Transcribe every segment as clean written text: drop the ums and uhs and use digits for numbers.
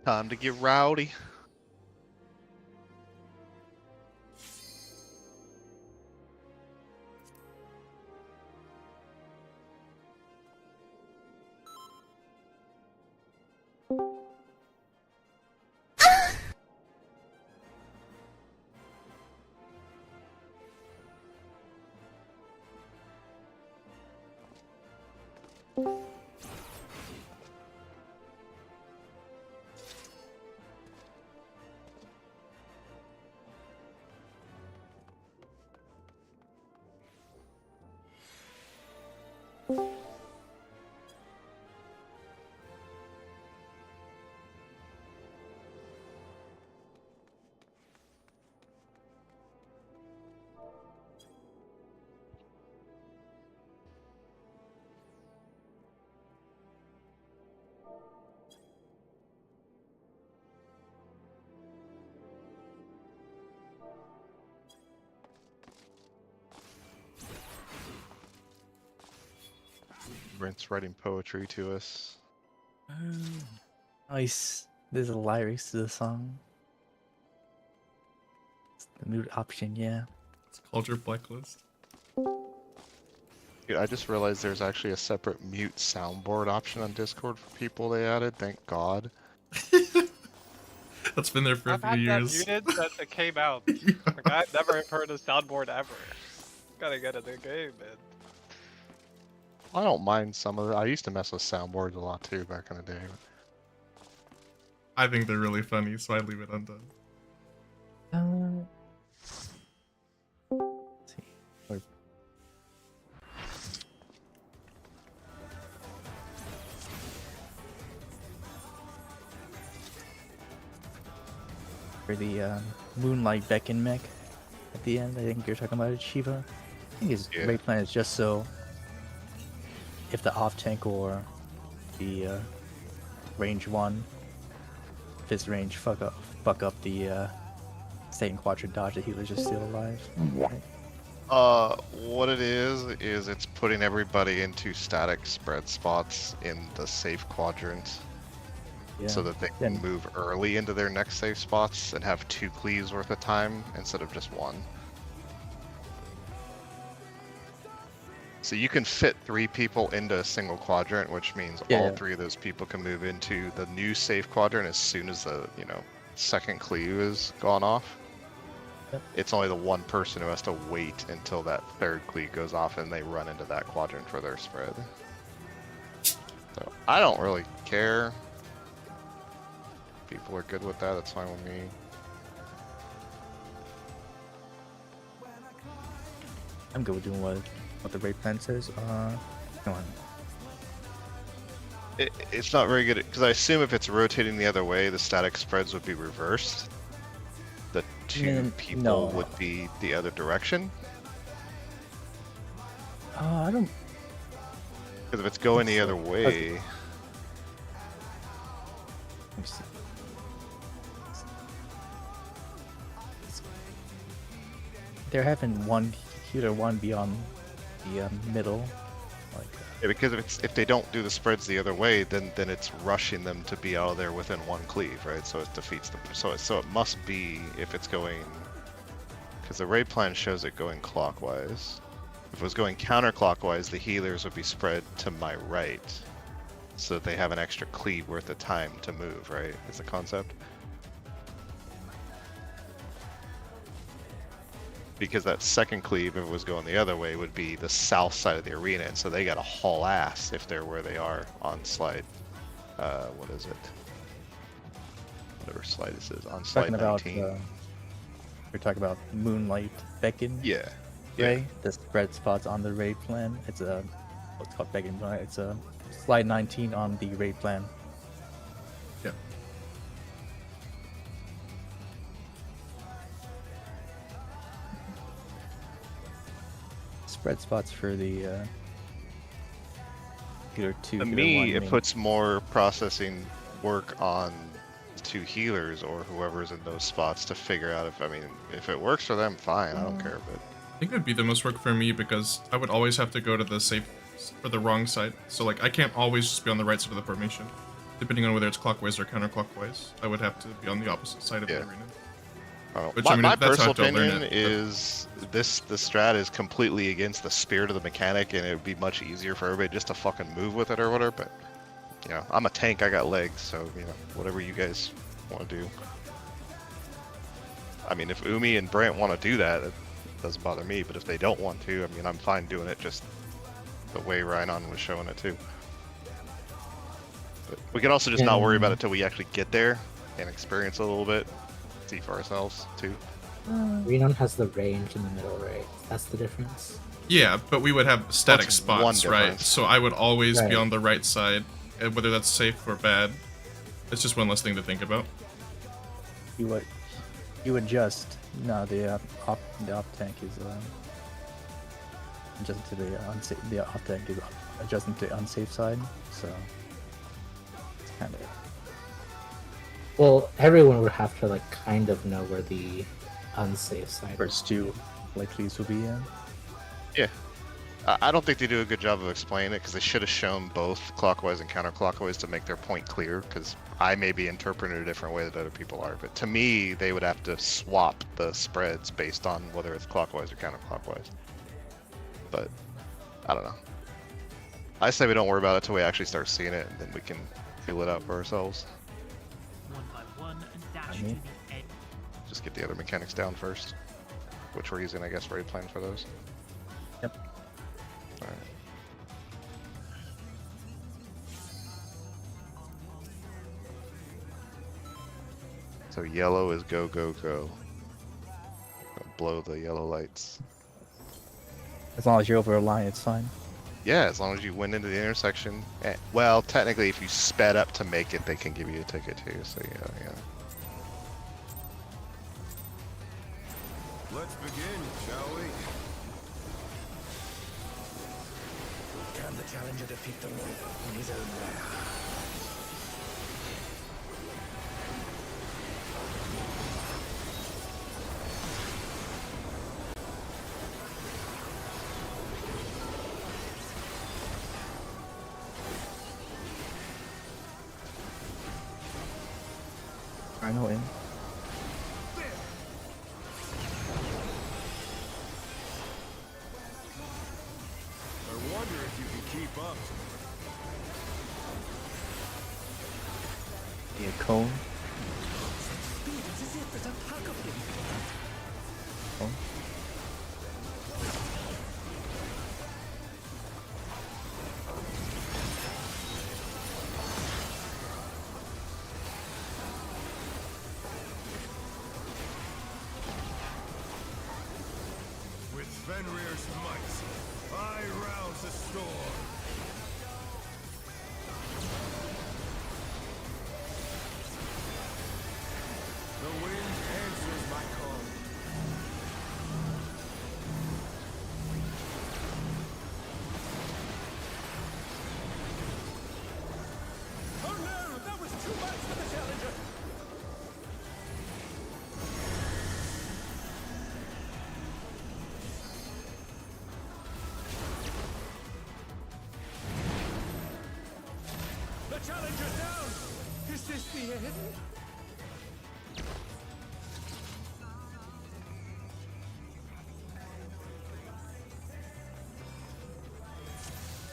Time to get rowdy. Brent's writing poetry to us. Nice. There's a lyrics to the song. It's the mood option, yeah. It's called your blacklist. Dude, I just realized there's actually a separate mute soundboard option on Discord for people they added. Thank God. That's been there for I've a few had years. that muted since it came out. Yeah. Like, I've never heard a soundboard ever. Gotta get a new game, man. I don't mind some of it. I used to mess with soundboards a lot too back in the day. I think they're really funny, so I leave it undone. Let's see. For the Moonlight Beckon mech at the end, I think you're talking about it, Shiva. I think his Yeah. raid plan is just so if the off tank or the range 1, if his range fuck up the Satan Quadrant dodge, the healer's just still alive. Right? What it is it's putting everybody into static spread spots in the safe quadrant. Yeah. So that they can Then- move early into their next safe spots and have 2 cleaves worth of time instead of just 1. So you can fit 3 people into a single quadrant, which means all Yeah. 3 of those people can move into the new safe quadrant as soon as the, second cleave is gone off. Yep. It's only the one person who has to wait until that 3rd cleave goes off and they run into that quadrant for their spread. So I don't really care. People are good with that, that's fine with me. I'm good with doing what the raid plan says. Come on. It's not very good, because I assume if it's rotating the other way, the static spreads would be reversed. The 2 people no. would be the other direction. I don't. Because if it's going the other way, Let me see. They're having one healer, one beyond the middle. Like, yeah, because if they don't do the spreads the other way, then it's rushing them to be out of there within 1 cleave, right? So it defeats them. So it must be if it's going, because the raid plan shows it going clockwise. If it was going counterclockwise, the healers would be spread to my right, so that they have an extra cleave worth of time to move, right? Is the concept. Because that second cleave, if it was going the other way, would be the south side of the arena, and so they gotta haul ass if they're where they are on slide. What is it? Whatever slide this is on slide talking about 19. we're talking about Moonlight Beckon. Yeah. Ray, the spread spots on the raid plan. It's a what's called Beckon. It's a slide 19 on the raid plan. Yeah. Spread spots for the healer 2. To healer me, 1 it main. puts more processing work on 2 healers or whoever's in those spots to figure out if it works for them, fine. I don't care, but I think it would be the most work for me because I would always have to go to the safe or the wrong side. So like I can't always just be on the right side of the formation. depending on whether it's clockwise or counterclockwise. I would have to be on the opposite side of the Yeah. arena. Which, I mean, my that's how I personal have to learn opinion it, but- is the strat is completely against the spirit of the mechanic, and it would be much easier for everybody just to fucking move with it or whatever. But you know, I'm a tank. I got legs, so you know, whatever you guys want to do. I mean, if Umi and Brant want to do that, it doesn't bother me. But if they don't want to, I mean, I'm fine doing it just the way Rhinon was showing it too. But we can also just not worry about it till we actually get there and experience it a little bit, see for ourselves too. Rhinon has the range in the middle, right? That's the difference. Yeah, but we would have static That's spots, one right? difference. So I would always be Right. on the right side, and whether that's safe or bad. It's just one less thing to think about. You adjust. No, the op tank is adjusting to the unsafe. The op tank is adjusting to the unsafe side. So it's kind of. Well, everyone would have to like kind of know where the unsafe side is. First two likelies will be in. Yeah. I don't think they do a good job of explaining it because they should have shown both clockwise and counterclockwise to make their point clear, because I may be interpreting it a different way that other people are. But to me, they would have to swap the spreads based on whether it's clockwise or counterclockwise. But I don't know. I say we don't worry about it until we actually start seeing it, and then we can feel it out for ourselves. One by one and dash Mhm. to the edge. Just get the other mechanics down first, which we're using, I guess, raid plan for those. Yep. Alright. So yellow is go, go, go. Blow the yellow lights. As long as you're over a line, it's fine. Yeah, as long as you went into the intersection. Well, technically, if you sped up to make it, they can give you a ticket too. So yeah. Let's begin, shall we? Can the challenger defeat the Lord in his own lair? Rhino in. I wonder if you can keep up. The cone. Cone. With Fenrir's might, I rouse the storm. The wind answers my call. Oh no, that was too much for the challenger. The challenger's down. Is this the end?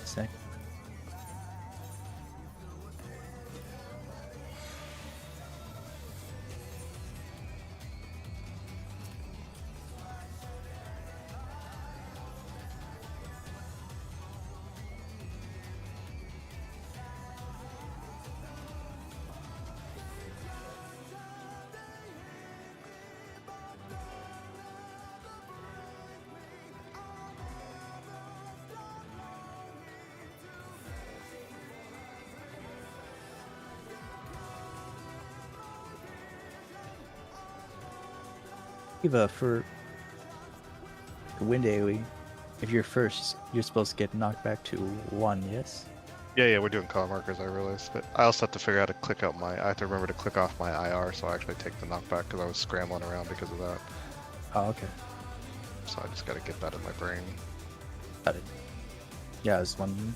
Sec. Eva, for the wind AoE, if you're first, you're supposed to get knocked back to 1, yes? Yeah, we're doing color markers, I realized. But I also have to figure out how to click out I have to remember to click off my IR so I actually take the knockback because I was scrambling around because of that. Oh, okay. So I just gotta get that in my brain. Got it. Yeah, I was wondering.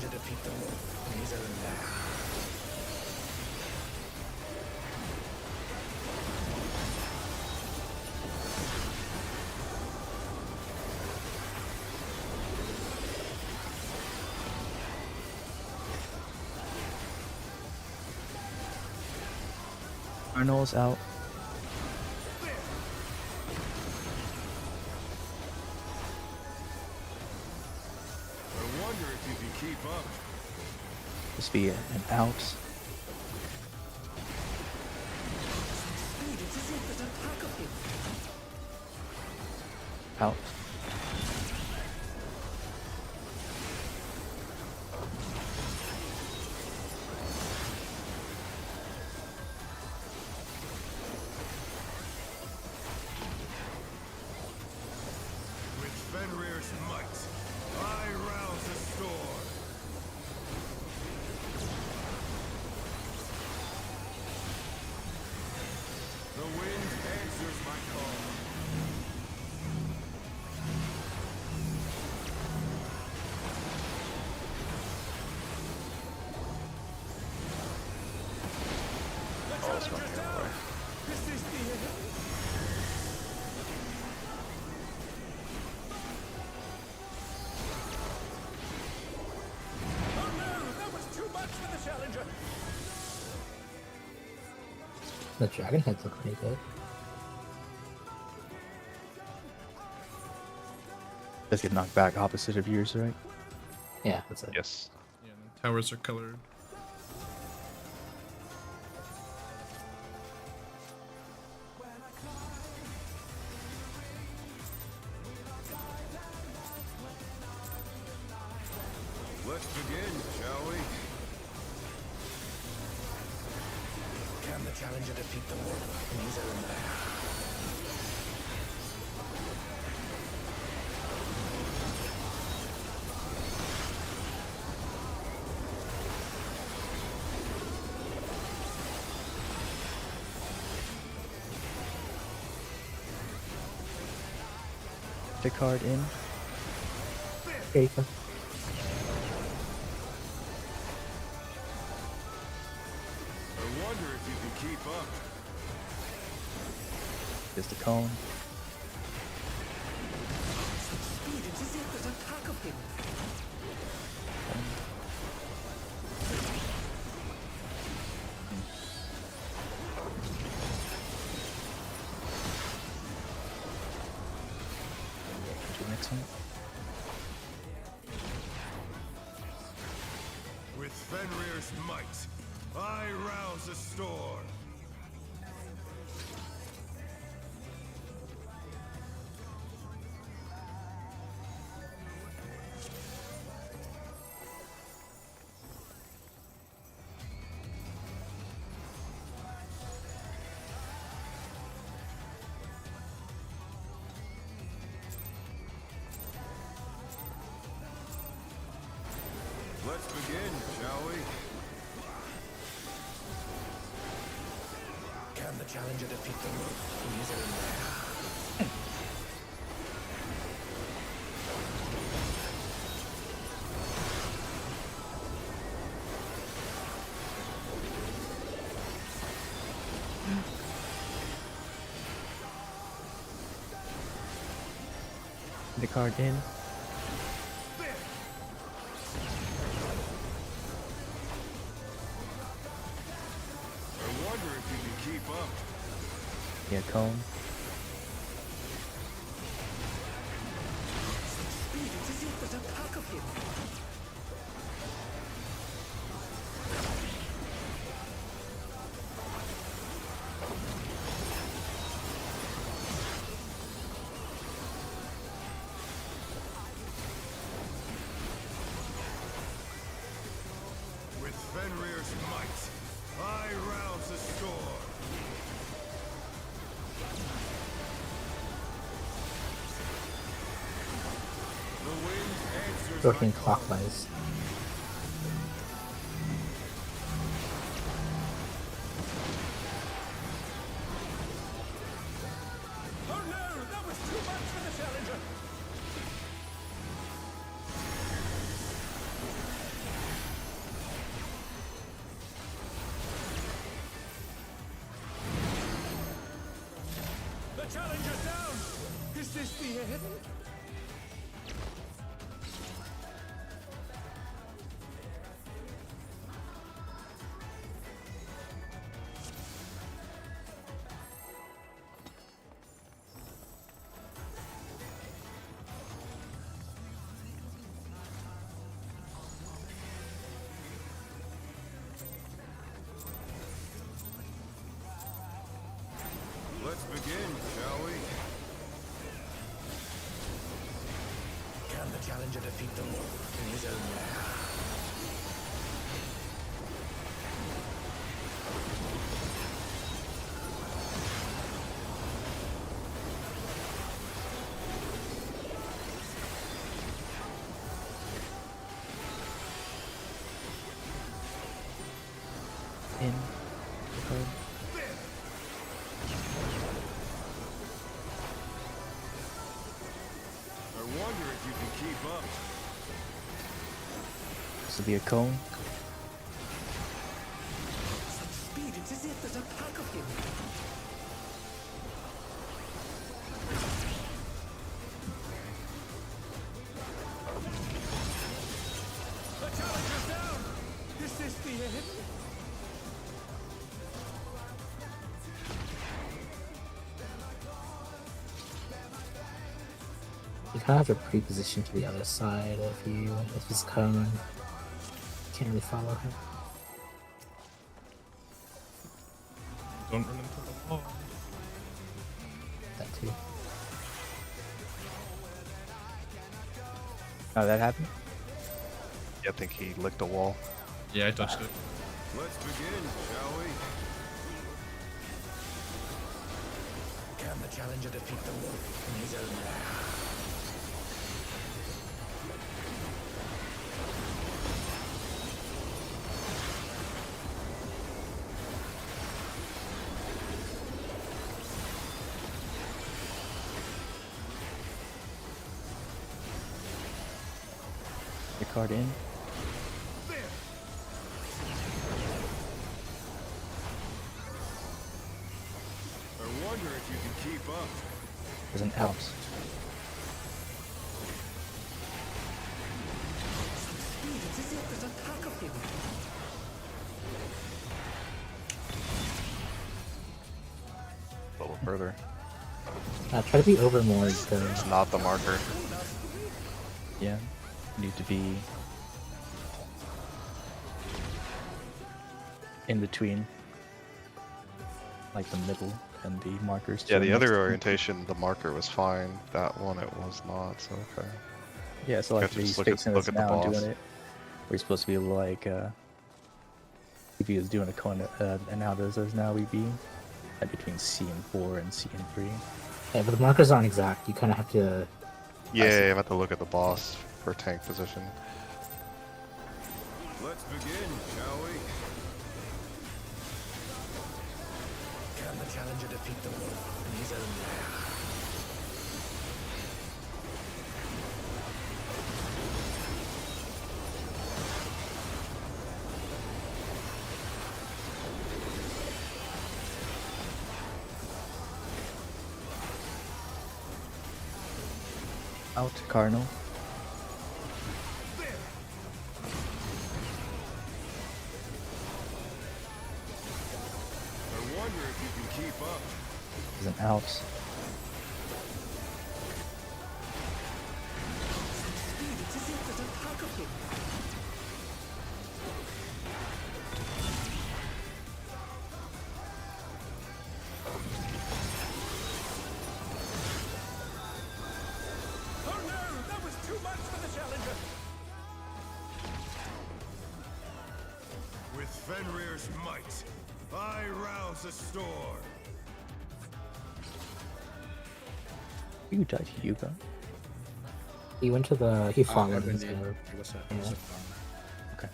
challenger defeat the wolf in his own lair. Arnold's out. I wonder if you can keep up. This be an out. Speed, it is it that attack of him. Out. With Fenrir's might, I rouse the storm. The wind answers my call. Oh, it's going the other way. This is the end. Oh no, that was too much for the challenger. The dragon heads look pretty good. Does get knocked back opposite of yours, right? Yeah, that's it. Yes. Yeah, and the towers are colored. Let's begin, shall we? Can the challenger defeat the wolf in his own lair? The card in. Here you go. I wonder if you can keep up. There's the cone. Speed, it is it that attack of him. Do the next one. With Fenrir's might, I rouse the storm. Let's begin, shall we? Can the challenger defeat the wolf in his own lair? The card in. I wonder if you can keep up. Yeah, cone. Speed, it is it that attack of him. With Fenrir's might, I rouse the storm. The wind answers Working my call. clockwise. Oh no, that was too much for the challenger. challenger down! Is this the end? Let's begin, shall we? Can the challenger defeat the wolf in his own lair? In. Card. I wonder if you can keep up. This will be a cone. Such speed, it's as if there's a pack of him. The challenger's down! Is this the end? You kind of have to pre-position to the other side if he's coming. Can't really follow him. Don't run into the wall. That too. Oh, that happened? I think he licked a wall. Yeah, I touched it. Let's begin, shall we? Can the challenger defeat the wolf in his own lair? The card in. I wonder if you can keep up. There's an out. Speed, it's as if there's a pack of him. A little further. Try to be over more. It's not the marker. Yeah. Need to be in between, like the middle and the markers. Yeah, to the next other to- orientation, the marker was fine. That one, it was not. So okay. Yeah, so like have to he's just look at- facing look us at the now and boss. doing it. We're supposed to be like, if he was doing a cone, and how does us now, we'd be like between C and 4 and C and 3. Yeah, but the markers aren't exact. You kind of have to. Yeah, I'm have to look at the boss for tank position. Let's begin, shall we? Can the challenger defeat the wolf in his own lair? Out, Cardinal. I wonder if you can keep up. There's an out. Speed, it's as if there's a pack of him. Oh no, that was too much for the challenger. With Fenrir's might, I rouse a storm. You died, Yuga. He went to the. He followed his It orb. was a Yeah. farm. Okay.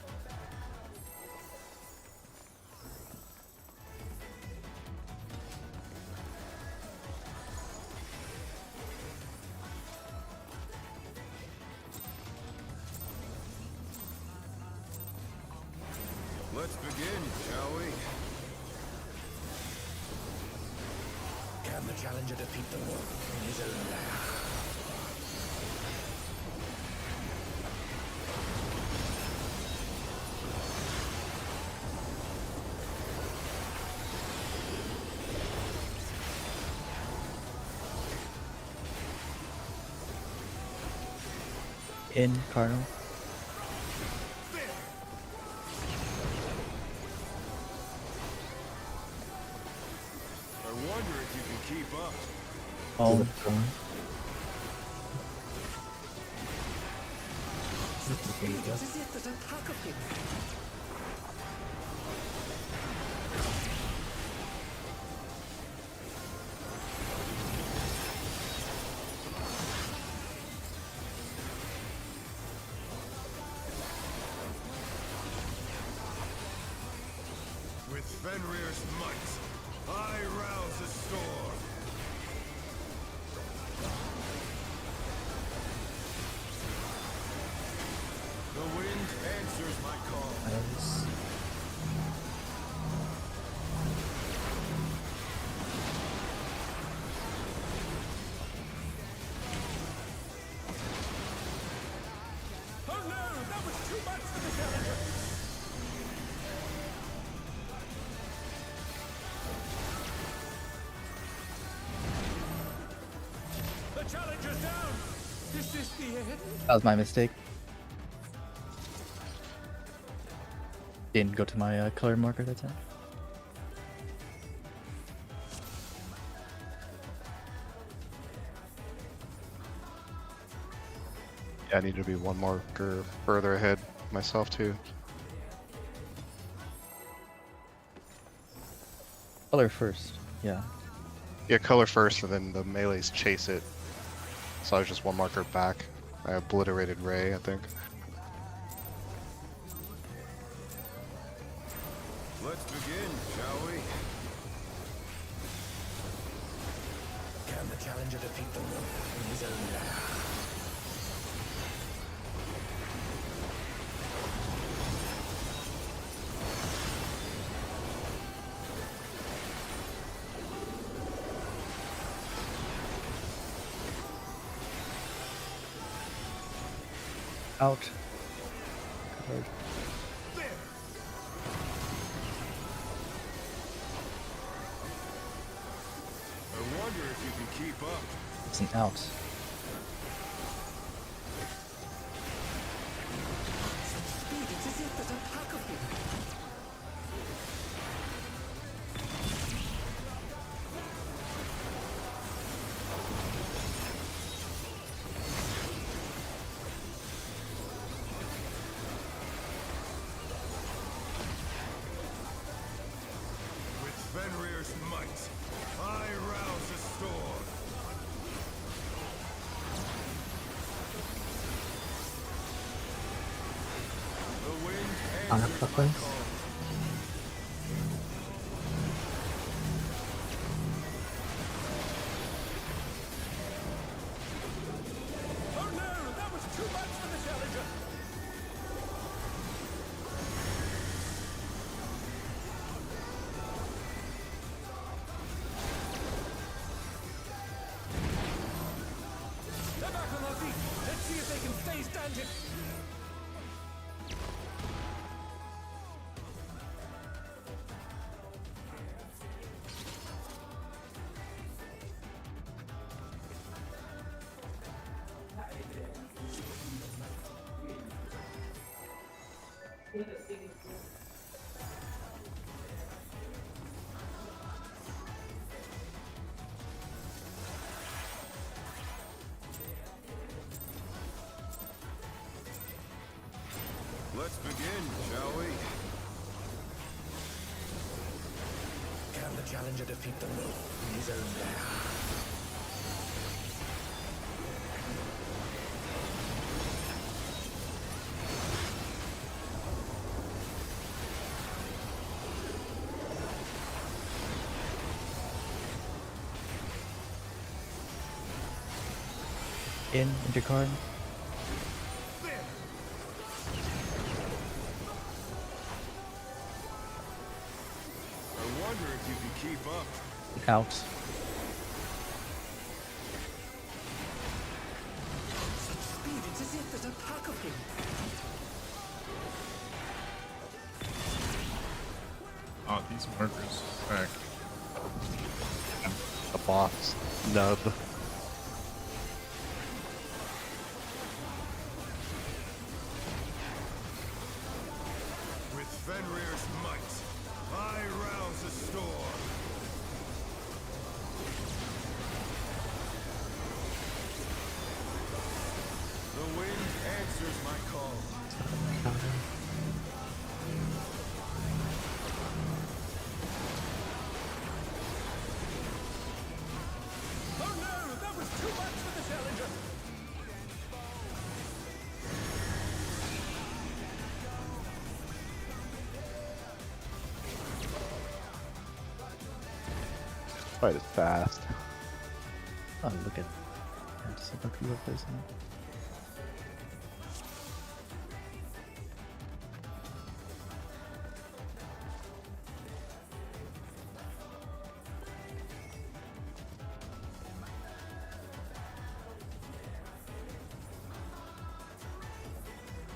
Let's begin, shall we? Can Can the challenger defeat the world in his own lair? In Cardinal. I wonder if you can keep up. Oh, There you go. As if there's a pack of him. With Fenrir's might, I rouse a storm. The wind answers my call. Nice. Oh no, that was too much for the challenger. The challenger's down. Is this the end? that was my mistake. Didn't go to my color marker that time. Yeah, I need to be one marker further ahead myself too. Color first. Yeah. Yeah, color first, and then the melees chase it. So I was just one marker back. I obliterated Ray, I think. Let's begin, shall we? Can the challenger defeat the world in his own lair? Out. Colored. I wonder if you can keep up. It's an out. Speed, it's as if there's a pack of him. With Fenrir's might, I rouse a storm. The wind answers my Counterclockwise. call. Oh no, that was too much for the challenger. They're back on their feet. Let's see if they can stay standing. Let's begin, shall we? Can the challenger defeat the world in his own lair? Into card. I wonder if you can keep up. Out. as if there's a pack of him. Oh, these markers. Back. A boss nub. With Fenrir's might, I rouse the storm. The wind answers my call. Oh no, that was too much for the challenger. Fight is fast. Oh, look at just a computer person.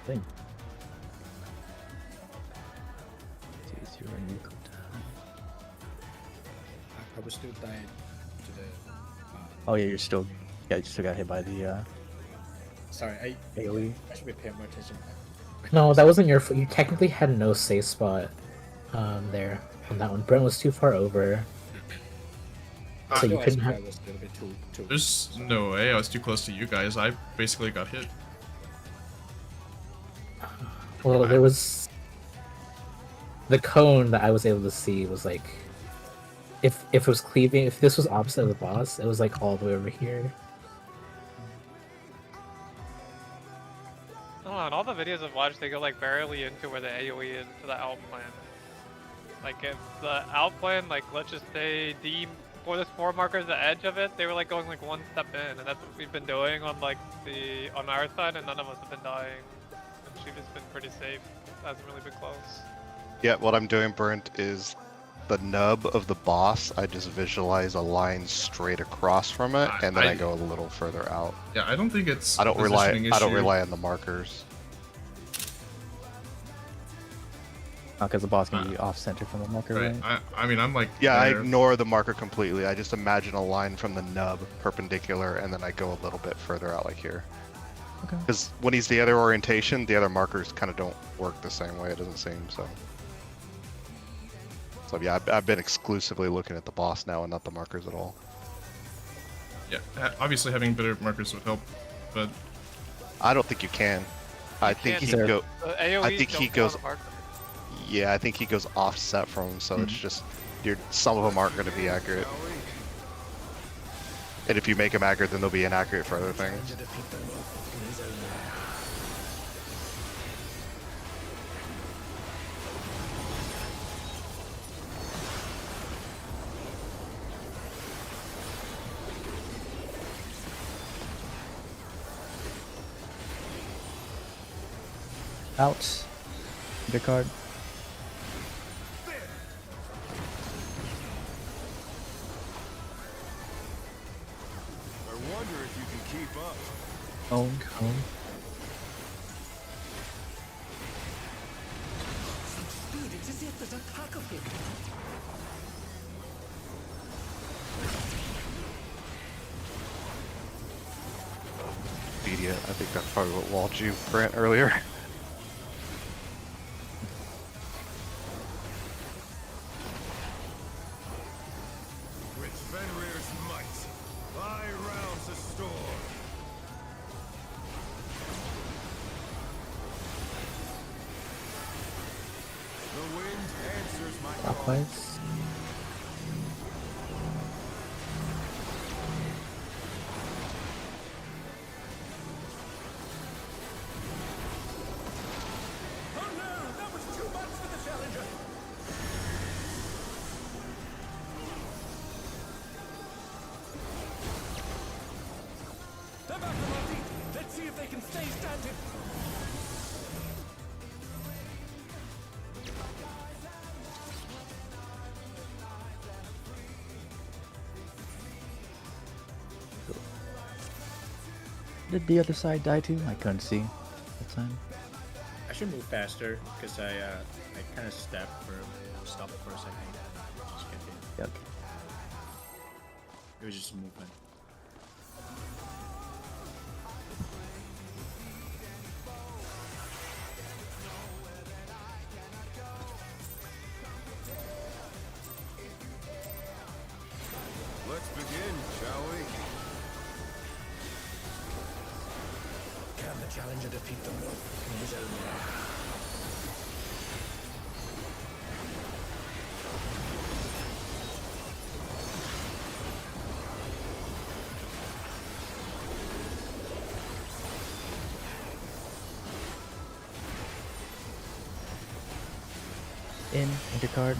Thing. See, you're in Yucatan. I probably still died to the. Oh yeah, you still got hit by the Sorry, AoE. I should be paying more attention. No, that wasn't your fault. You technically had no safe spot there on that one. Brent was too far over. So you couldn't have. I was a little bit too. There's no way. I was too close to you guys. I basically got hit. Well, there was the cone that I was able to see was like, if it was cleaving, if this was opposite of the boss, it was like all the way over here. Oh, and all the videos I've watched, they go like barely into where the AoE is to the outplan. Like if the outplan, like let's just say for this 4 marker is the edge of it, they were like going like 1 step in, and that's what we've been doing on like on our side, and none of us have been dying. And Shiva's been pretty safe. Hasn't really been close. Yeah, what I'm doing, Burnt, is the nub of the boss. I just visualize a line straight across from it, and then I go a little further out. Yeah, I don't think it's. I don't rely. positioning I don't issue. rely on the markers. Because the boss can be off center from the marker, Right. right? I mean, I'm like. Yeah, I there. ignore the marker completely. I just imagine a line from the nub perpendicular, and then I go a little bit further out, like here. Okay. Because when he's the other orientation, the other markers kind of don't work the same way. It doesn't seem so. So yeah, I've been exclusively looking at the boss now and not the markers at all. Yeah, obviously having better markers would help, but I don't think you can. I think he can't. go. The AoE I think he don't goes. count marker. Yeah, I think he goes offset from him, so it's just some of them aren't going to be accurate. And if you make them accurate, then they'll be inaccurate for other things. To defeat them both in his own lair. Out. Good card. I wonder if you can keep up. Cone. Speed, it's as if there's a pack of him. Media. I think that's probably what walled you, Brent, earlier. With Fenrir's might, I rouse the storm. The wind answers my call. Clockwise. Oh no, that was too much for the challenger. They're back from our feet. Let's see if they can stay standing. Did the other side die too? I couldn't see that time. I should move faster because I kind of stopped for a second. Just kidding. Yeah, okay. It was just a movement. Let's begin, shall we? Can the challenger defeat the wolf in his own lair? In, intercard.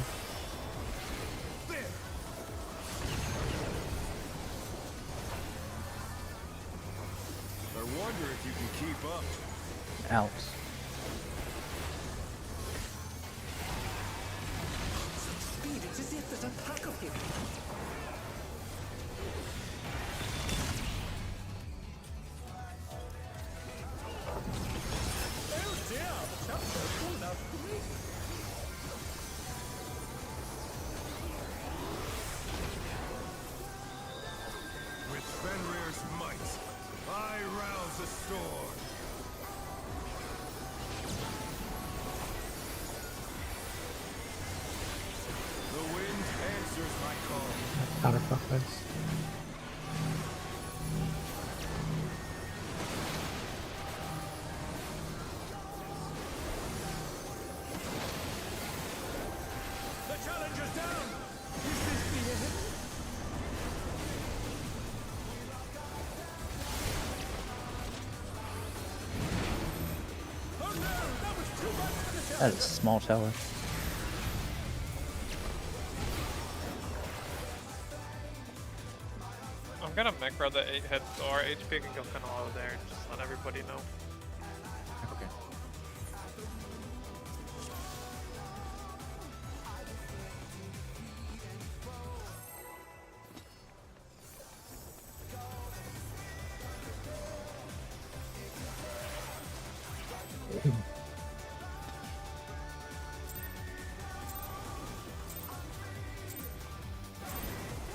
I wonder if you can keep up. Out. Speed, it's as if there's a pack of him. Oh dear, the challenger pulled out the race. With Fenrir's might, I rouse the storm. The wind answers my call. Counterclockwise. The challenger's down! Is this the end? Oh no! That was too much for the That challenger! is a small tower. I'm gonna macro the 8 head door. HP can go kind of low there. Just let everybody know. Okay.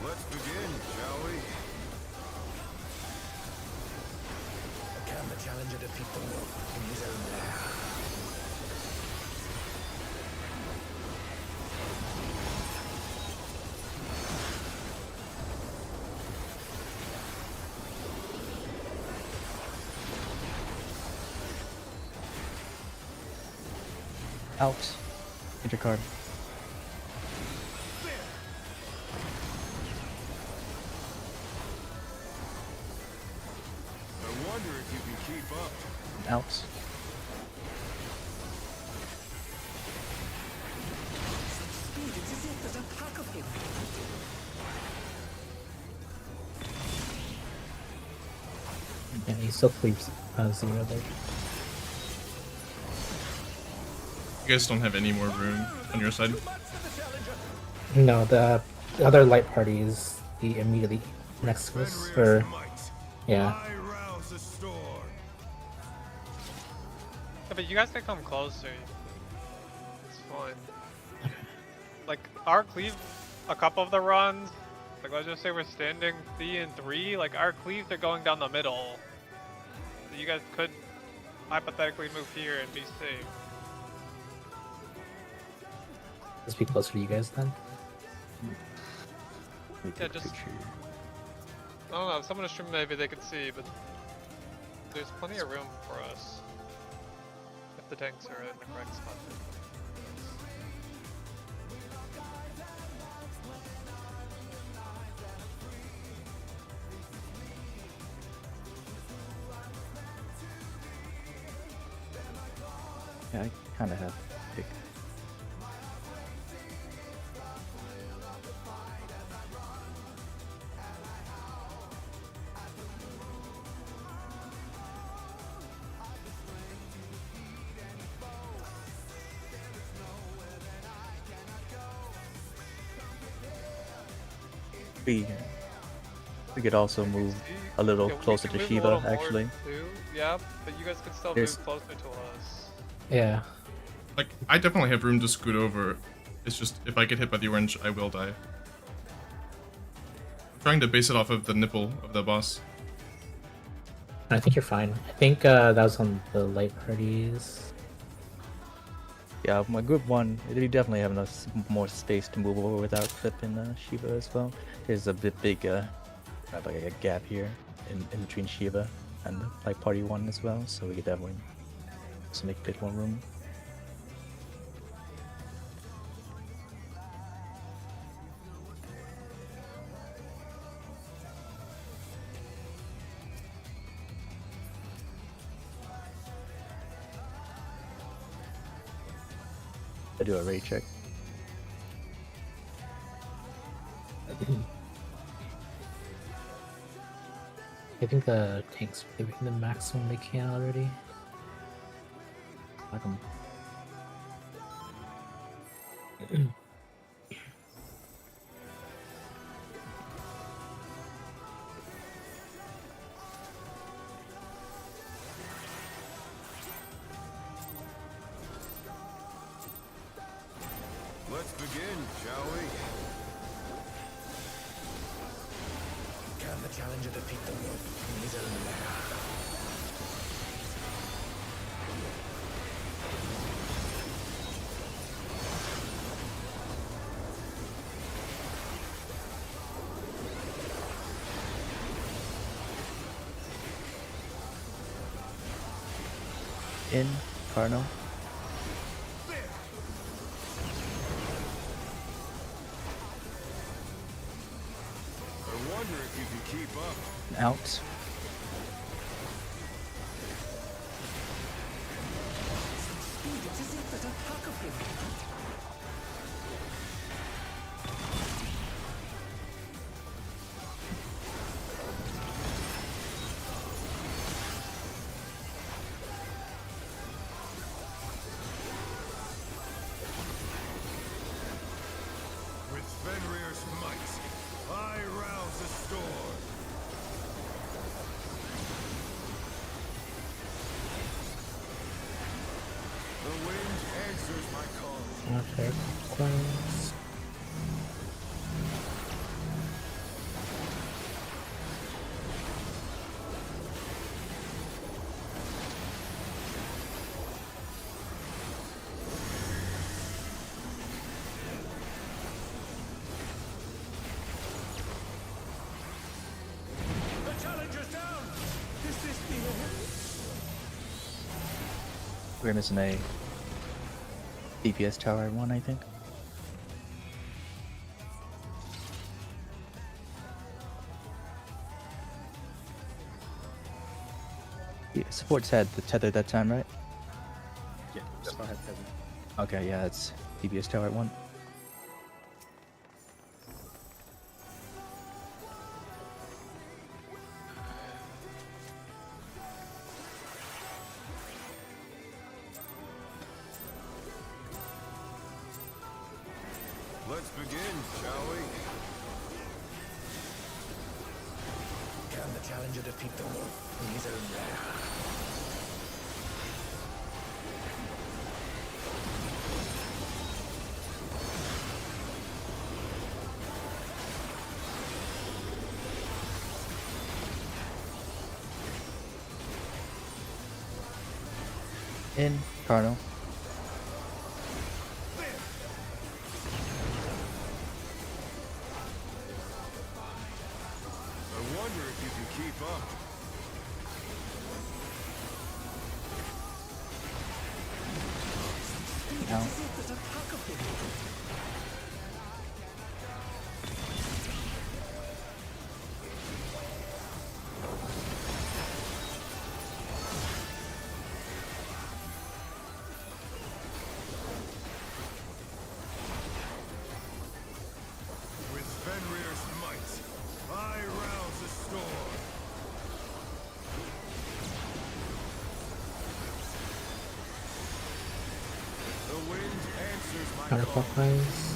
Let's begin, shall we? Can the challenger defeat the wolf in his own lair? Out. Intercard. I wonder if you can keep up. Out. Speed, it's as if there's a pack of him. Yeah, he still sleeps 0 there. You guys don't have any more room on your side. No, the other light party is the immediately next to us. Fenrir's Or, might, yeah. I rouse the storm. Yeah, but you guys can come closer. It's fine. Like, our cleave, a couple of the runs, like let's just say we're standing C and 3, like our cleaves are going down the middle. So you guys could hypothetically move here and be safe. Let's be closer to you guys then. Yeah, just... I don't know, if someone to stream maybe they could see, but there's plenty of room for us. If the tanks are in the correct spot. Yeah, I kind of have pick. B. We could also move a little Yeah, we closer can to move a little Shiva, more, actually. Too. Yeah, but you guys can still There's- move closer to us. Yeah. Like, I definitely have room to scoot over. It's just, if I get hit by the orange, I will die. I'm trying to base it off of the nipple of the boss. I think you're fine. I think that was on the light parties. Yeah, my group 1, we definitely have enough more space to move over without clipping Shiva as well. There's a big like a gap here in between Shiva and like party 1 as well, so we could definitely also make a bit more room. I do a raid check. I think the tanks are giving the maximum they can already. I can Let's begin, shall we? Can the challenger defeat the wolf in his own lair? in Carno. I wonder if you can keep up. Out. With Fenrir's might, I rouse the storm. The wind answers my call. Okay. Close. The challenger's down! Is this the end? We're missing a DPS tower 1, I think. Yeah, supports had the tether that time, right? Yeah, still have 7. Okay, yeah, it's DPS tower 1. Let's begin, shall we? Can the challenger defeat the wolf in his own lair? In Carno. I wonder if you can keep up. Out. With Fenrir's might, I rouse the storm. The wind answers my call. Counterclockwise.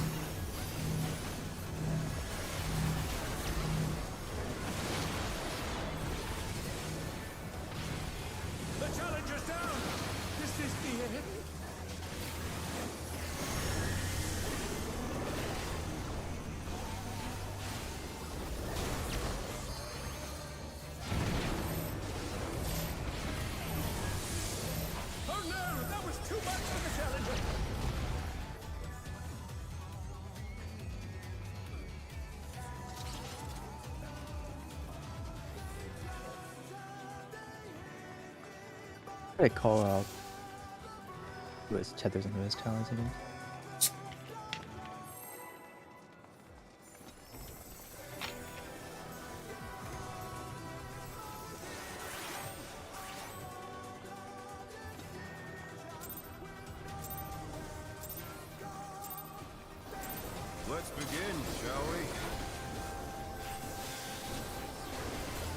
I call out who has tethers and who has towers again. Let's begin, shall we?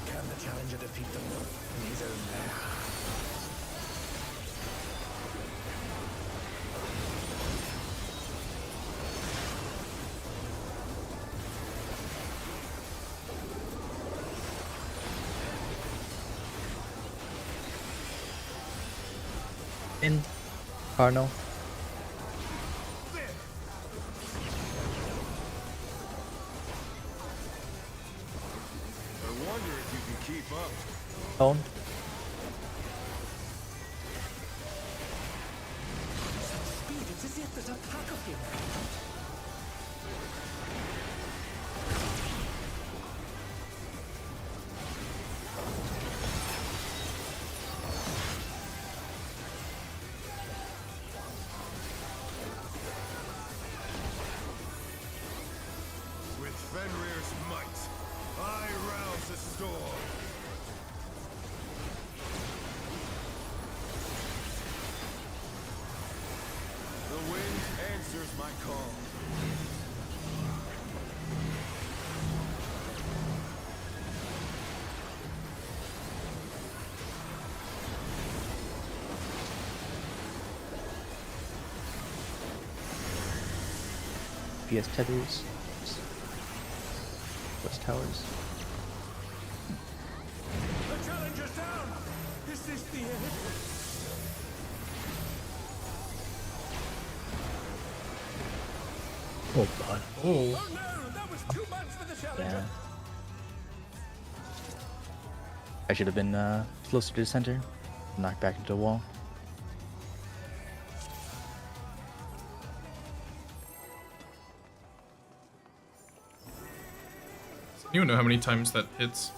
Can the challenger defeat the wolf in his own lair? In Cardinal. I wonder if you can keep up. Tone. Speed, it's as if there's a pack of him. With Fenrir's might, I rouse the storm. The wind answers my call. PS tethers. West towers. The challenger's down! Is this the end? Oh god. Oh, Oh no! That was too much for the challenger! Yeah. I should have been closer to the center. Knocked back into the wall. you don't know how many times that hits.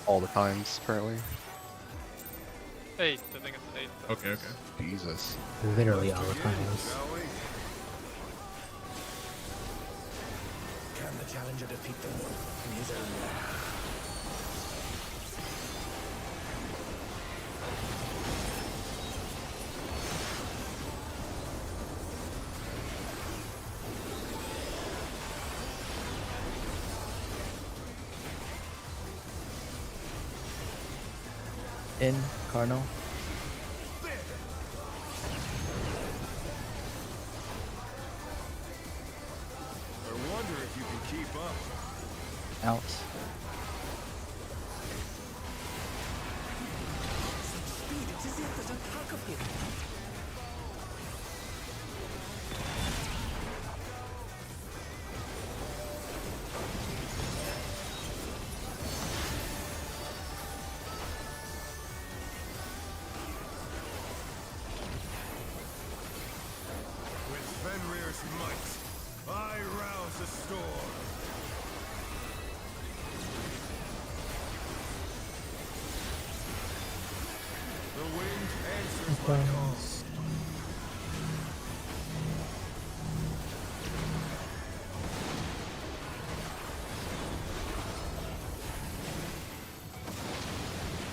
All the times, apparently. 8. I think it's 8. Okay, okay. Jesus. Literally all the Begin, times. shall we? Can the challenger defeat the wolf in his own lair? In Cardinal. I wonder if you can keep up. Out. Speed, it's as if there's a pack of him. With Fenrir's might, I rouse the storm. The wind answers my call.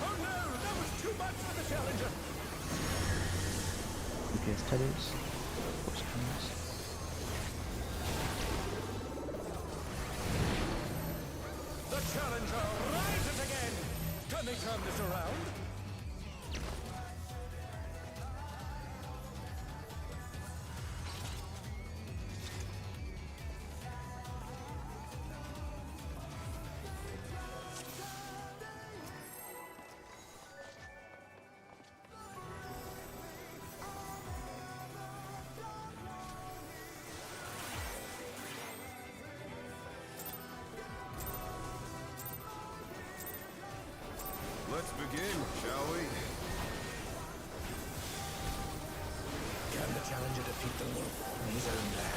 Oh no! That was too much for the challenger! PS tethers. Force towers. The challenger rises again! Can they turn this around? Let's begin, shall we? Can the challenger defeat the wolf in his own lair?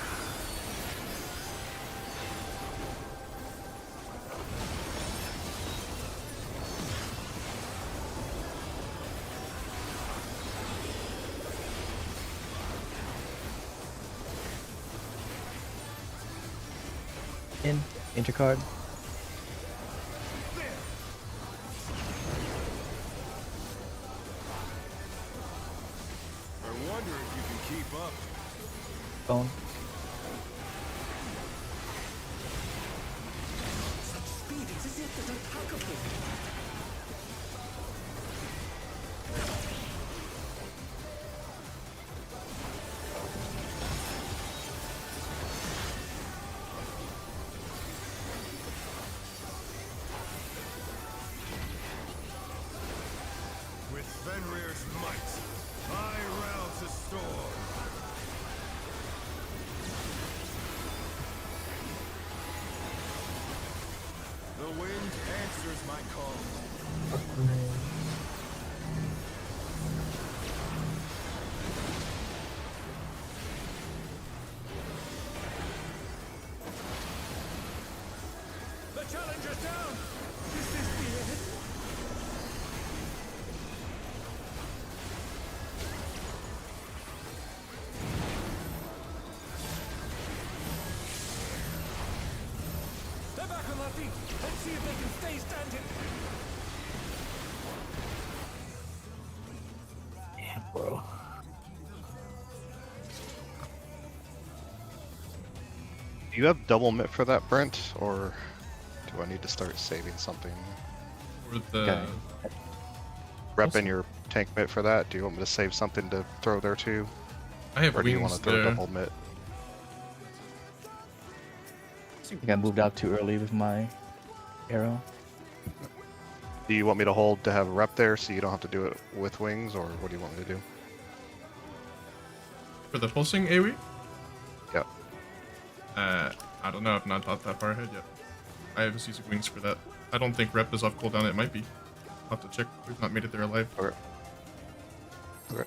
Intercard. I wonder if you can keep up. Bone. Such speed, it's as if there's a pack of them. With Fenrir's might, I rouse the storm. The wind answers my call. The challenger's down! This is the end! They're back on their feet! Let's see if they can stay standing! Damn, bro. Do you have double mitt for that, Brent, or do I need to start saving something? For the Okay. Rep in your tank mitt for that? Do you want me to save something to throw there too? I have Or do you want wings to throw there. double mitt? I think I moved out too early with my arrow. Do you want me to hold to have a rep there so you don't have to do it with wings, or what do you want me to do? For the pulsing AoE? Yep. I don't know. I've not thought that far ahead yet. I have using wings for that. I don't think rep is off cooldown. It might be. I'll have to check. We've not made it there alive. Okay. Okay.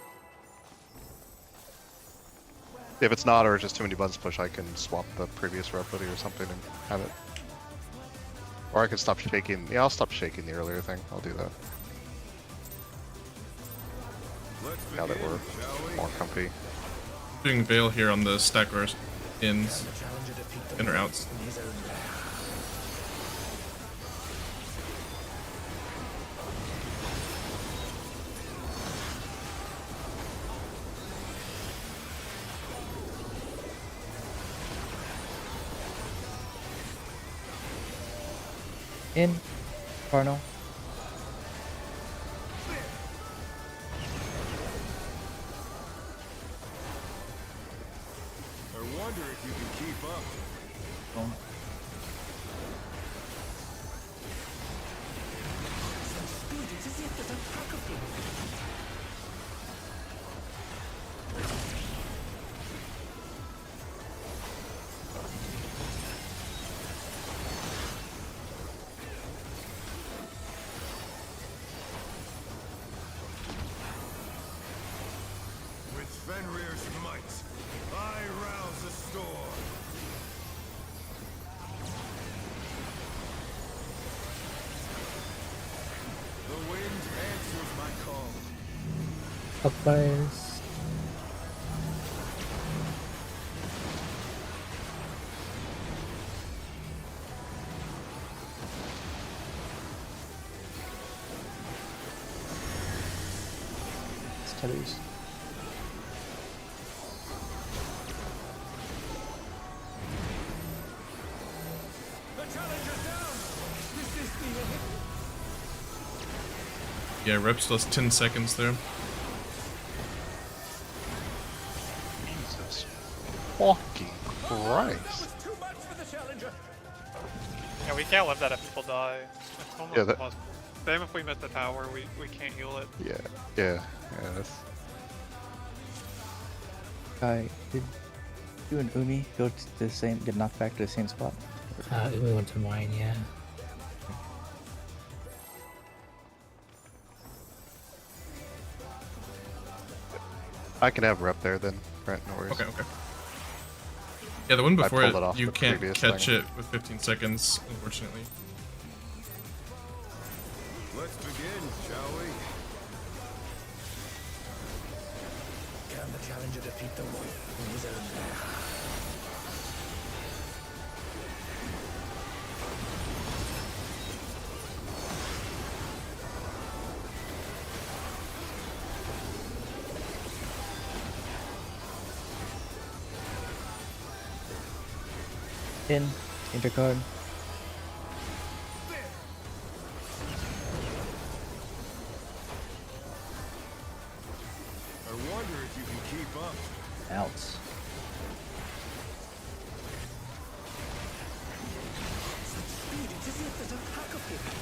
If it's not, or just too many buttons push, I can swap the previous rep with you or something and have it. Or I can stop shaking. Yeah, I'll stop shaking the earlier thing. I'll do that. Let's Now that begin, we're shall we? more comfy. Doing Veil here on the stack or ins, The challenger defeat the in or world outs. in his own lair. In. Carno. I wonder if you can keep up. Bone. Such speed, it's as if there's a pack of them. With Fenrir's might, I rouse the storm. The wind answers my call. Fuckfires. It's Tellers. The challenger's down! This is the end! Yeah, reps lost 10 seconds there. Jesus fucking That Christ. was too much for the challenger. Yeah, we can't live that if people die. It's almost Yeah, that- impossible. Same if we miss the tower, we can't heal it. Yeah, that's... Guy, did you and Umi go to the same, get knocked back to the same spot? We went to mine, yeah. I can have rep there then, Brent, no worries. Okay, okay. Yeah, the one before pulled it, it off you the can't previous catch thing. it with 15 seconds, unfortunately. Let's begin, shall we? Can the challenger defeat the wolf in his own lair? Danger card. I wonder if you can keep up. Out. Speed, it's as if there's a pack of people.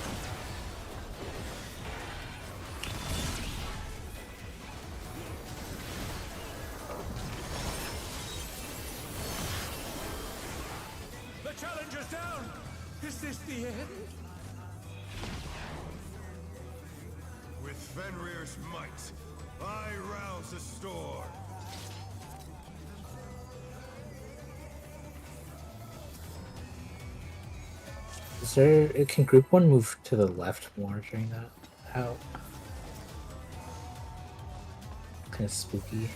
The challenger's down! Is this the end? With Fenrir's might, I rouse the storm. Is there? Can Group 1 move to the left more during that? How? Kind of spooky.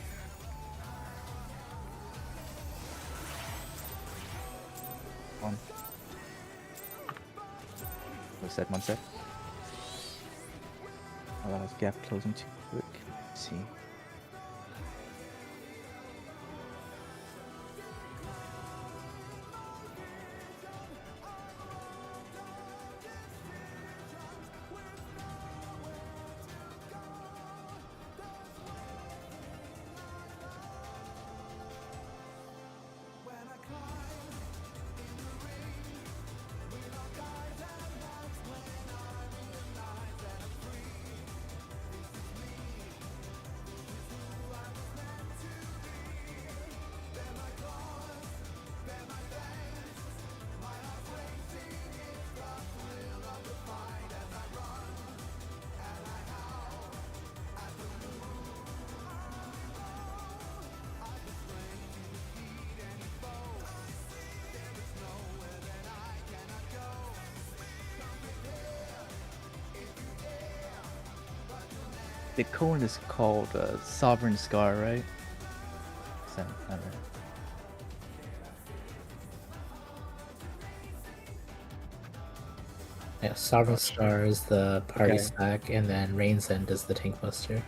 One. What's that? 1 sec. Allows gap closing too quick. Let's see. The cone is called Sovereign Scar, right? Is that not right? Yeah, Sovereign Star is the party Okay. stack, and then Rain's End is the Tank Buster.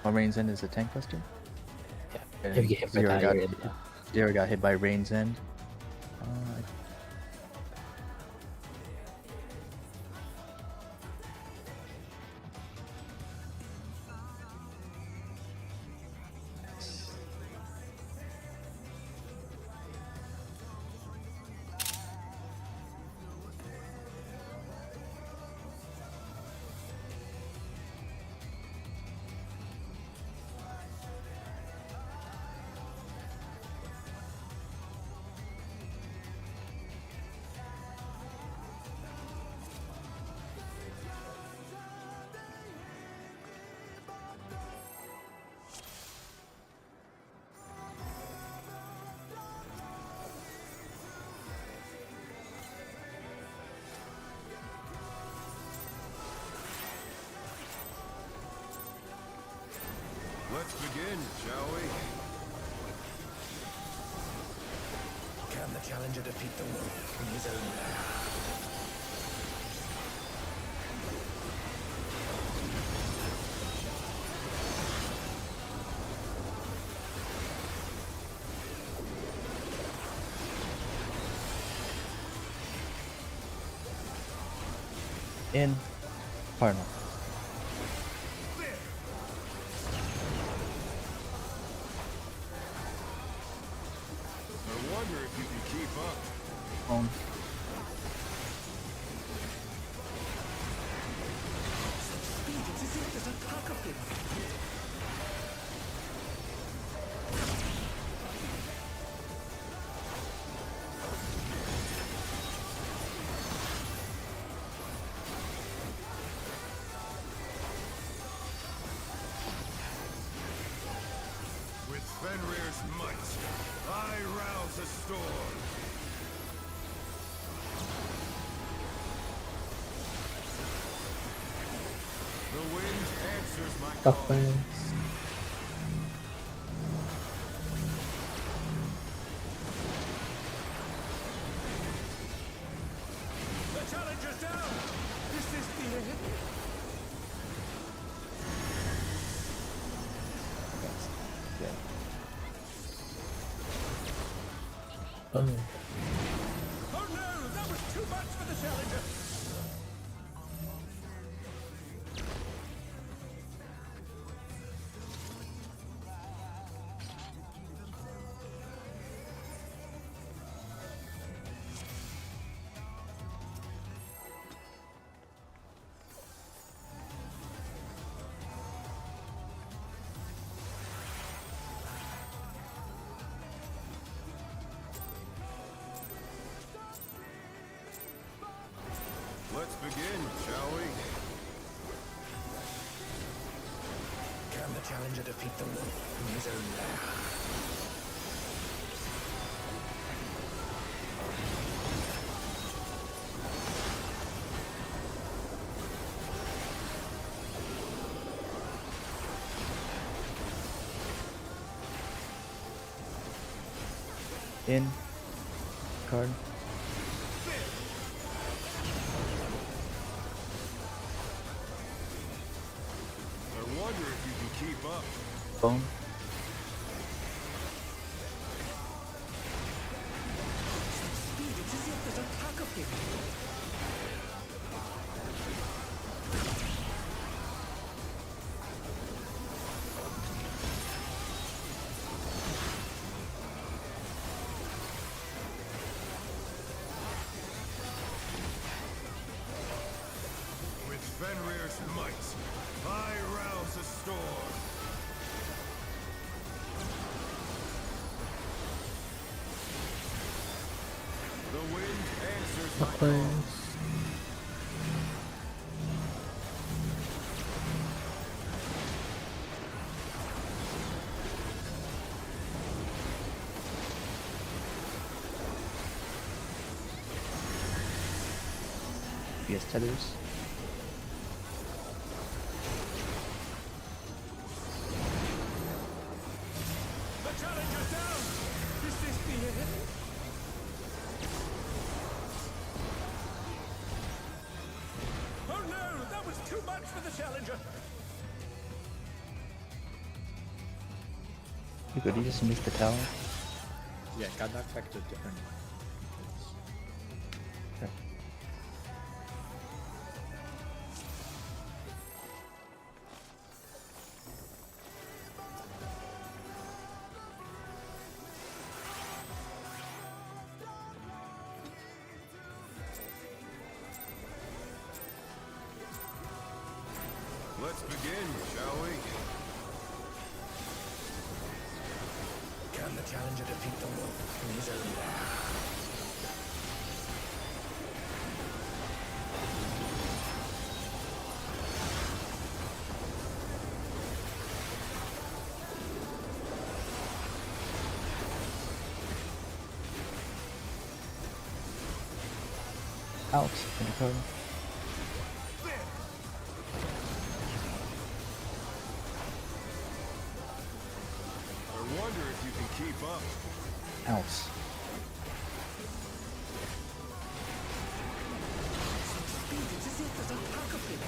Oh, Rain's End is a tank buster? Yeah. And If you get hit by Zero that, got, you're in. Zero got hit by Rain's End. Let's begin, shall we? Can the challenger defeat the wolf in his own lair? In Cardinal. I wonder if you can keep up. Home. Speed, it's as if there's a pack of people. With Fenrir's might, I rouse the storm. The wind answers my Duck call. Bands. The challenger's down! Is this the end? Yeah. Oh. Oh no, that was too much for the challenger. Let's begin, shall we? Can the challenger defeat the wolf in his own lair? In. Card. I wonder if you can keep up. Bone. It's as if there's a pack of him. With Fenrir's might, I rouse a storm. The wind answers my call. Clockwise. PS tethers. The challenger's down! Is this the end? Oh no, that was too much for the challenger! You good? You just missed the tower. Yeah, got knocked back to a different. Okay. Let's begin, shall we? Can the challenger defeat the wolf in his own lair? Out. In the card. I wonder if you can keep up. Out. It's as if there's a pack of him.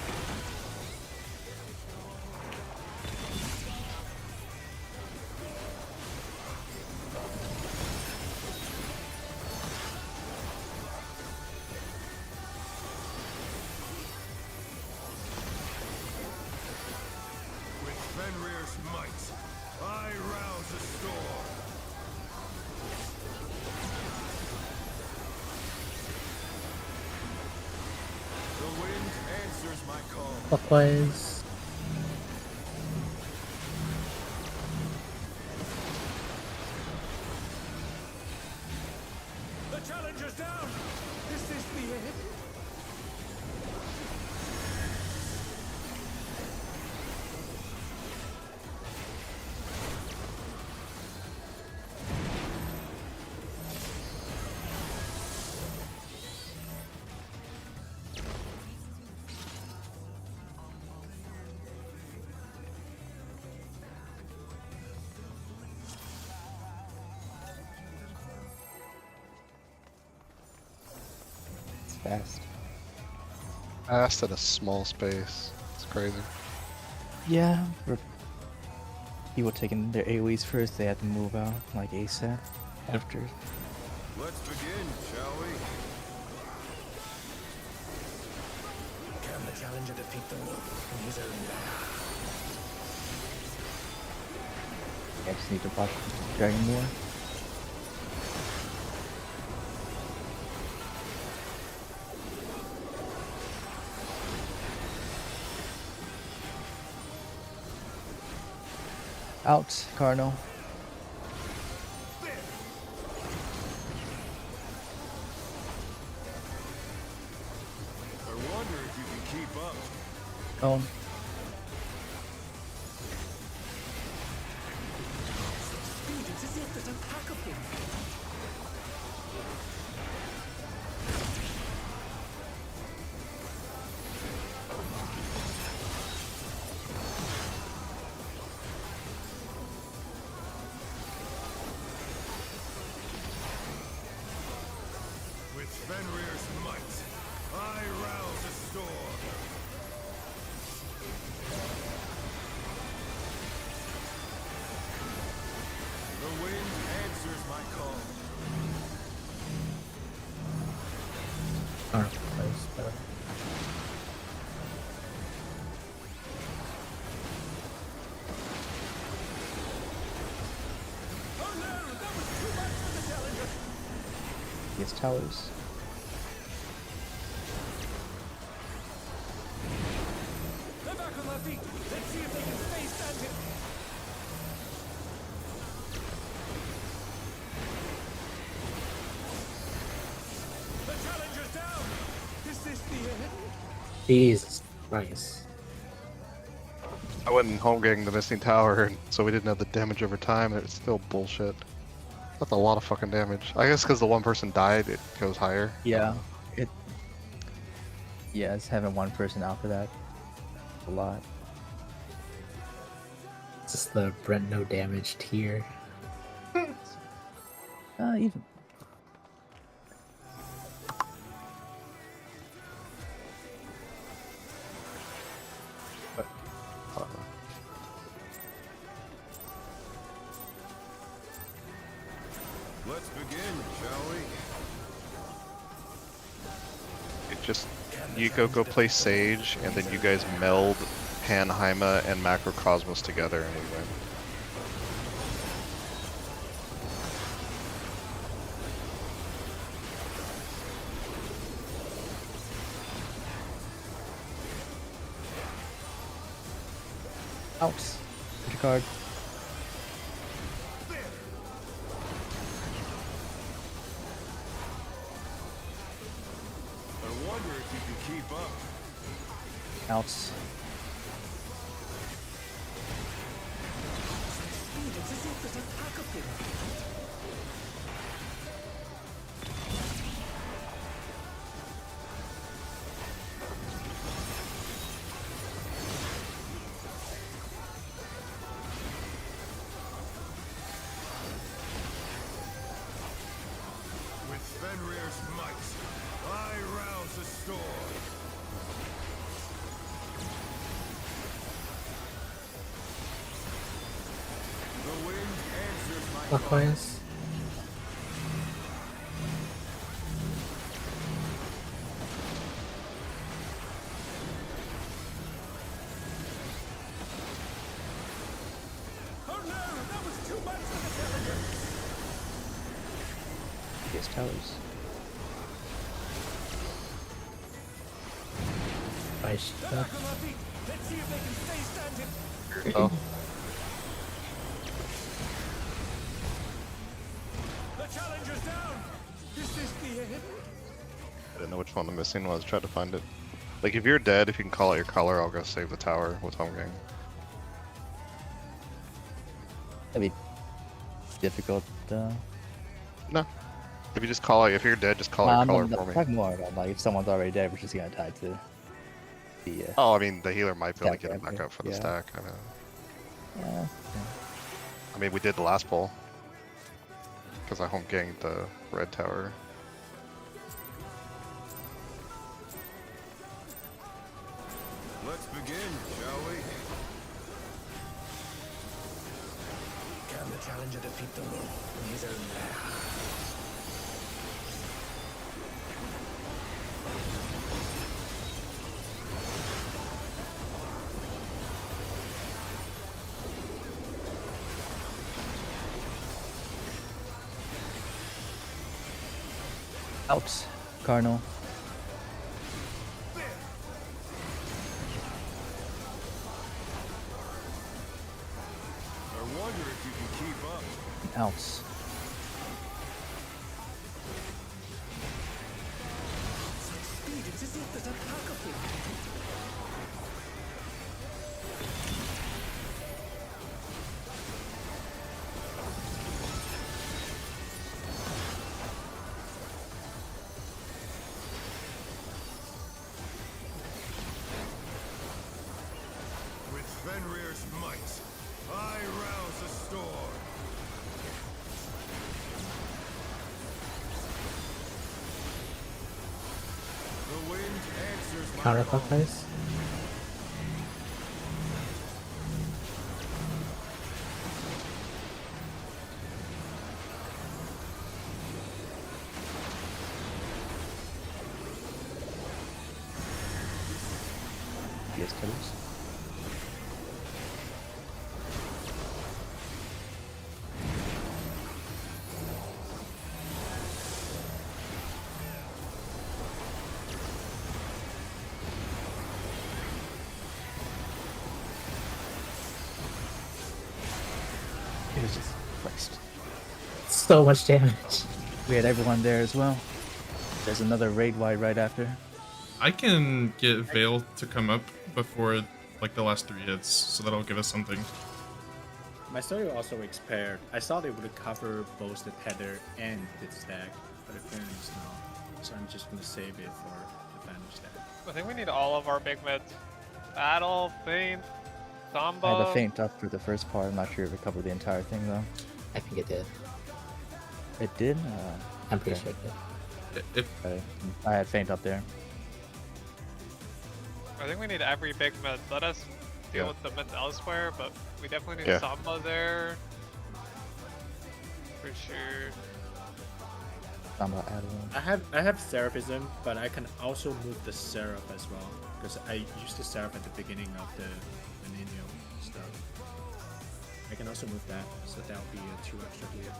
With Fenrir's might, I rouse a storm. The wind answers my call. Clockwise. The challenger's down! Is this the end? It's fast. Fast in a small space. It's crazy. Yeah. People taking their AoEs first, they had to move out like ASAP after Let's begin, shall we? Can the challenger defeat the wolf in his own lair? I just need to watch Dragon more. Out, Cardinal. I wonder if you can keep up. Cone. It's as if there's a pack of them. With Fenrir's might, I rouse a storm. The wind answers my call. Alright, that was better. Oh no, that was too much for the challenger. Yes, towers. They're back on their feet. Let's see if they can stay standing. The challenger's down. Is this the end? Jesus Christ. I went in home getting the missing tower, and so we didn't have the damage over time, and it's still bullshit. That's a lot of fucking damage. I guess because the one person died, it goes higher. Yeah, it. Yeah, it's having one person out for that. A lot. It's just the Brent no damage tier. Even. Let's begin, shall we? It just you go play Sage, and then you guys meld Panheima and Macrocosmos together, and we win. Out. Put your card. I wonder if you can keep up. Out. It's as if there's a pack of them. With Fenrir's might, I rouse a storm. The wind answers my call. Clockwise. Oh no, that was too much for the challenger. Yes, towers. Bye, They're Shiva. back on their feet. Let's see if they can stay standing. Oh, The challenger's down. Is this the end? I didn't know which one the missing was. Tried to find it. Like, if you're dead, if you can call out your color, I'll go save the tower with home gang. That'd be difficult. No. If you just call out, if you're dead, just call out your color for me. Talking more about like if someone's already dead, we're just gonna tie to the. Oh, I mean, the healer might be able to Stack get him back after, up for the yeah. stack. Yeah. I mean, we did the last pull. Because I home ganged the red tower. Let's begin, shall we? Can the challenger defeat the wolf in his own lair? Out. Cardinal. I wonder if you can keep up. Out. Speed, it's as if there's a pack of you. With Fenrir's might, I rouse the storm. The wind answers my call. Counterclockwise. Yes, killers. Jesus Christ. So much damage. We had everyone there as well. There's another raid wide right after. I can get Veil to come up before like the last 3 hits, so that'll give us something. My story also expired. I thought it would cover both the tether and the stack, but apparently it's not. So I'm just gonna save it for the final stack. I think we need all of our big mids. Battle, Feint, Samba. I had a feint up for the first part. I'm not sure if it covered the entire thing though. I think it did. It did? I'm pretty Okay. sure it did. If I had feint up there. I think we need every big mid. Let us deal Yeah. with the mids elsewhere, but we definitely need Yeah. Samba there. For sure. I'm about adding. I have Seraphism, but I can also move the Seraph as well, because I used the Seraph at the beginning of the Nino stuff. I can also move that, so that'll be a 2 extra here.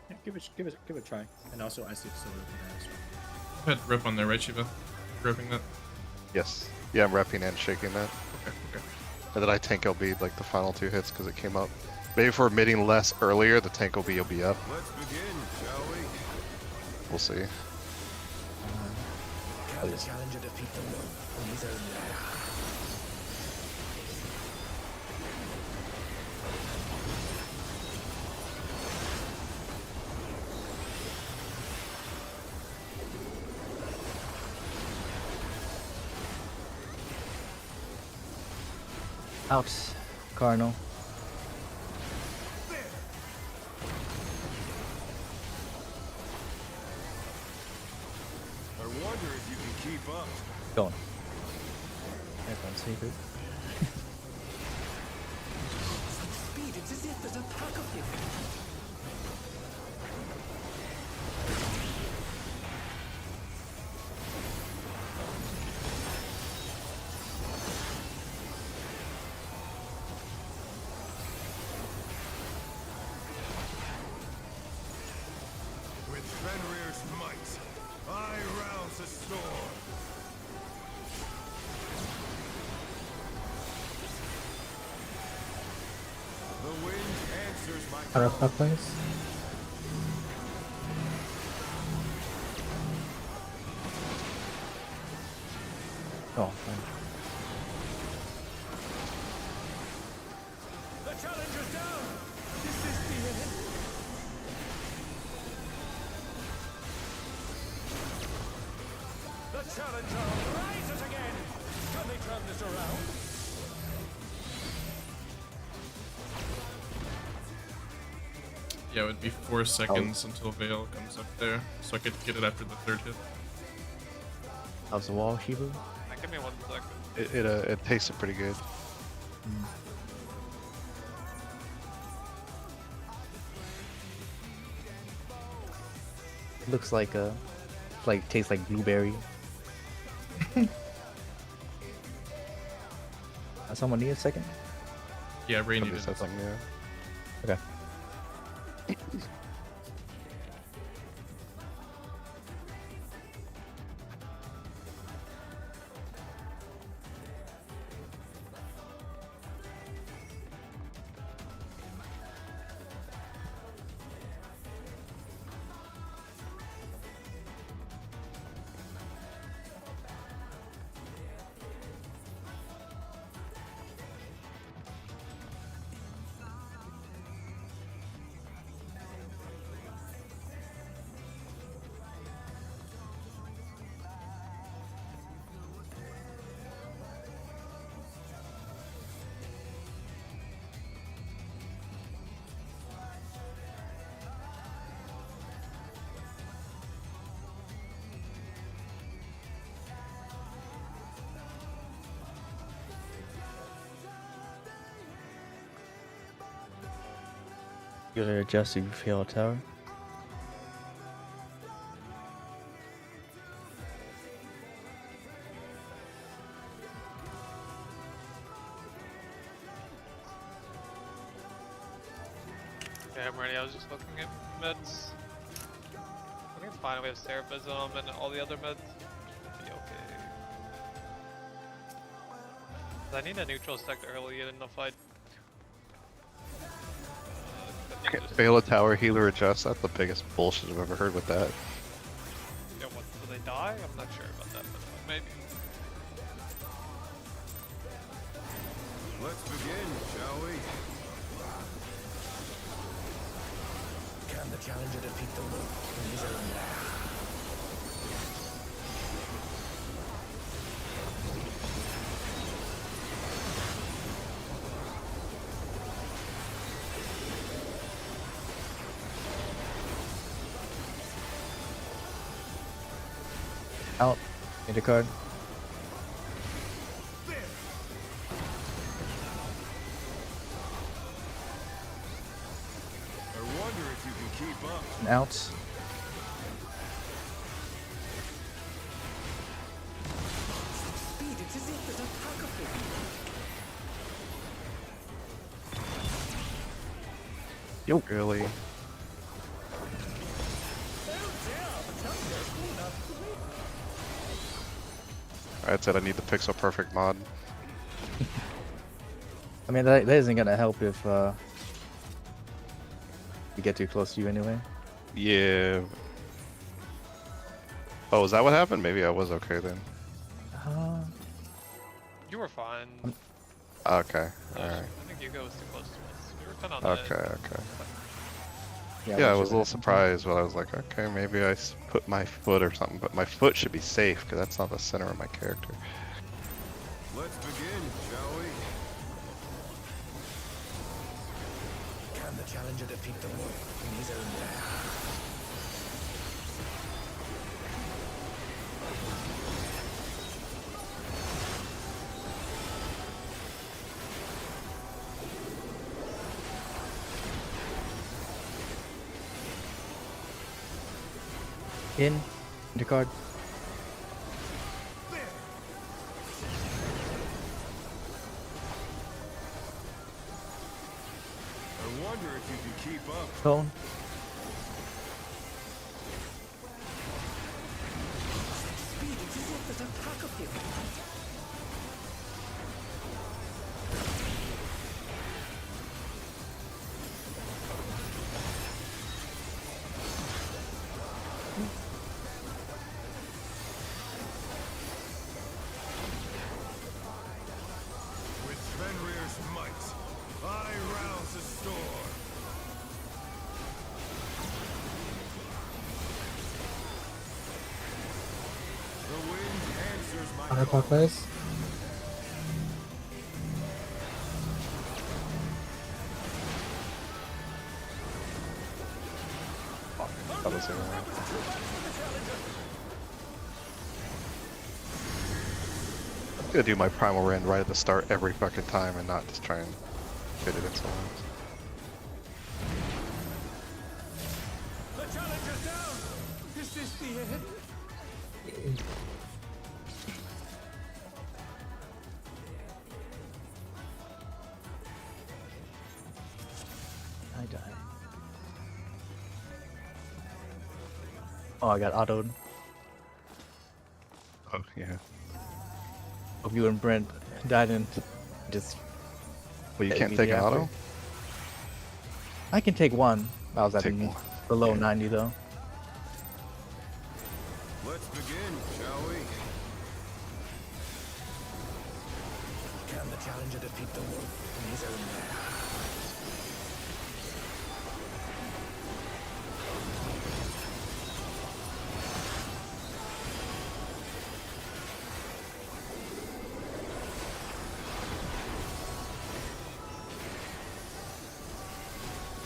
Yeah, give it a try, and also I see Solar for that as well. I had rep on there, right, Shiva? Repping that. Yes. Yeah, I'm repping and shaking that. Okay. And then I tank LB like the final 2 hits because it came up. Maybe if we're midding less earlier, the tank will be up. Let's begin, shall we? We'll see. Can the challenger defeat the one in his own lair? Out. Cardinal. I wonder if you can keep up. Going. Everyone's secret. Speed, it's as if there's a pack of you. With Fenrir's might, I rouse the storm. The wind answers my call. Counterclockwise. Oh, fine. The challenger's down! This is the end! The challenger rises again! Can they turn this around? Yeah, it would be 4 seconds until Veil comes up there, so I could get it after the 3rd hit. How's the wall, Shibu? Give me 1 second. It tasted pretty good. It looks like tastes like blueberry. Someone need a second? Yeah, Ray Somebody needed said it. something, yeah. Okay. You gotta adjust if you fail a tower. Okay, I'm ready. I was just looking at meds. I think it's fine. We have Seraphism and all the other meds. Should be okay. I need a neutral sect early in the fight. Fail a tower, healer adjust. That's the biggest bullshit I've ever heard with that. Yeah, what, do they die? I'm not sure about that, but maybe. Let's begin, shall we? Can the challenger defeat the wolf in his own lair? Out. Need a card. I wonder if you can keep up. And out. Speed, it's as if there's a pack of them. Yo, really? I said I need the pixel perfect mod. I mean, that isn't gonna help if you get too close to you anyway. Yeah. Oh, is that what happened? Maybe I was okay then. You were fine. Okay, I alright. think Hugo was too close to us. We were 10 on Okay, the okay. Yeah, Yeah, I what was a should little surprised, but I was like, okay, maybe I put my foot or something, but my foot should be safe, because that's not the center of my character. Let's begin, shall we? Can the challenger defeat the wolf in his own lair? In the card. I wonder if you can keep up. Tone. Speed, it's as if there's a pack of them. With Fenrir's might, I rouse the storm. The wind answers my call. Counterclockwise. That was it. I'm gonna do my primal rend right at the start every fucking time and not just try and fit it in somewhere else. The challenger's down! Is this the end? I died. Oh, I got autoed. Oh, yeah. Hope you and Brent died and just. Well, you hit can't me take an after. auto? I can take one. I was at Take one. below 90 though. Let's begin, shall we? Can the challenger defeat the wolf in his own lair?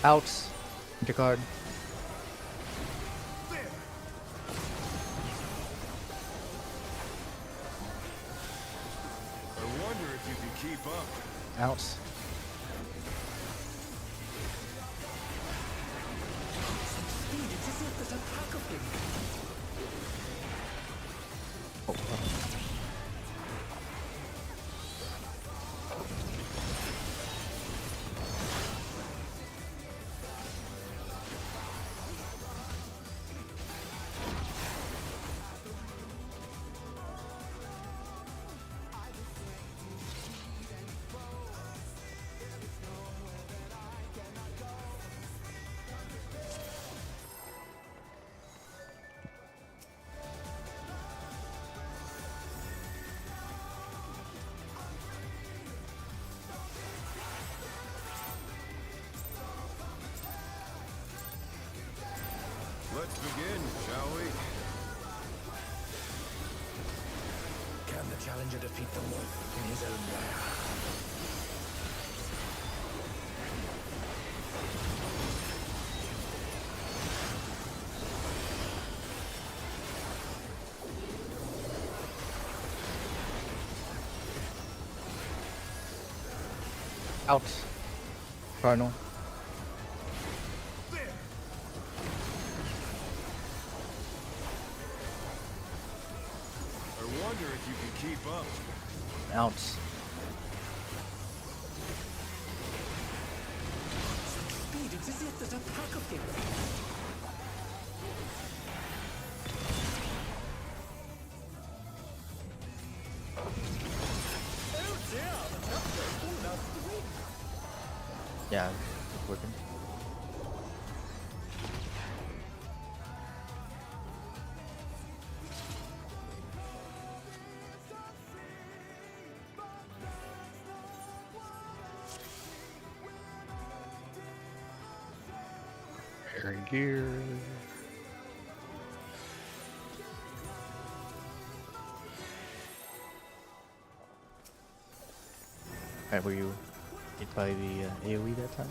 Out. Intercard. I wonder if you can keep up. Out. It's as if there's a pack of them. Let's begin, shall we? Can the challenger defeat the wolf in his own lair? Out. Cardinal. I wonder if you can keep up. Out. Speed, it's as if there's a pack of them. Yeah, it's working. Pairing gear. Alright, were you hit by the AoE that time?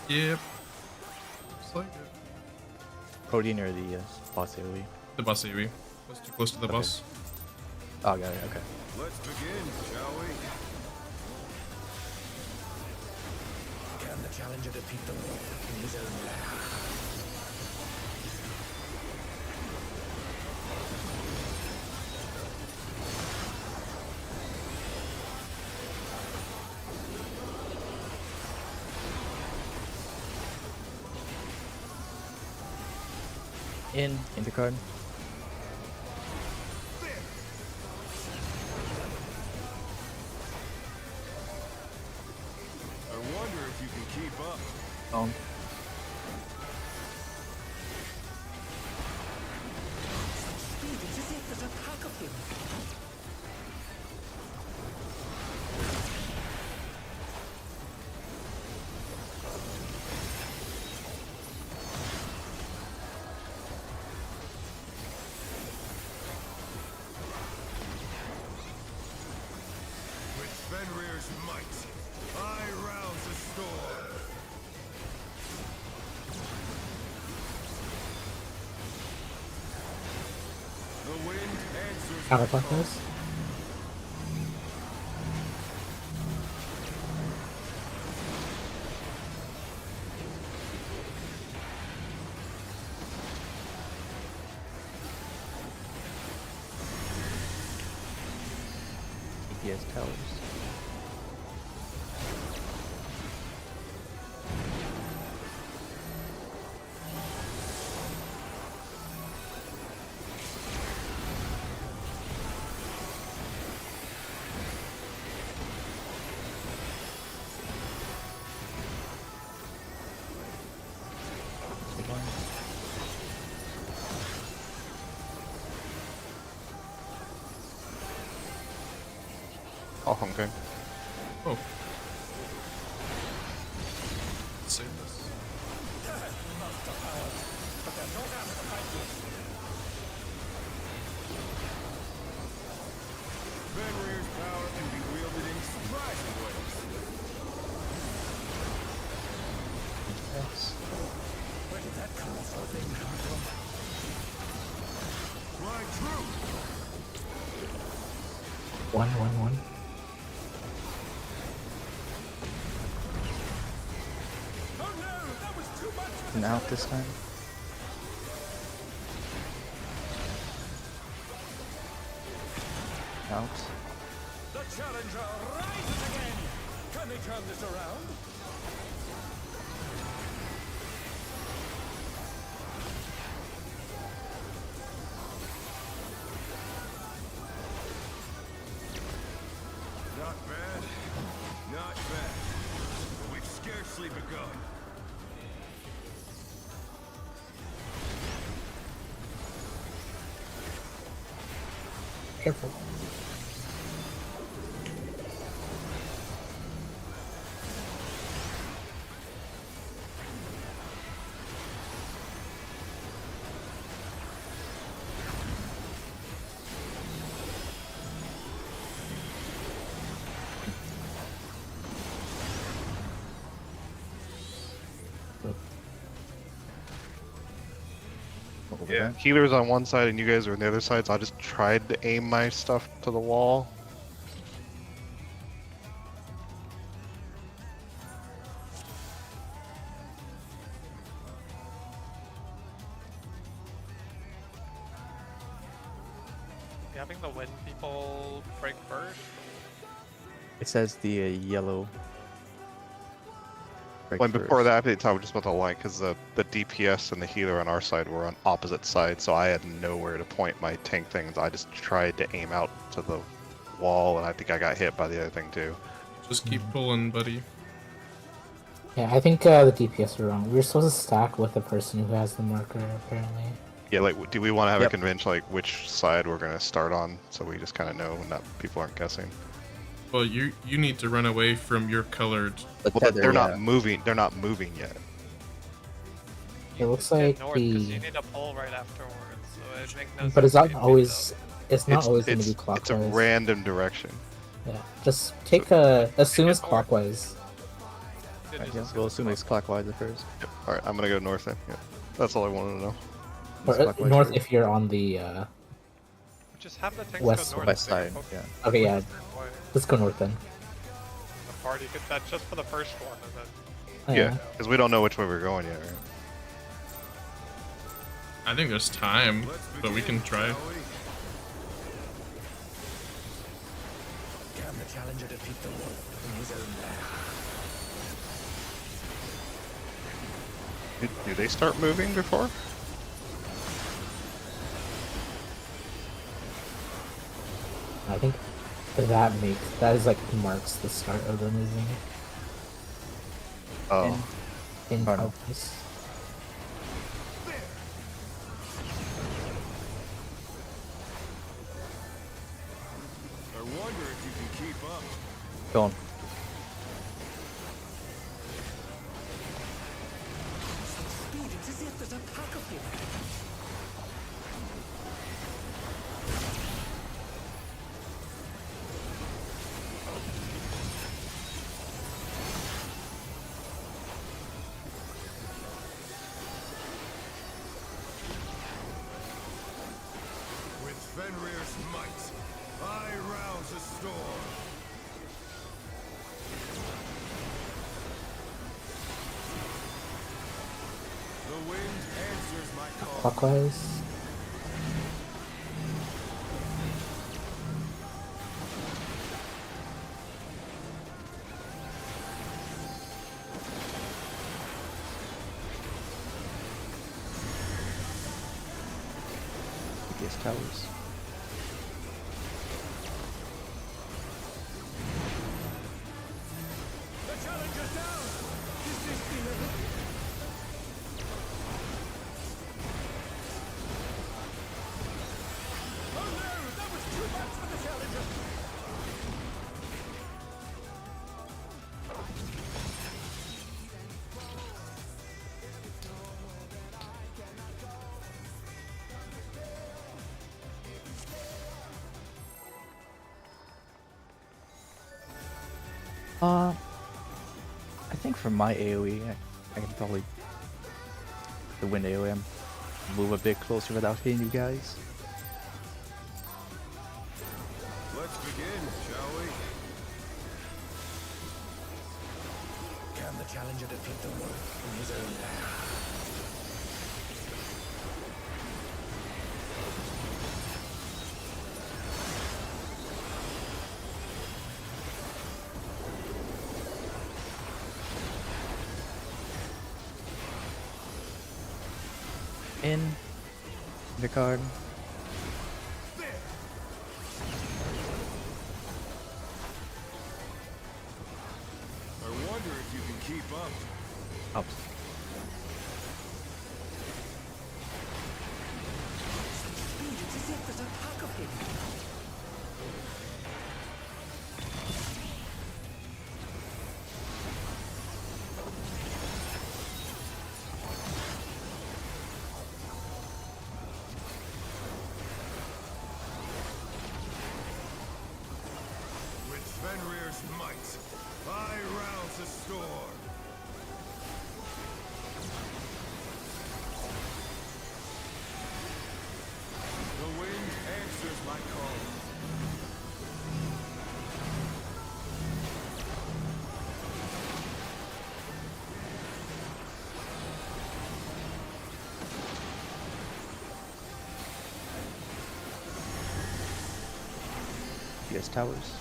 Yep. Looks like it. Protein or the boss AoE? The boss AoE was too close to the Okay. boss. Oh, got it, okay. Let's begin, shall we? Can the challenger defeat the wolf in his own lair? Into card. I wonder if you can keep up. On. Speed, it's as if there's a pack of them. With Fenrir's might, I rouse the storm. The wind answers my Counterclock call. this. EPS towers. Big one. All honking. Oh. Save this. Fenrir's power can be wielded in surprising ways. Yes. Where did that colourful thing come from? Fly true. 1-1-1. Oh no, that was too much. And out this time. out. The challenger rises again! Can they turn this around? Not bad. Not bad. But we've scarcely begun. Careful. Over Yeah, there. healers on one side and you guys are on the other side, so I just tried to aim my stuff to the wall. You having the wind people break first? It says the yellow. break When before first. that update, I was just about the line because the DPS and the healer on our side were on opposite sides, so I had nowhere to point my tank things. I just tried to aim out to the wall, and I think I got hit by the other thing too. Just keep pulling, buddy. Yeah, I think the DPS were wrong. We were supposed to stack with the person who has the marker, apparently. Yeah, like, do we want to have Yep. a convention like which side we're gonna start on, so we just kind of know and not people aren't guessing? Well, you need to run away from your colored. The Well, tether, they're yeah. not moving. They're not moving yet. It looks Head like north, 'cause you the... need to pull right afterwards, so it makes no But it's sense not to always... It's not always going to be It's a clockwise. random direction. Yeah, just take a... Assume it's clockwise. do Right, just yeah, assume we'll it's assume it's clockwise. clockwise at first. All right, I'm gonna go north then. Yeah, that's all I wanted to know. Or It's clockwise north first. if you're on the... Just have the tanks West- go north. West so they side, can focus yeah. Okay, yeah. the same way. Let's go north then. The party, that's just for the first one, and then Oh, Yeah, because we don't know which way we're going yet. Right? I think there's time, Let's but we begin, can try. shall we? Can the challenger defeat the wolf in his own lair? Do they start moving before? I think that is like marks the start of the moving Oh, in Oh, no. progress. I wonder if you can keep up. Go on. Speed, it's as if there's a pack of them. With Fenrir's might, I rouse a storm. The wind answers my call. Clockwise. DPS towers. The challenger's down! Is this the limit? Oh no! That was too much for the challenger! I think for my AoE, I can probably the wind AoE move a bit closer without hitting you guys. Let's begin, shall we? Can the challenger defeat the wolf in his own lair? in the card. I wonder if you can keep up. Helps. With Fenrir's might, I rouse the storm. The wind answers my call. Yes, towers.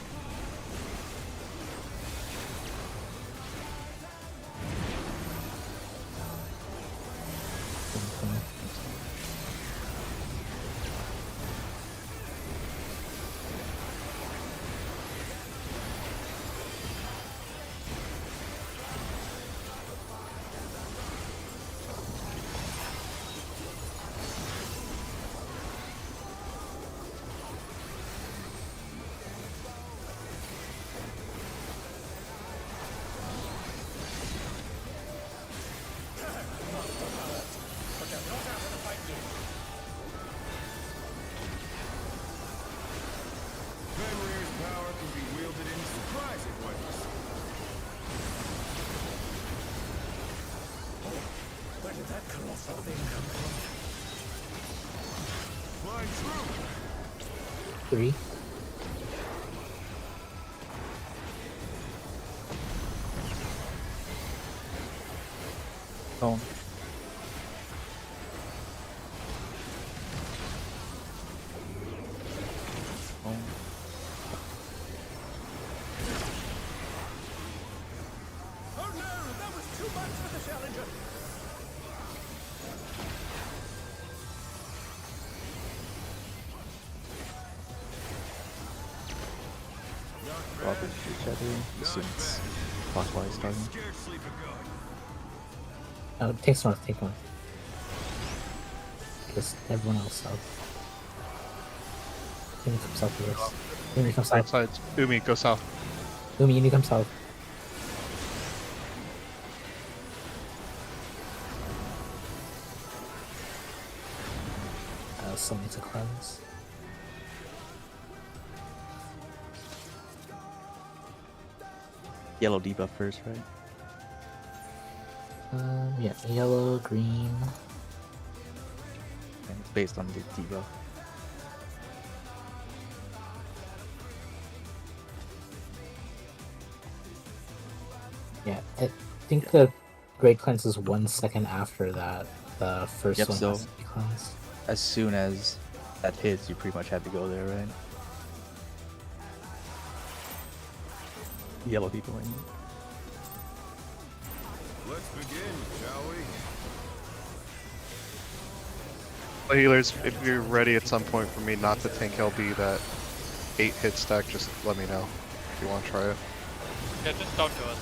Fenrir's power can be wielded in surprising ways. Where did that colossal thing come from? Fly true. 3. Bone. Bone. Oh no, that was too much for the challenger. Rockets to each other. Assumes clockwise target. Scarcely begun. Oh, take north, take north. Just everyone else south. Umi come south with us. Umi come Right south. side. Umi, go south. Umi, you need to come south. Still need to cleanse. Yellow debuff first, right? Yeah, yellow, green. And it's based on the debuff. Yeah, I think the Great Cleanse is 1 second after that. The first Yep, one so- has to be cleansed. As soon as that hits, you pretty much have to go there, right? Yellow people in. Let's begin, shall we? Well, healers, if you're ready at some point for me not to tank LB that 8 hit stack, just let me know if you want to try it. Yeah, just don't do it.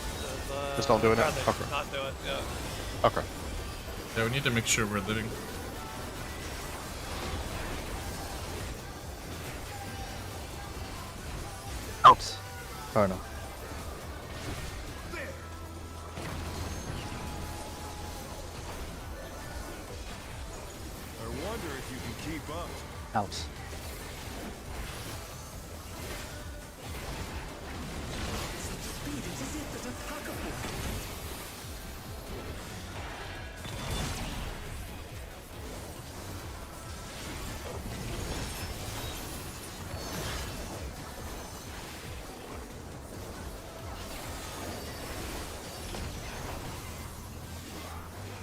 Just don't do it now? Rather Okay. not do it, yeah. Okay. Yeah, we need to make sure we're living. Out. Oh no. I wonder if you can keep up. Out. Speed, it is it that attacketh me.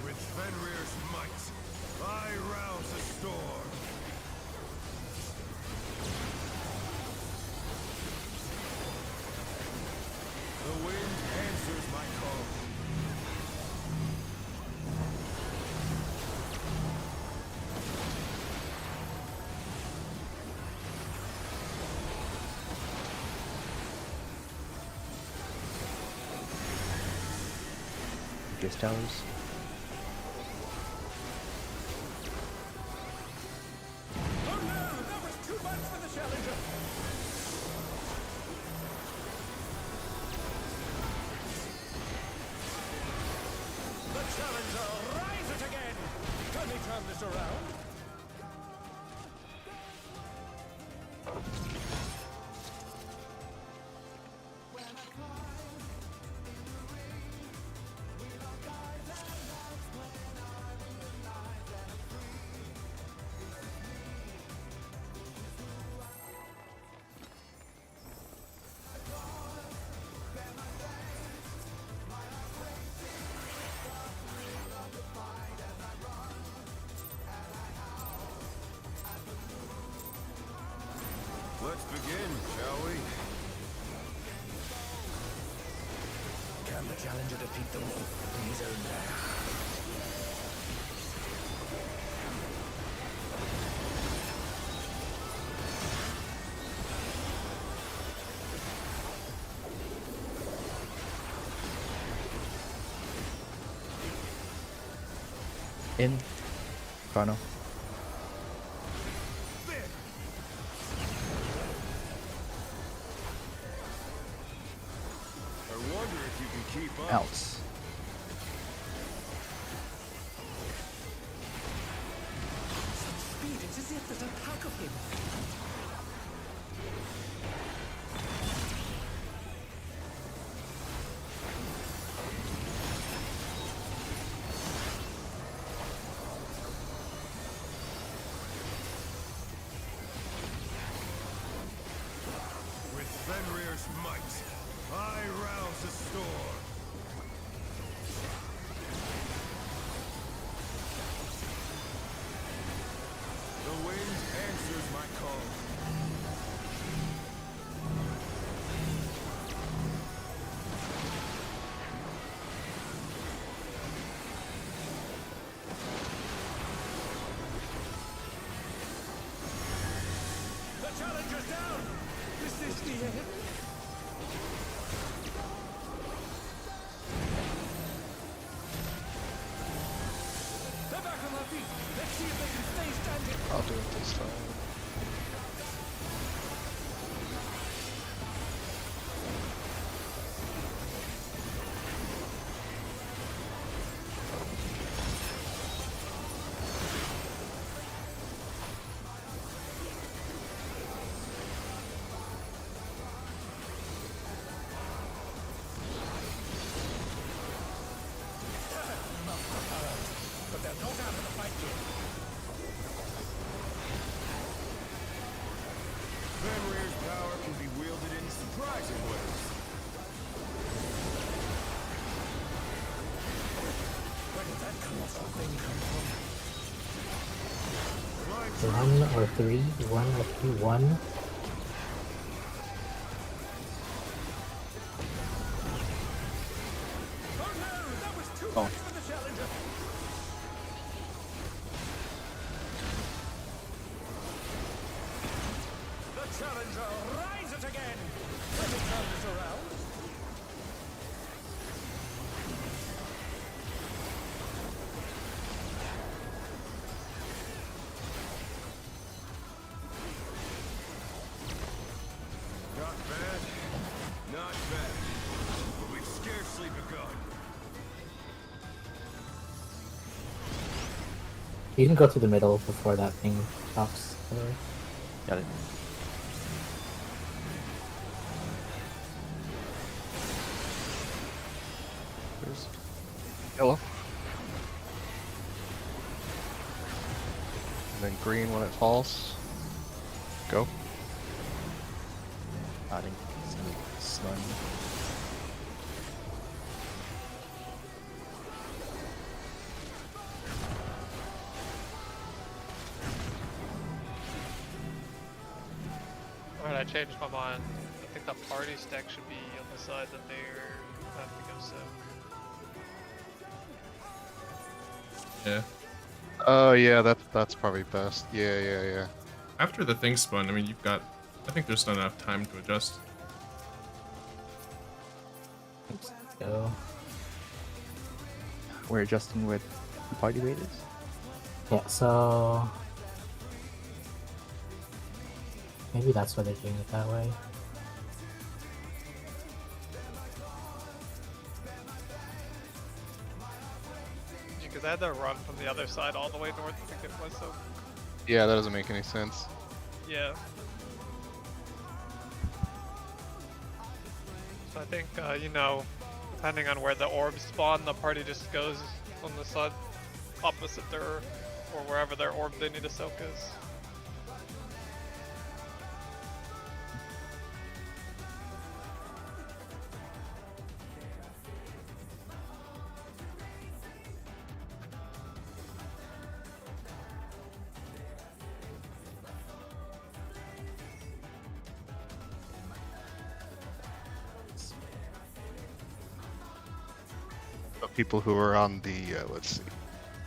With Fenrir's might, I rouse a storm. The wind answers my call. Base towers. Oh no, that was too much for the challenger. The challenger, rise it again. Can they turn this around? Let's begin, shall we? Can the challenger defeat the wolf in his own lair? In. Chrono. I wonder if you can keep up. Out. Speed, it's as if there's a pack of him. With Fenrir's might, I rouse the storm. The wind answers my call. The challenger's down. Is this the end? They're back on their feet. Let's see if they can stay standing. I'll do it this time. But they're not out of the fight yet. Fenrir's power can be wielded in surprising ways. Where did that colossal thing come from? One or three? One or three? One? Oh no, that was too Oh. much for the challenger. The challenger, rise it again. Let me turn this around. Not bad. Not bad. But we've scarcely begun. You can go to the middle before that thing stops. Got it. There's yellow. And then green when it falls. Go. I think it's gonna be slowing. Alright, I changed my mind. I think the party stack should be on the side that they're having to go soak. Yeah. Oh yeah, that's probably best. Yeah. After the thing spun, I mean, you've got. I think there's not enough time to adjust. Let's go. we're adjusting where the party rate is. Yeah, so maybe that's why they're doing it that way. Because I had to run from the other side all the way north to get was so. Yeah, that doesn't make any sense. Yeah. So I think, you know, depending on where the orbs spawn, the party just goes on the side opposite their, or wherever their orb they need to soak is. People who are on the let's see,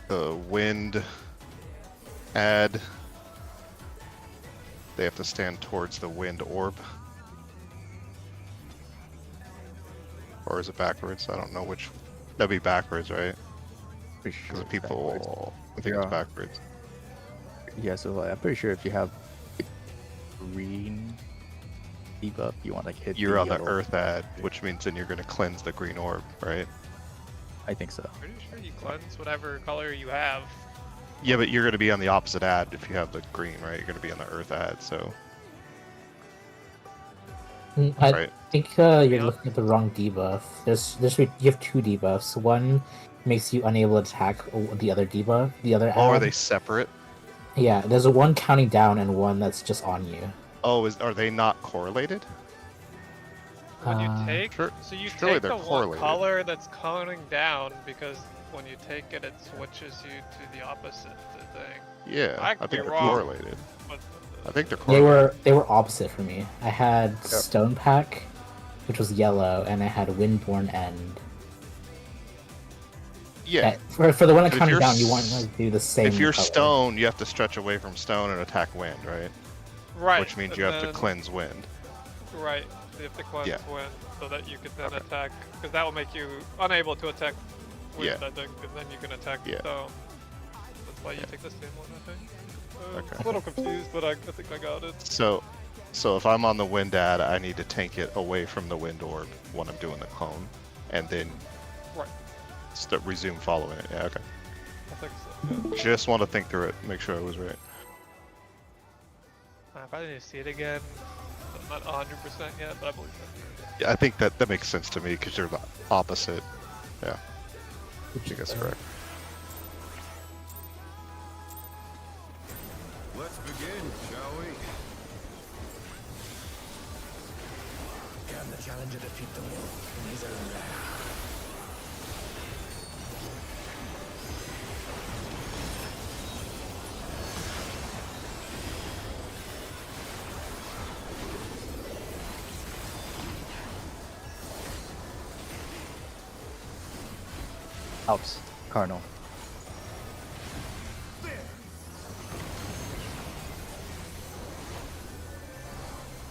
the wind ad, they have to stand towards the wind orb, or is it backwards? I don't know which. That'd be backwards, right? Pretty Because sure the it's backwards. people, I think it's Yeah. backwards. Yeah, so I'm pretty sure if you have the green debuff, you want to like hit. You're on the yellow. earth ad, which means then you're going to cleanse the green orb, right? I think so. Pretty sure you cleanse whatever color you have. Yeah, but you're going to be on the opposite ad if you have the green, right? You're going to be on the earth ad, so I right. think you're Yeah. looking at the wrong debuff. You have two debuffs. One makes you unable to attack the other debuff. The other Oh, are ad- they separate? Yeah, there's a one counting down and one that's just on you. Oh, are they not correlated? When you Uh, take, Sure- so you surely take they're the one correlated. color that's counting down because when you take it, it switches you to the opposite thing. Yeah, I I could think be they're wrong. correlated. But I think they're They correlated. were opposite for me. I had Stone Pack, which was yellow, and I had Windborn End. Yeah. For the one that If counting you're down, you s- want to do the same. If you're color. stone, you have to stretch away from stone and attack wind, right? right, Which means and you have to then- cleanse wind. Right, you have to cleanse Yeah. wind so that you can then Okay. attack, because that will make you unable to attack wind, Yeah. I think, and then you can attack Yeah. stone. That's why you take the same one, I think. Okay. A little confused, but I think I got it. So if I'm on the wind ad, I need to tank it away from the wind orb when I'm doing the clone, and then Right, resume following it. Yeah, okay. I think so. Yeah. Just want to think through it, make sure I was right. I probably need to see it again. I'm not 100% yet, but I believe that. Yeah, I think that makes sense to me because they're the opposite. Yeah, I think that's correct. Let's begin, shall we? Can the challenger defeat the wolf in his own lair? Alps, Cardinal.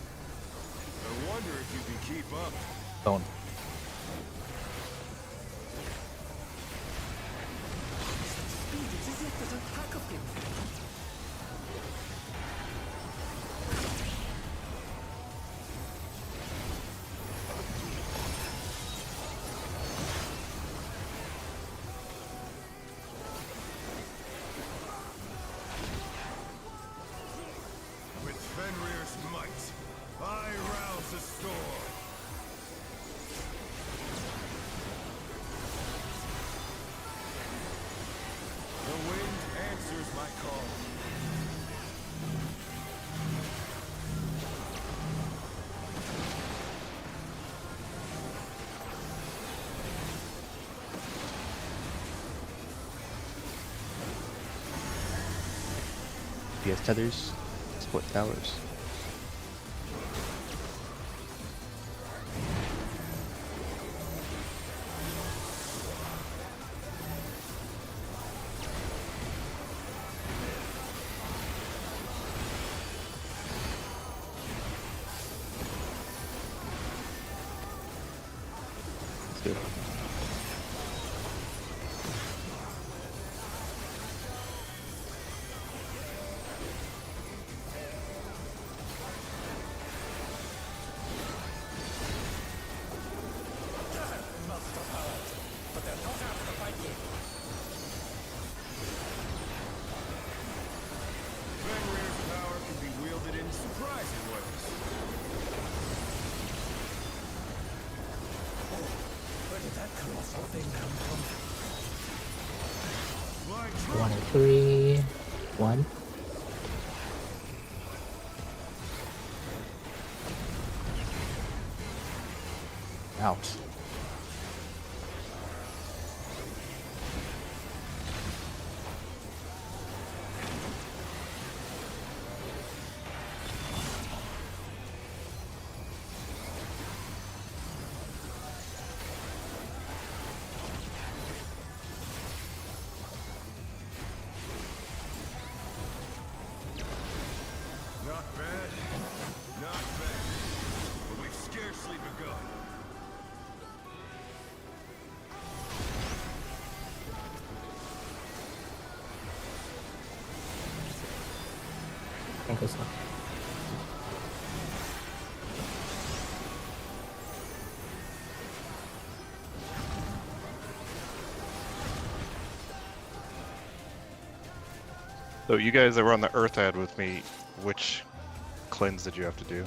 I wonder if you can keep up. Stone. With Fenrir's might, I rouse the storm. The wind answers my call. PS tethers, split towers. Let's do it. that colossal thing come from? 1 and 3. 1. Out. Not bad. Not bad. But we've scarcely begun. I think it's not. So you guys that were on the Earth ad with me, which cleanse did you have to do?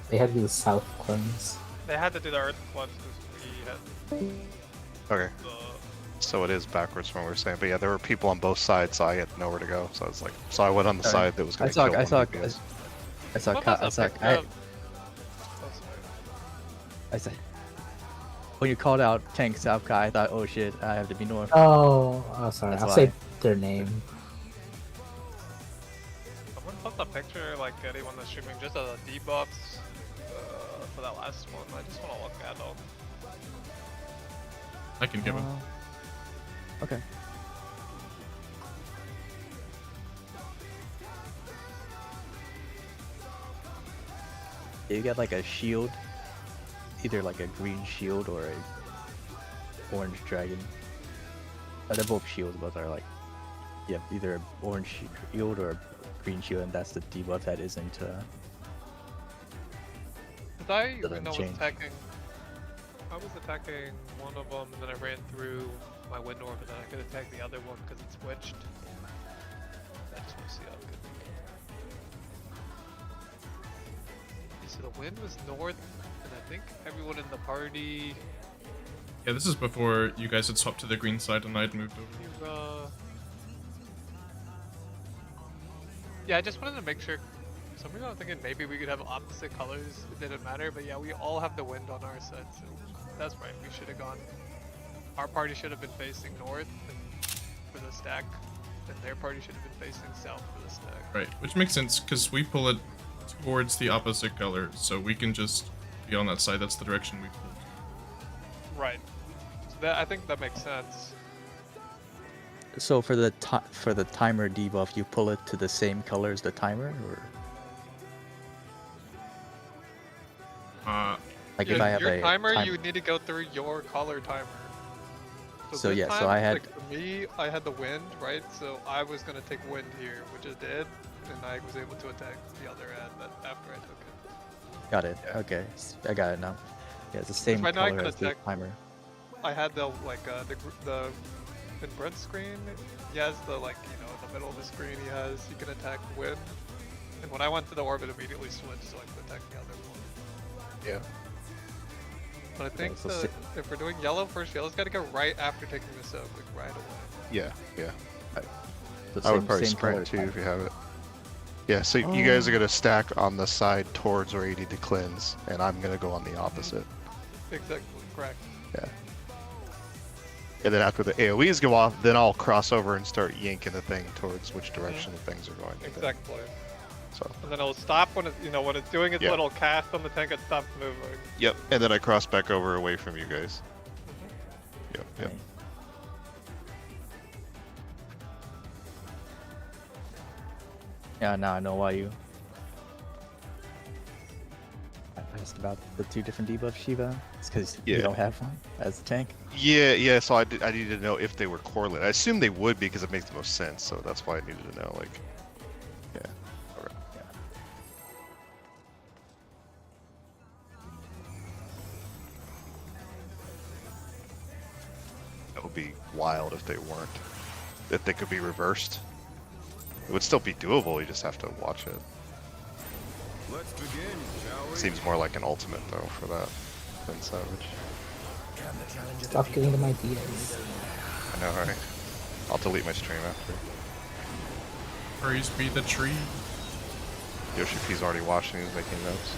They had to do the south cleanse. They had to do the Earth cleanse because we had Okay. the. So it is backwards from what we were saying, but yeah, there were people on both sides, so I had nowhere to go. So I was like, so I went on the Sorry. side that was going to I kill saw, one of you guys. I saw, What Ka- was I the saw, picture I, of- Oh, sorry. I said, when you called out Tank South guy, I thought, oh shit, I have to be north. Oh, sorry. That's I'll why. say their name. Someone post a picture, like anyone that's streaming, just of the debuffs for that last one. I just want to look at them. I can give him. Okay. You got like a shield, either like a green shield or a orange dragon. They're both shields, but they're like, yeah, either an orange shield or a green shield, and that's the debuff that isn't. Cause I Doesn't even know was change. attacking. I was attacking one of them, and then I ran through my wind orb, and then I could attack the other one because it's switched. I just want to see how good. So the wind was north, and I think everyone in the party. Yeah, this is before you guys had swapped to the green side and I had moved over. Yeah, I just wanted to make sure. For some reason I'm thinking maybe we could have opposite colors. It didn't matter, but yeah, we all have the wind on our side, so that's right. We should have gone. Our party should have been facing north for the stack, and their party should have been facing south for the stack. Right, which makes sense because we pull it towards the opposite color, so we can just be on that side. That's the direction we pulled. Right. So that I think that makes sense. So for the timer debuff, you pull it to the same color as the timer, or like if Yeah, I have your a timer, you need to go through your color timer. So this yeah, so time, I had- like, for me, I had the wind, right? So I was gonna take wind here, which I did, and I was able to attack the other end after I took it. Got it. Okay, I got it now. Yeah, it's the same right now I color can as the attack- timer. I had the in Brent's screen, he has the in the middle of the screen he can attack wind, and when I went to the orbit, immediately switched so I could attack the other one. Yeah. But I think so if we're doing yellow first, yellow's got to go right after taking this out, like right away. Yeah, yeah. The I would same- probably same color sprint too timer. if you have it. Yeah, so you guys are gonna stack on the side towards where you need to cleanse, and I'm gonna go on the opposite. Exactly, correct. Yeah. And then after the AoEs go off, then I'll cross over and start yanking the thing towards which direction the things are going. Exactly. So. And then it'll stop when when it's doing its Yeah. little cast on the tank, it stops moving. Yep. And then I cross back over away from you guys. Yep. Yep. Okay. Yeah, now I know why you asked about the two different debuffs, Shiva. It's because you Yeah. don't have one as a tank. Yeah, yeah. So I needed to know if they were correlated. I assume they would because it makes the most sense. So that's why I needed to know. Like, yeah. Okay. Yeah. That would be wild if they weren't. If they could be reversed. It would still be doable. You just have to watch it. Let's begin, shall we? Seems more like an ultimate though for that. Twin Savage. Can the challenger Stop defeat getting the them world? ideas. I know, right? I'll delete my stream after. Praise be the tree. Yoshi P's already watching, he's making notes.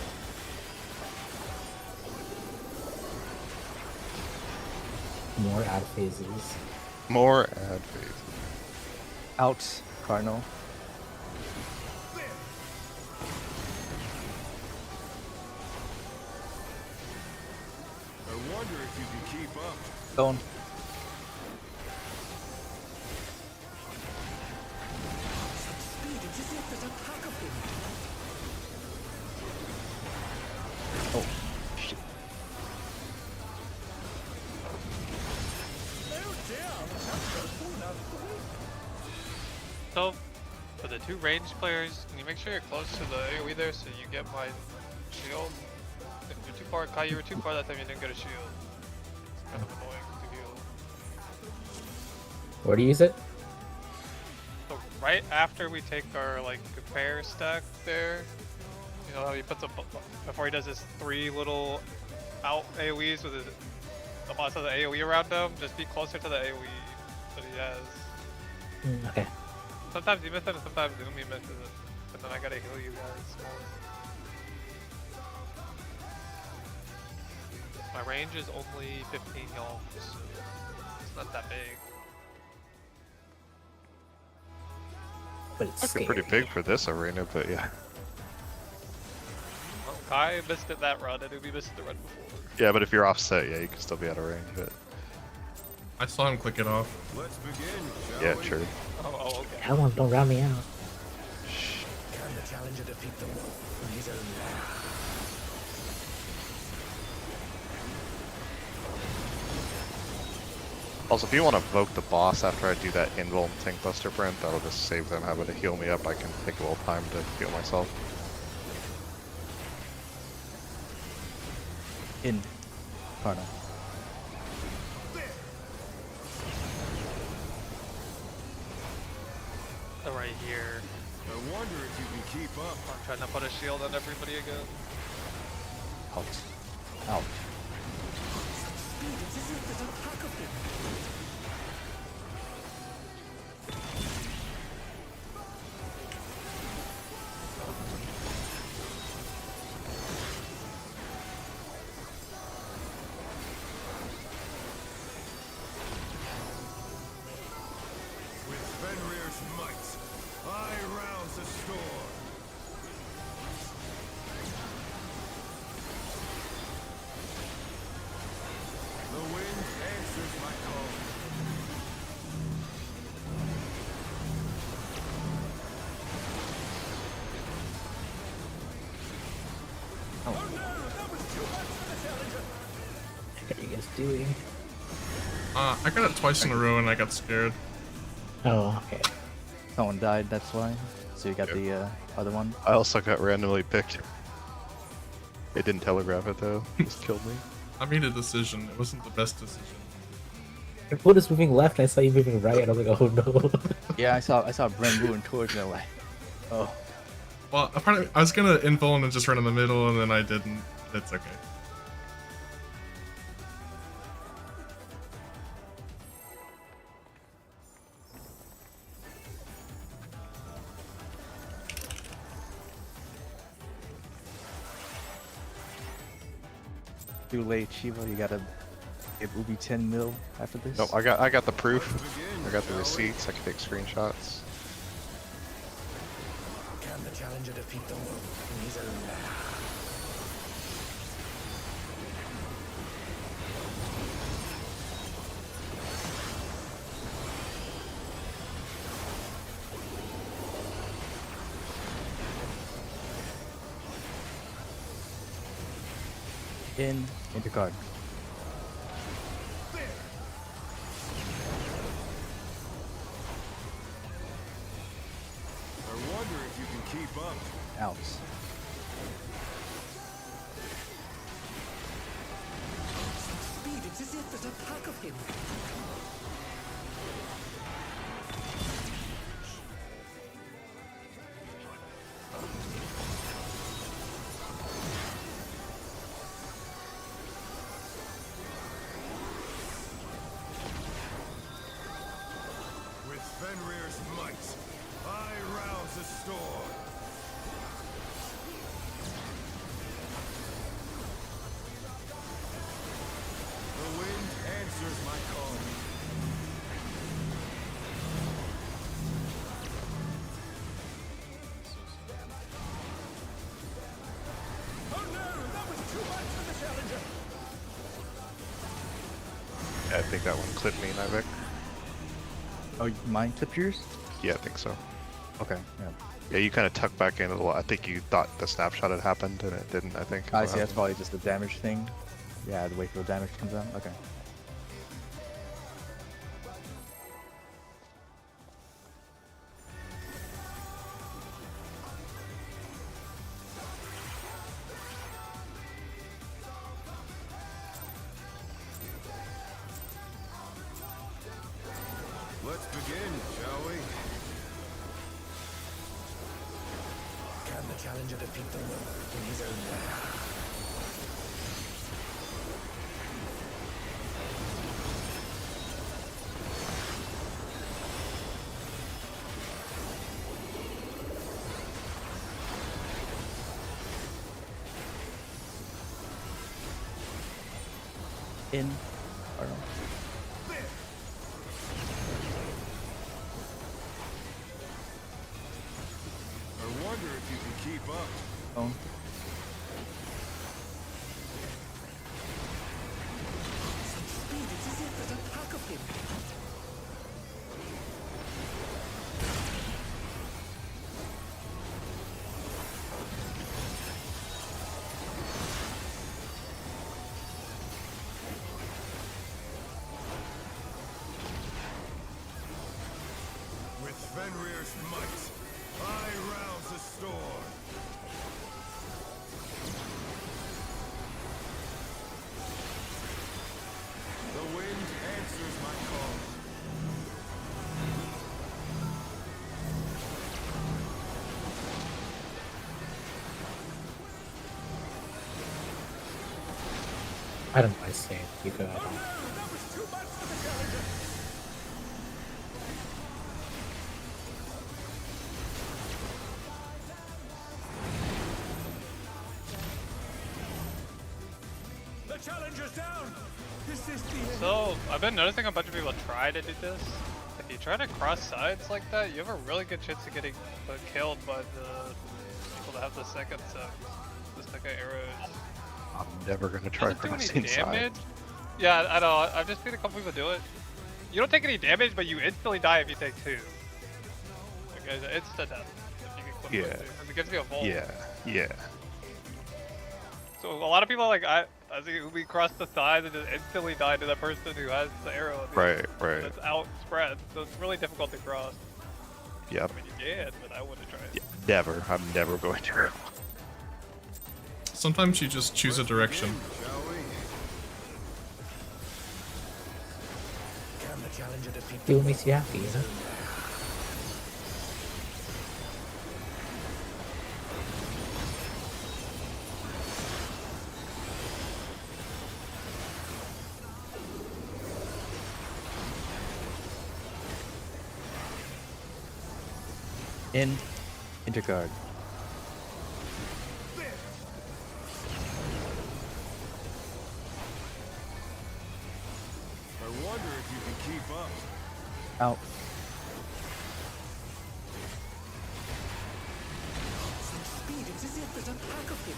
More ad phases. More ad phase. Out, Cardinal. I wonder if you can keep up. Going. Speed, it's as if there's a pack of him. Oh, shit. So, for the two range players, can you make sure you're close to the AoE there so you get my shield? If you're too far, Kai, you were too far that time, you didn't get a shield. It's kind of annoying to heal. Where do you use it? So right after we take our like compare stack there, you know how he puts a before he does his 3 little out AoEs with his the boss of the AoE around him, just be closer to the AoE that he has. Okay. Sometimes you miss it and sometimes Umi misses it. But then I gotta heal you guys more. My range is only 15 y'all, so it's not that big. But it's Actually scary. pretty big for this arena, but yeah. Well, Kai missed it that run and Umi missed the run before. Yeah, but if you're offset, yeah, you can still be out of range, but I saw him click it off. Let's begin, shall yeah, we? true. Oh, okay. Come on, don't round me out. Can the challenger defeat the wolf in his own lair? Also, if you want to evoke the boss after I do that invuln tank buster print, that'll just save them having to heal me up. I can take a little time to heal myself. In. Cardinal. So right here, I wonder if you can keep up. I'm trying to put a shield on everybody again. Out. Out. Speed, it's as if there's a pack of him. With Fenrir's might, I rouse the storm. The wind answers my call. What are you guys doing? I got it twice in a row and I got scared. Oh, okay. Someone died, that's why. So you got Yep. the other one. I also got randomly picked. It didn't telegraph it though. It just killed me. I made a decision. It wasn't the best decision. Everyone is moving left, and I saw you moving right, and I was like, oh no. Yeah, I saw Bren moving towards me. I'm like, oh. Well, apparently I was gonna invuln and just run in the middle, and then I didn't. It's okay. Too late, Shiva. You gotta give Ubi 10 mil after this. No, I got the proof. I got the receipts. I can take screenshots. Can the challenger defeat the wolf in his own lair? Into card. I wonder if you can keep up. Out. Speed, it's as if there's a pack of him. answers my call. Oh no, that was too much for the challenger. Yeah, I think that one clipped me, Nivek. Oh, mine clipped yours? Yeah, I think so. Okay, yeah. Yeah, you kind of tucked back in a little. I think you thought the snapshot had happened, and it didn't, I think. is I what see, that's happened. probably just the damage thing. Yeah, the way for the damage comes out. Okay. Let's begin, shall we? Can the challenger defeat the world in his own way? In. Or no. I wonder if you can keep up. Phone. Speed, it's as if there's a pack of him. With Fenrir's might, I rouse the storm. The wind answers my call. I don't know. I say you go. Oh no, that was too much for the challenger. The challenger's down. This is the end. So, I've been noticing a bunch of people try to do this. If you try to cross sides like that, you have a really good chance of getting killed by the people that have the second set. The second arrows. I'm never gonna try Doesn't do any crossing damage. sides. Yeah, I know. I've just seen a couple people do it. You don't take any damage, but you instantly die if you take 2. Like, it's insta death if you can clip Yeah. those 2. 'Cause it gives you a volt. Yeah, yeah. So a lot of people like I think we cross the sides and just instantly die to the person who has the arrow. At the Right, end. right. That's outspread, so it's really difficult to cross. Yep. I mean, you can, but I wouldn't try it. Yeah, never. I'm never going to. Sometimes you just choose a direction. Shall we? Can the challenger defeat Do what makes you happy, you know? In. Interguard. I wonder if you can keep up. Out. speed? It's as if there's a pack of him.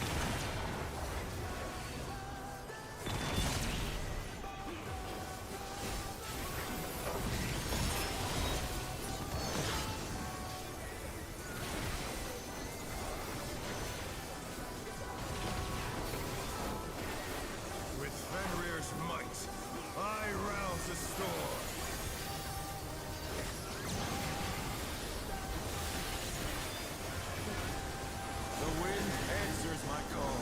With Fenrir's might, I rouse the storm. The wind answers my call.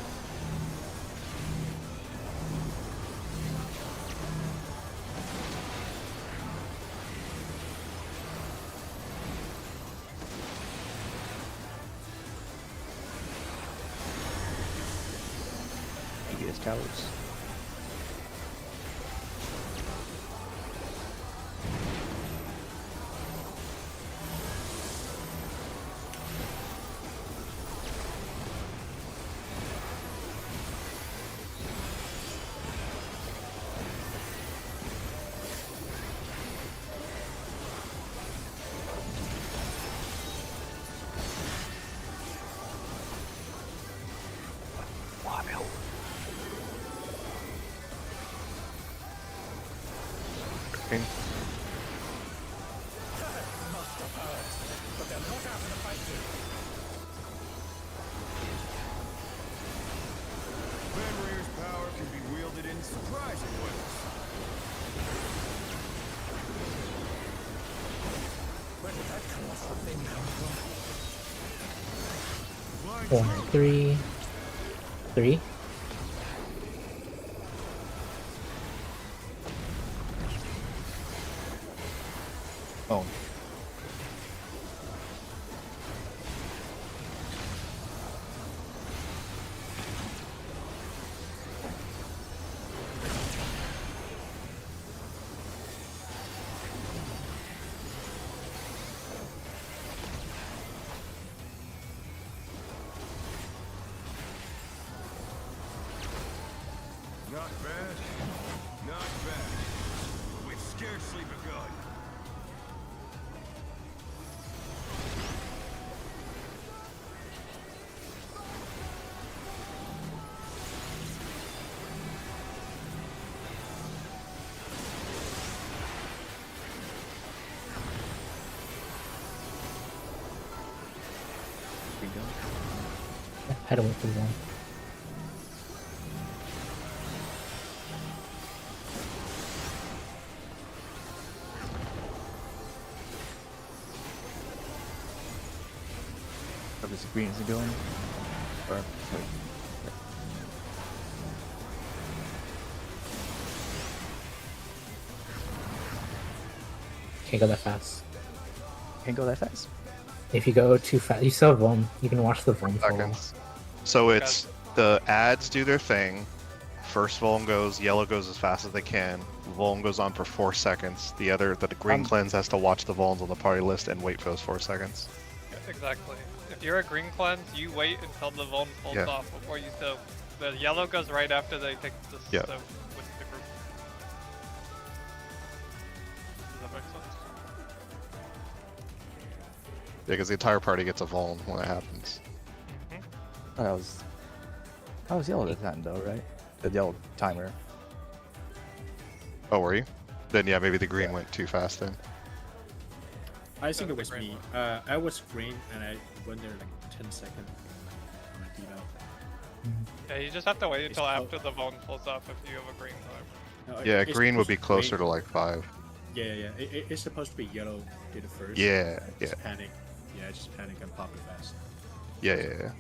Biggest towers. Green. Fenrir's power can be wielded in surprising ways. Where did that colossal thing come from? Blind 4, truth. 3. 3. Oh. Not bad. Not bad. We've scarcely begun. I don't want to one. Obviously green isn't going. Or wait. Can't go that fast. Can't go that fast. If you go too fast, you still have Vom. You can watch the Vom fall. Seconds. So it's the ads do their thing. First Volm goes, yellow goes as fast as they can. Volm goes on for 4 seconds. The green cleanse has to watch the Volms on the party list and wait for those 4 seconds. Exactly. If you're a green cleanse, you wait until the Vuln pulls Yeah. off before you soak. The yellow goes right after they take the Yeah. soak with the group. Does that make sense? Because the entire party gets a Volm when it happens. Oh, that was yellow that time though, right? The yellow timer. Oh, were you? Then yeah, maybe the green went too fast then. I think it was Green me. I was green and I went there like 10 seconds. And I beat out. Yeah, you just have to wait until It's- after the Vuln pulls off if you have a green timer. No, Yeah, it's green would be supposed closer to like 5. Yeah. It's supposed to be yellow did it first. Yeah, Just yeah. panic. Yeah, just panic and pop it fast. Yeah.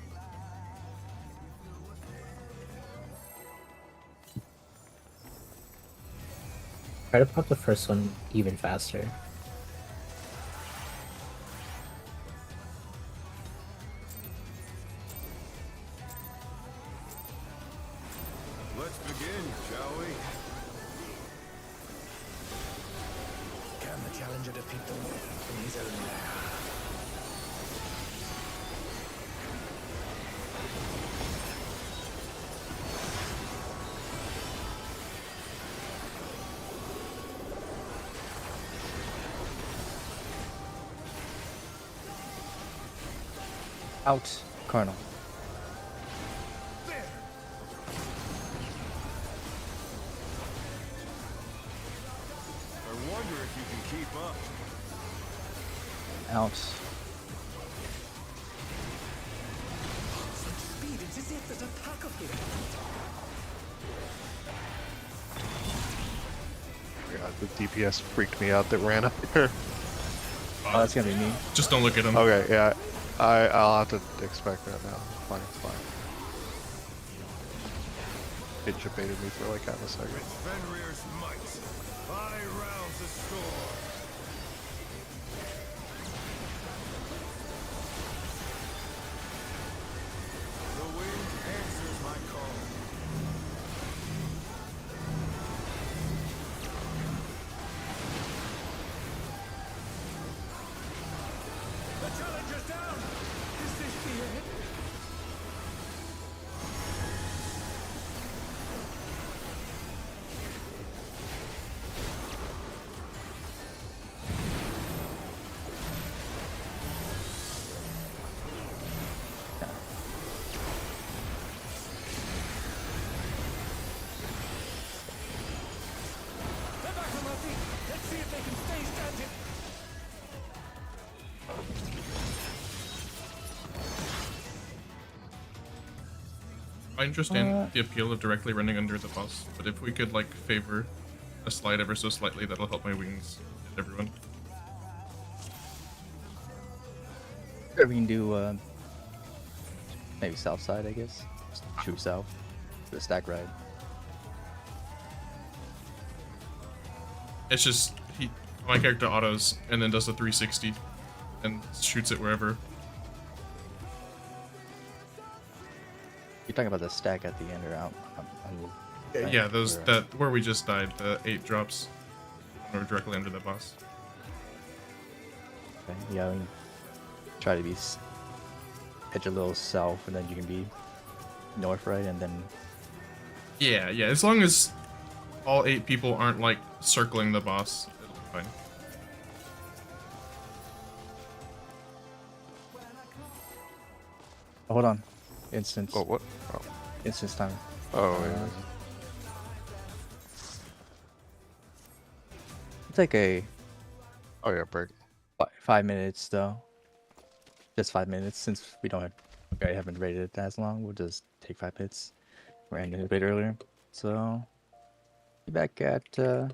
Try to pop the first one even faster. Let's begin, shall we? Can the challenger defeat the wolf in his own lair? Out, Colonel. I wonder if you can keep up. Out. Such speed, it's as if there's a pack of him. God, the DPS freaked me out that ran up here. Oh, that's gonna be me. Just don't look at him. Okay, yeah. I'll have to expect that now. Fine, it's fine. It debated me for like half a second. With Fenrir's might, I rouse the storm. The wind answers my call. The challenger's down! Is this the end? I understand the appeal of directly running under the boss, but if we could like favor a slide ever so slightly, that'll help my wings hit everyone. Or we can do maybe south side, I guess. Just shoot south. The stack ride. It's just my character autos and then does a 360 and shoots it wherever. You're talking about the stack at the end or out? Yeah, those where we just died, the 8 drops, or directly under the boss. Okay, yeah, we can try to be edge a little south, and then you can be north, right, and then. Yeah, as long as all 8 people aren't like circling the boss, it'll be fine. Oh, hold on, instance. Oh, what? Oh, Instance time. yeah. Take a Oh, yeah, break. 5 minutes though. Just 5 minutes since we don't have, I haven't rated it as long. We'll just take 5 minutes. We're ending a bit earlier, so be back at 10.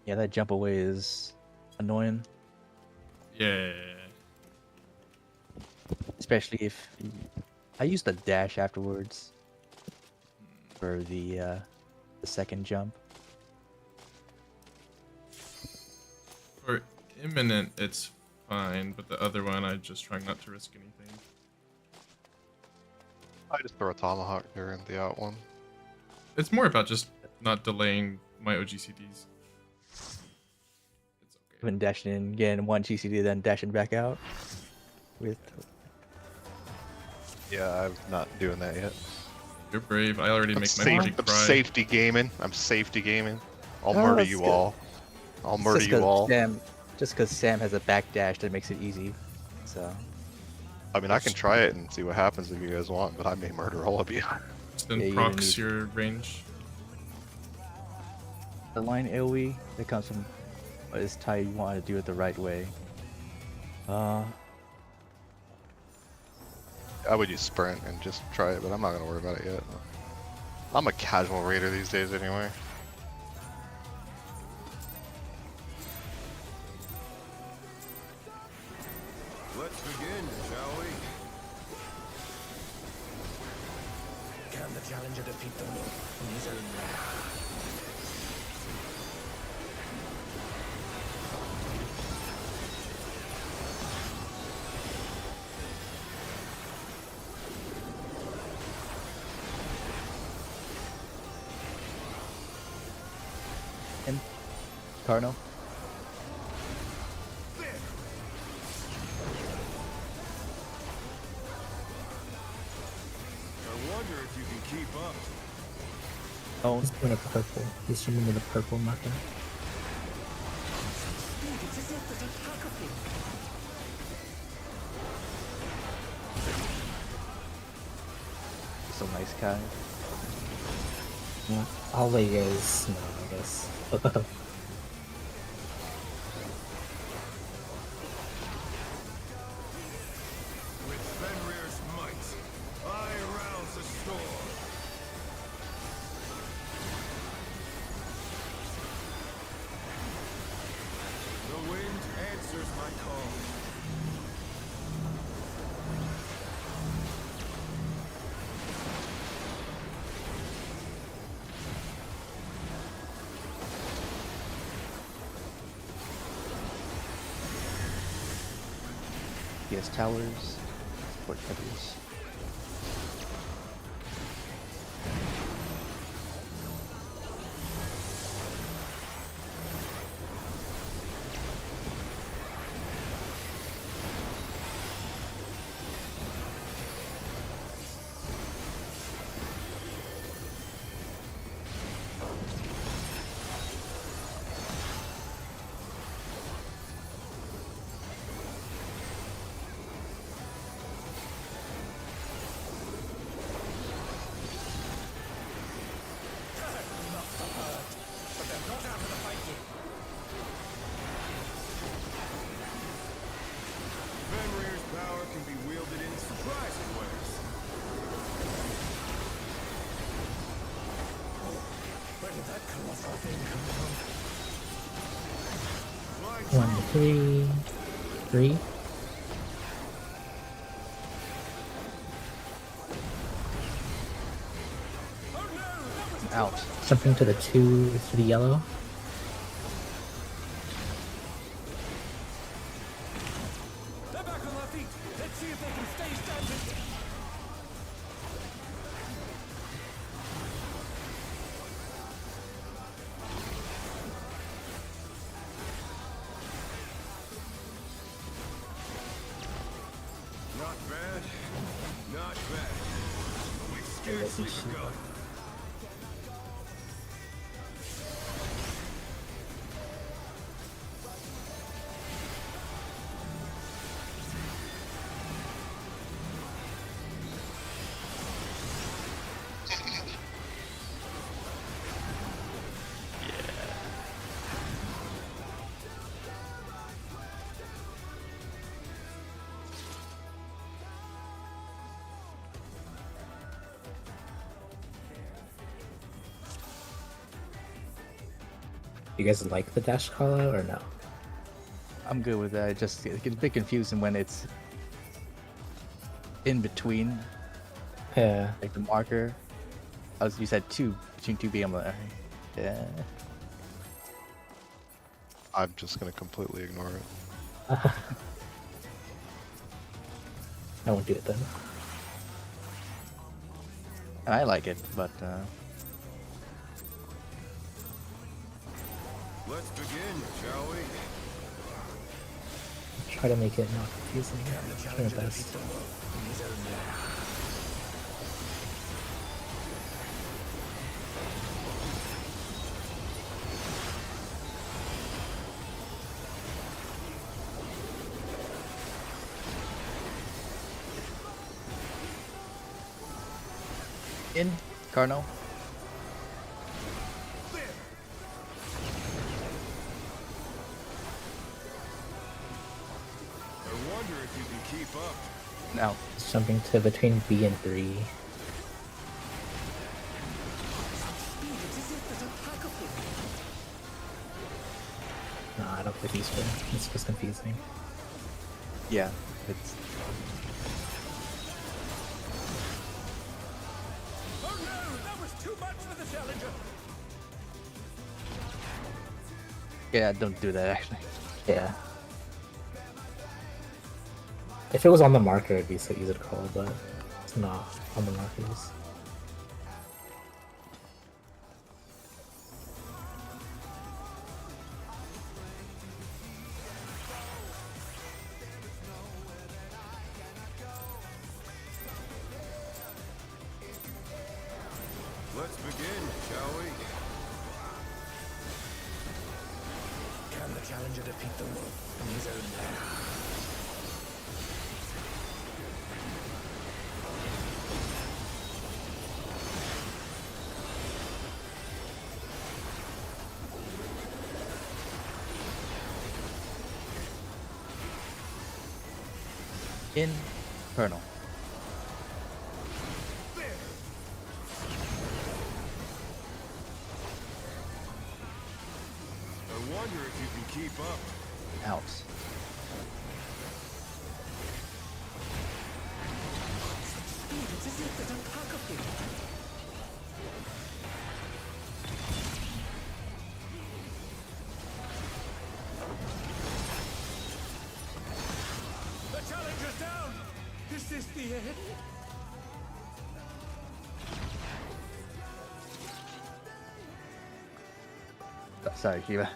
Yeah, that jump away is annoying, Yeah. especially if I use the dash afterwards for the second jump. For imminent, it's fine, but the other one, I just try not to risk anything. I just throw a tomahawk during the out one. It's more about just not delaying my OGCDs. It's okay. When dashing in, getting one GCD, then dashing back out. With Yeah, I'm not doing that yet. You're brave. I already make my party I'm cry. safety gaming. I'm safety gaming. I'll Oh, murder that's you good. all. I'll murder just you 'cause all. just because Sam has a back dash that makes it easy. So I mean, I can try it and see what happens if you guys want, but I may murder all of you. Then Yeah, you procs need- your range. the line AoE that comes from is how you want to do it the right way. I would use sprint and just try it, but I'm not gonna worry about it yet. I'm a casual raider these days anyway. Let's begin, shall we? Can the challenger defeat the user? And Cardinal. I wonder if you can keep up. Oh, He's doing a purple. He's shooting with a purple marker. so nice guy. Yeah, I'll let you guys know, I guess. With Fenrir's might, I rouse the storm. The wind answers my call. He has towers, support feathers. Fenrir's power can be wielded in surprising ways. Where did that colossal thing come from? Fly 1, 3, 3. Out. Jumping to the 2 to the yellow. They're back on their feet. Let's see if they can stay standing. sleeper gun. You guys like the dash call out or no? I'm good with that. It just it gets a bit confusing when it's in between, Yeah. like the marker. As you said, between two being yeah. I'm just gonna completely ignore it. I won't do it then. And I like it, but Let's begin, shall we? Try to make it not confusing. Try my best. in Cardinal. I wonder if you can keep up. Now, It's jumping to between B and 3. No, I don't think he's good. It's just confusing. yeah, it's Oh no, that was too much for the challenger. yeah. Don't do that actually. Yeah. If it was on the marker, it'd be so easy to call, but it's not on the markers. Let's begin, shall we? Can the challenger defeat the wolf in his own lair? Infernal. I wonder if you can keep up. Out. It's as if there's a pack of them. The challenger's down! Is this the end? Sorry, Kiva.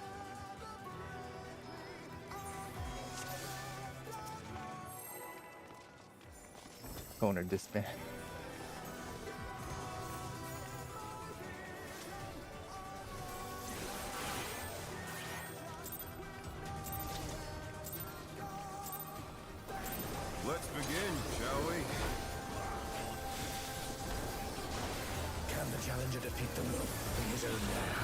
Corner disband. Let's begin, shall we? Can the challenger defeat the wolf in his own lair?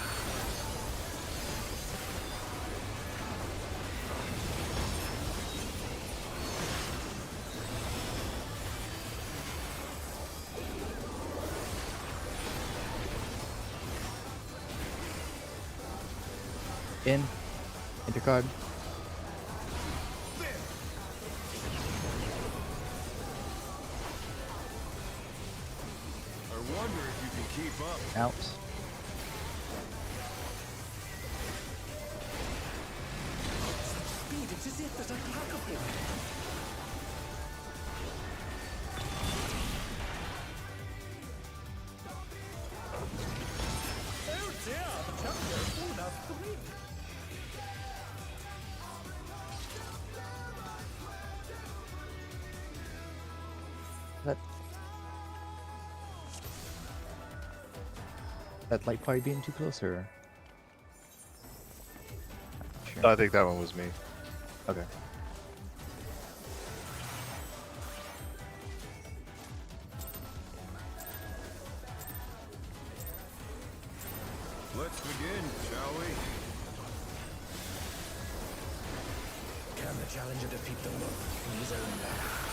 Intercard. I wonder if you can keep up. Out. Speed, it's as if there's a pack of them. Oh dear, the challenger is full enough to win. That That light party being too close, or? Sure. I think that one was me. Okay. Let's begin, shall we? Can the challenger defeat the wolf in his own lair?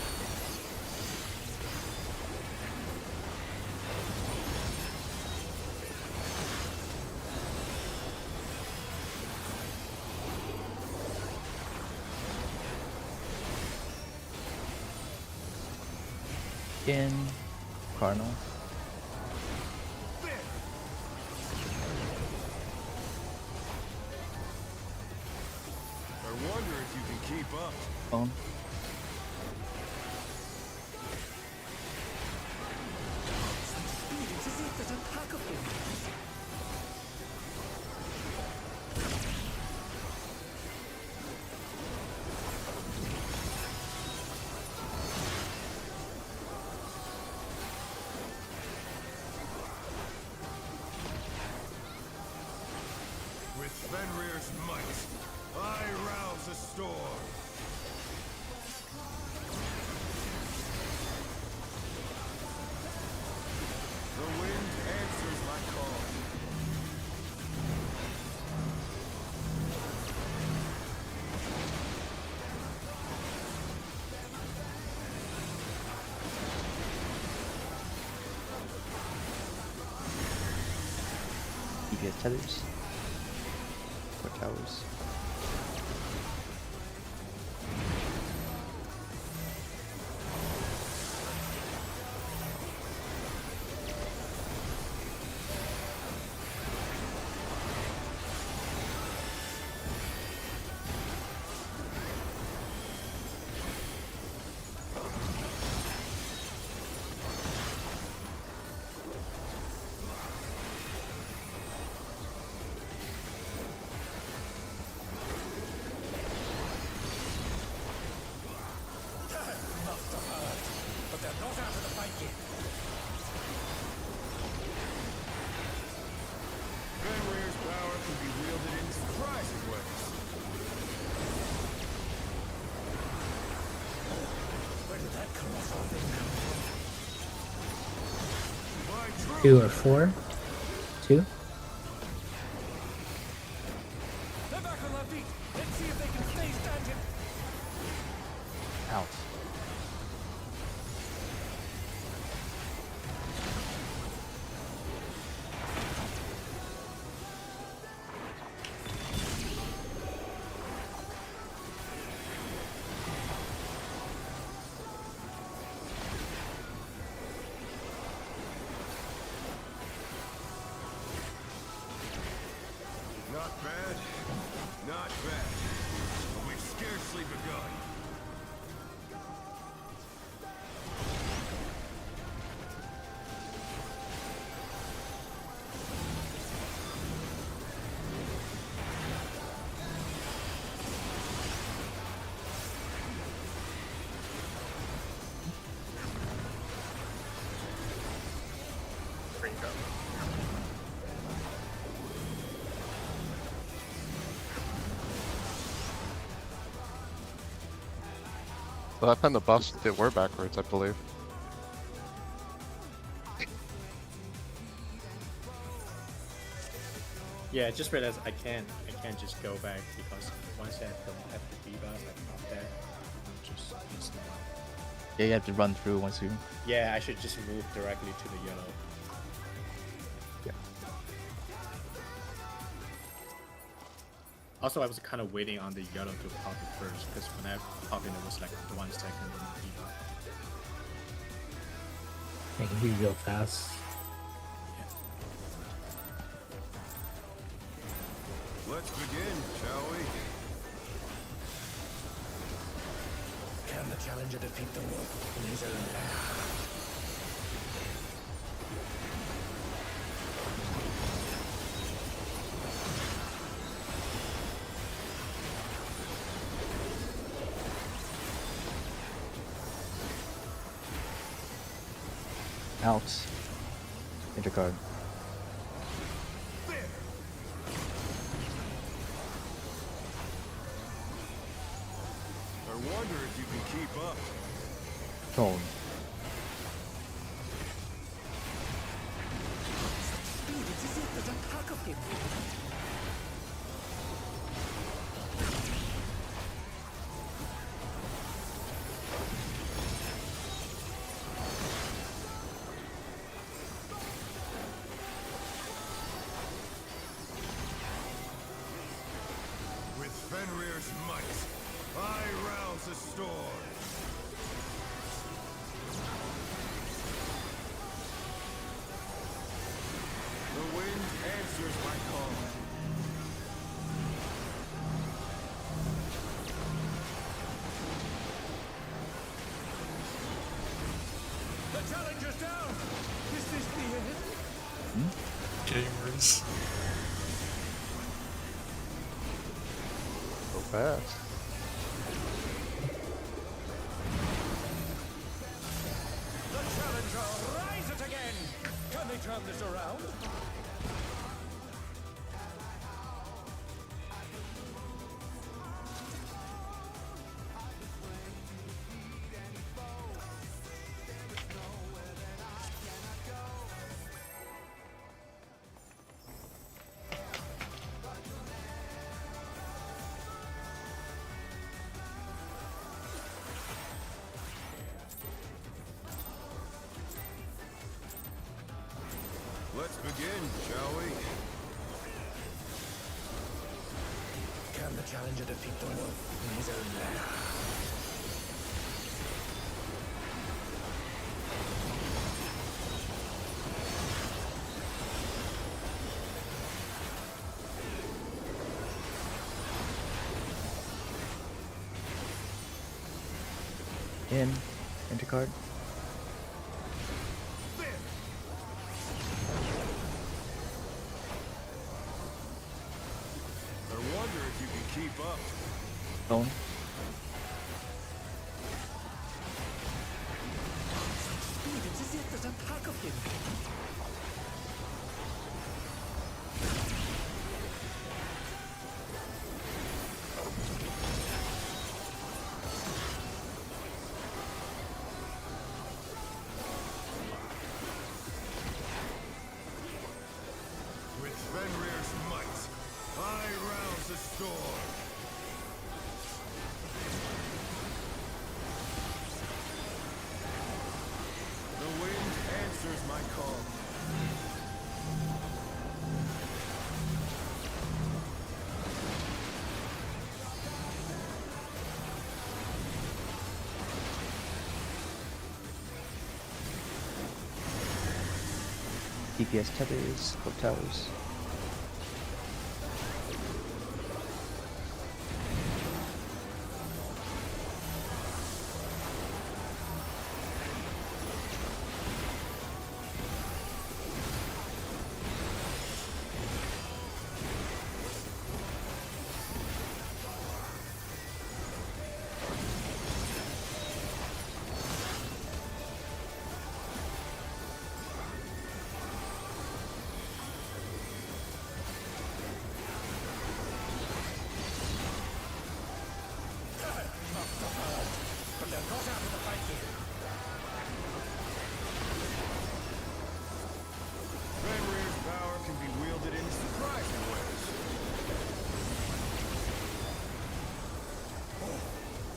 In Cardinal. I wonder if you can keep up. Phone. It's as if there's a pack of them. With Fenrir's might, I rouse a storm. The wind answers my call. EPS tethers. Or towers. But they're not out of the fight yet. Fenrir's power can be wielded in surprising ways. Where did that colossal thing come from? My true 2 or 4? 2? They're back on their feet. Let's see if they can stay standing. Out. Not bad. Not bad. But we've scarcely begun. So that time the buffs did were backwards, I believe. Yeah, I just realized I can't just go back because once I have the debuff, I pop that. Just instantly. Yeah, you have to run through once you. Yeah, I should just move directly to the yellow. Yeah. Also, I was kind of waiting on the yellow to pop it first because when I popped it, it was like 1 second debuff. I can heal real fast. Let's begin, shall we? Can the challenger defeat the wolf in his own lair? Out. Intercard. wonder if you can keep up. Tone. With Fenrir's might, I rouse the storm. The wind answers my call. The challenger's down! Is this the end? Gamers. So fast. The challenger rises again! Can they turn this around? Let's begin, shall we? Can the challenger defeat the wolf in his own lair? Intercard. I wonder if you can keep up. Tone. It's as if there's a pack of him. With Fenrir's might, I rouse the storm. The wind answers my call. DPS tethers, cloak towers. But they're not out of the fight here. Fenrir's power can be wielded in surprising ways.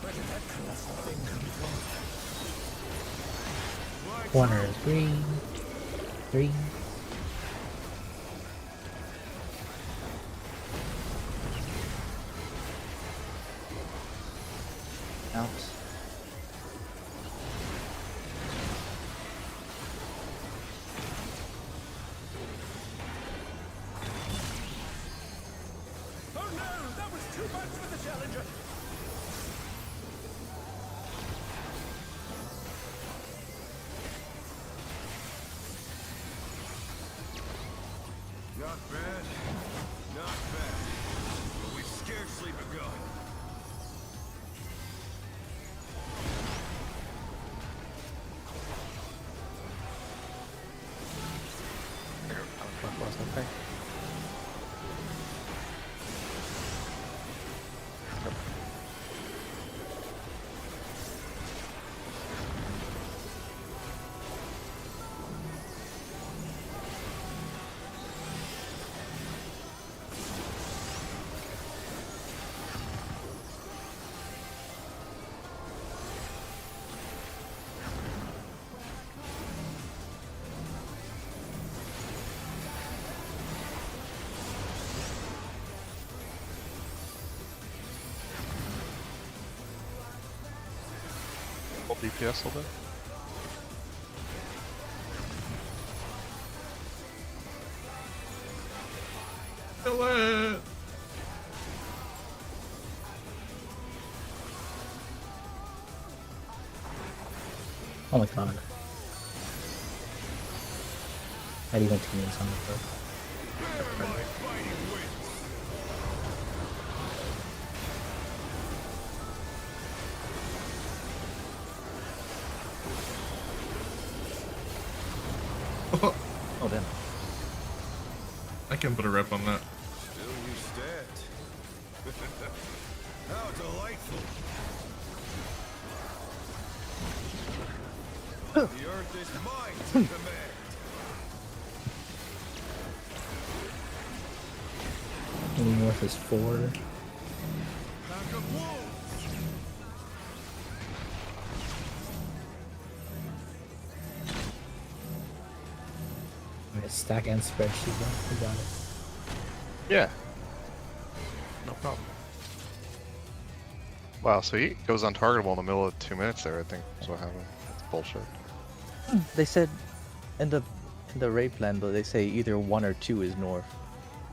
Where did that colossal thing come from? My Corner is green. Green. Out. Oh no! That was too much for the challenger! Not bad. Not bad. But we've scarcely begun. What was that thing? DPS a little bit. Kill it! Oh my god. Not even 2 minutes on the board. Oh damn. I can put a rep on that. Still you stand. How delightful. The earth is mine to command. Any north is 4. Pack of wolves. Alright, stack and spreadsheet. We got it. Yeah. No problem. Wow, so he goes untargetable in the middle of 2 minutes there, I think is what happened. That's bullshit. They said in the raid plan, but they say either 1 or 2 is north,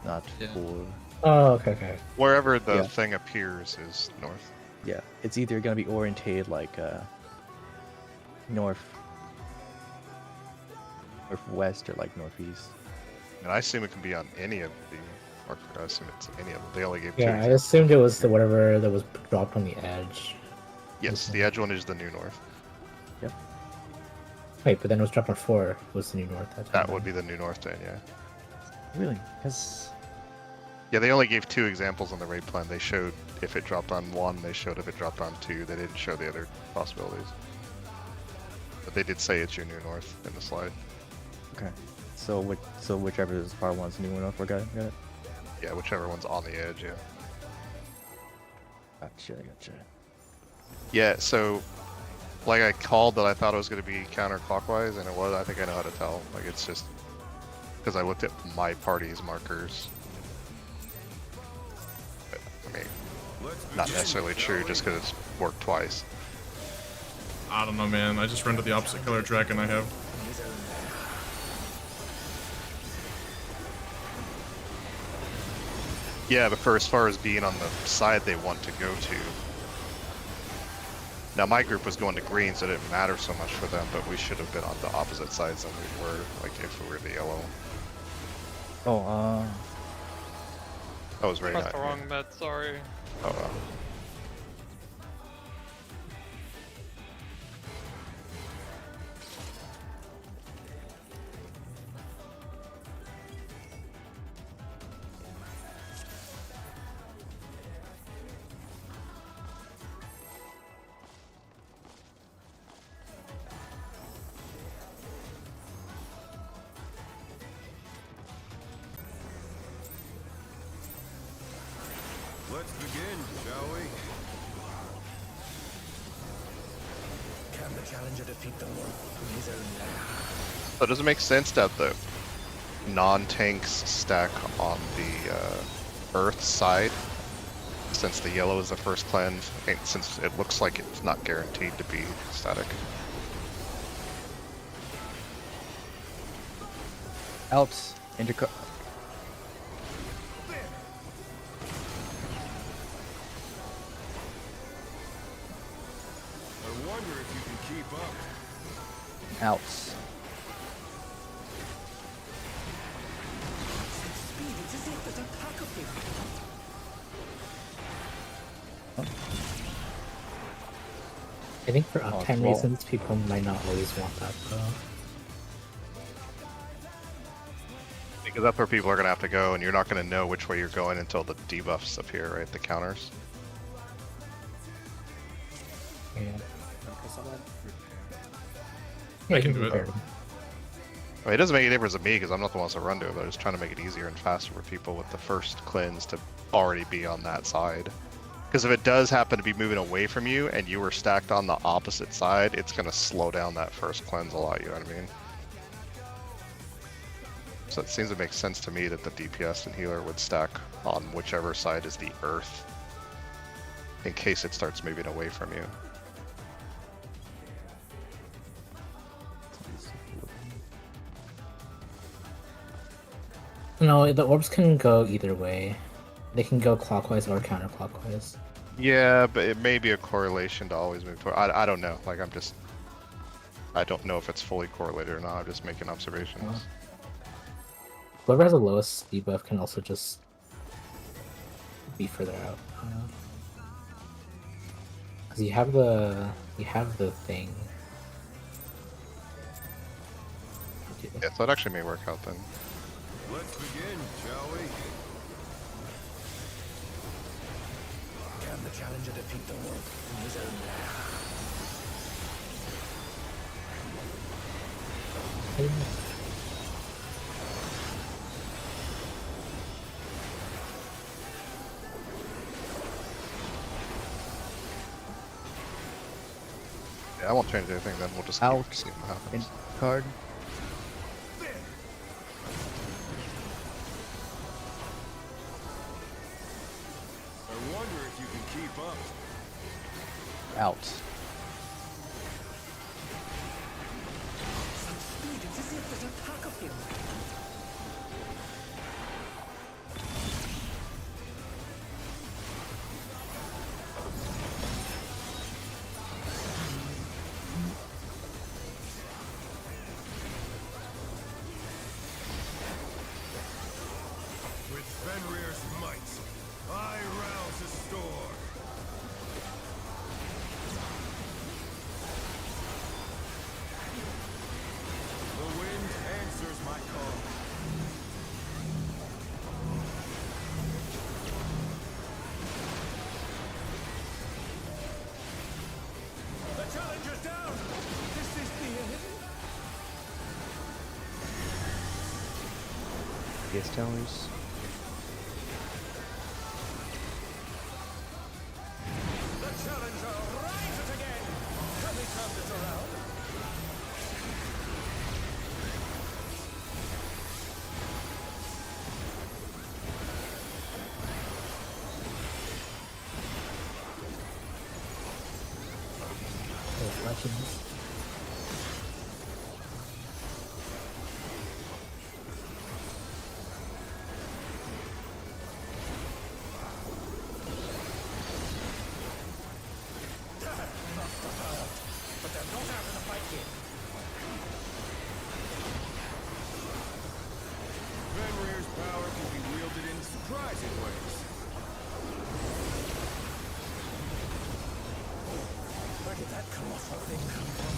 not Yeah. 4. Oh, okay, okay. Wherever the Yeah. thing appears is north. Yeah, it's either gonna be orientated like north, northwest, or like northeast. And I assume it can be on any of the, or I assume it's any of them. They only gave Yeah, I 2. assumed it was the whatever that was dropped on the edge. Yes, the edge one is the new north. Yep. Wait, but then it was dropped on 4. Was the new north that time? That would be the new north then, yeah. Really? Because Yeah, they only gave 2 examples on the raid plan. They showed if it dropped on 1, they showed if it dropped on 2. They didn't show the other possibilities. But they did say it's your new north in the slide. okay, so whichever is far one's new north, we got it. Yeah, whichever one's on the edge, yeah. Gotcha. Yeah, so like I called that I thought it was going to be counterclockwise, and it was. I think I know how to tell. Like it's just because I looked at my party's markers. But, I mean, not necessarily true, just because it's worked twice. I don't know, man. I just run to the opposite color dragon I have. Yeah, but for as far as being on the side they want to go to. Now my group was going to green, so it didn't matter so much for them, but we should have been on the opposite sides than we were, like if we were the yellow. Oh, I was right. Pressed the wrong med, sorry. Oh, Let's begin, shall we? Can the challenger defeat the world in his own land? So does it make sense that the non-tanks stack on the Earth side, since the yellow is the first cleanse, and since it looks like it's not guaranteed to be static? Alps, interco. I wonder if you can keep up. Alps. Speed, it's as if there's a pack of them. I think for uptime well. reasons, people might not always want that though. Because that's where people are going to have to go, and you're not going to know which way you're going until the debuffs appear, right? The counters. Yeah. I can do it. repair. I mean, it doesn't make any difference to me because I'm not the one to run to it, but I'm just trying to make it easier and faster for people with the first cleanse to already be on that side. Because if it does happen to be moving away from you and you were stacked on the opposite side, it's going to slow down that first cleanse a lot, you know what I mean? So it seems to make sense to me that the DPS and healer would stack on whichever side is the earth in case it starts moving away from you. No, the orbs can go either way. They can go clockwise or counterclockwise. Yeah, but it may be a correlation to always move toward. I don't know. Like I don't know if it's fully correlated or not. I'm just making observations. Whoever has the lowest speed buff can also just be further out. Because you have the thing. Yeah, so it actually may work out then. Let's begin, shall we? Can the challenger defeat the wolf in his own lair? Yeah, I won't change anything then. We'll just Out. keep seeing what In happens. card. I wonder if you can keep up. Out. Such speed, it's as if there's a pack of him. With Fenrir's might, I rouse a storm. The wind answers my call. The challenger's down! This is the end! PS towers. The challenger rises again! Can we turn this around? Oh, legends. But they're not out of the fight yet. Fenrir's power can be wielded in surprising ways. Where did that colossal thing come from?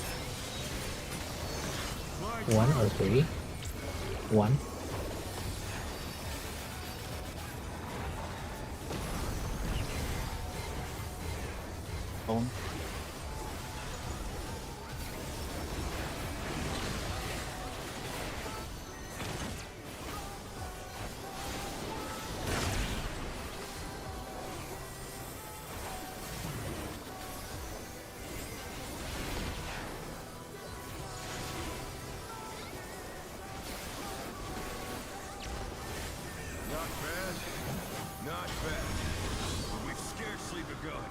My 1 or 3? 1. Bone. Not bad. Not bad. But we've scarcely begun.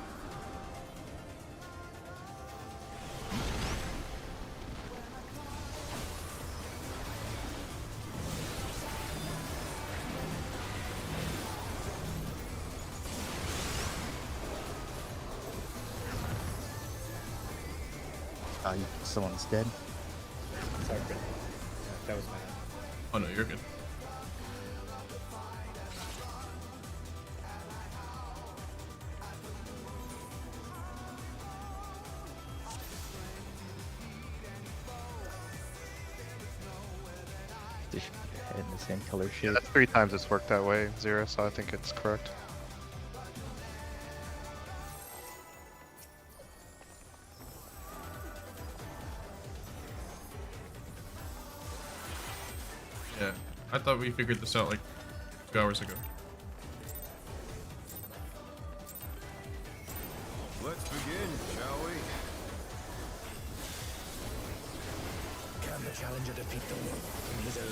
Someone's dead. Sorry, Brent. That was bad. Oh no, you're good. They should be in the same color Yeah, shape. that's 3 times it's worked that way, Zero, so I think it's correct. Yeah, I thought we figured this out like 2 hours ago. Let's begin, shall we? Can the challenger defeat the wolf in his own lair?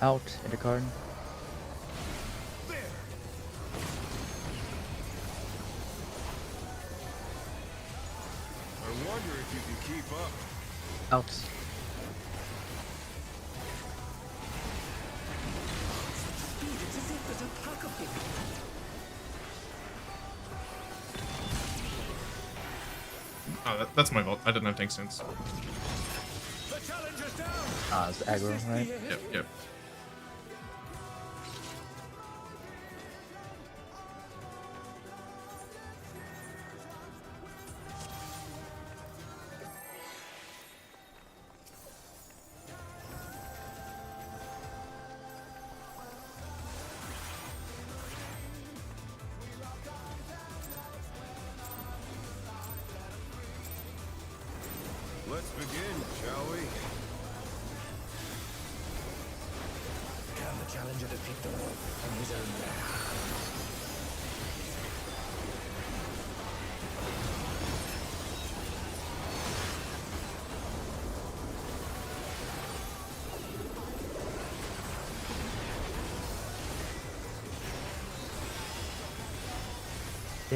Out. Enter card. I wonder if you can keep up. Out. It's as if there's a pack of him. Oh, that's my fault. I didn't have tank sense. The challenger's down. Ah, it's aggro, right? Yep, yep. Let's begin, shall we? Can the challenger defeat the wolf in his own lair?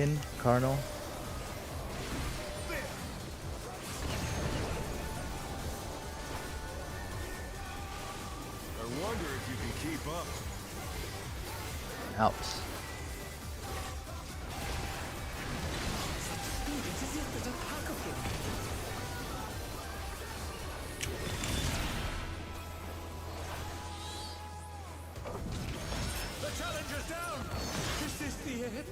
In. Cardinal. I wonder if you can keep up. Out. It's as if there's a pack of him. The challenger's down. Is this the end?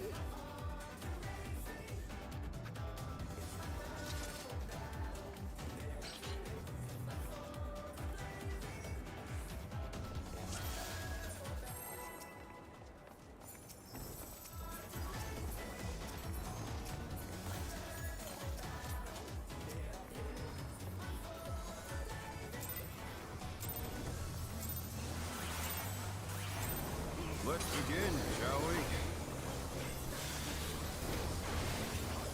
Let's begin, shall we?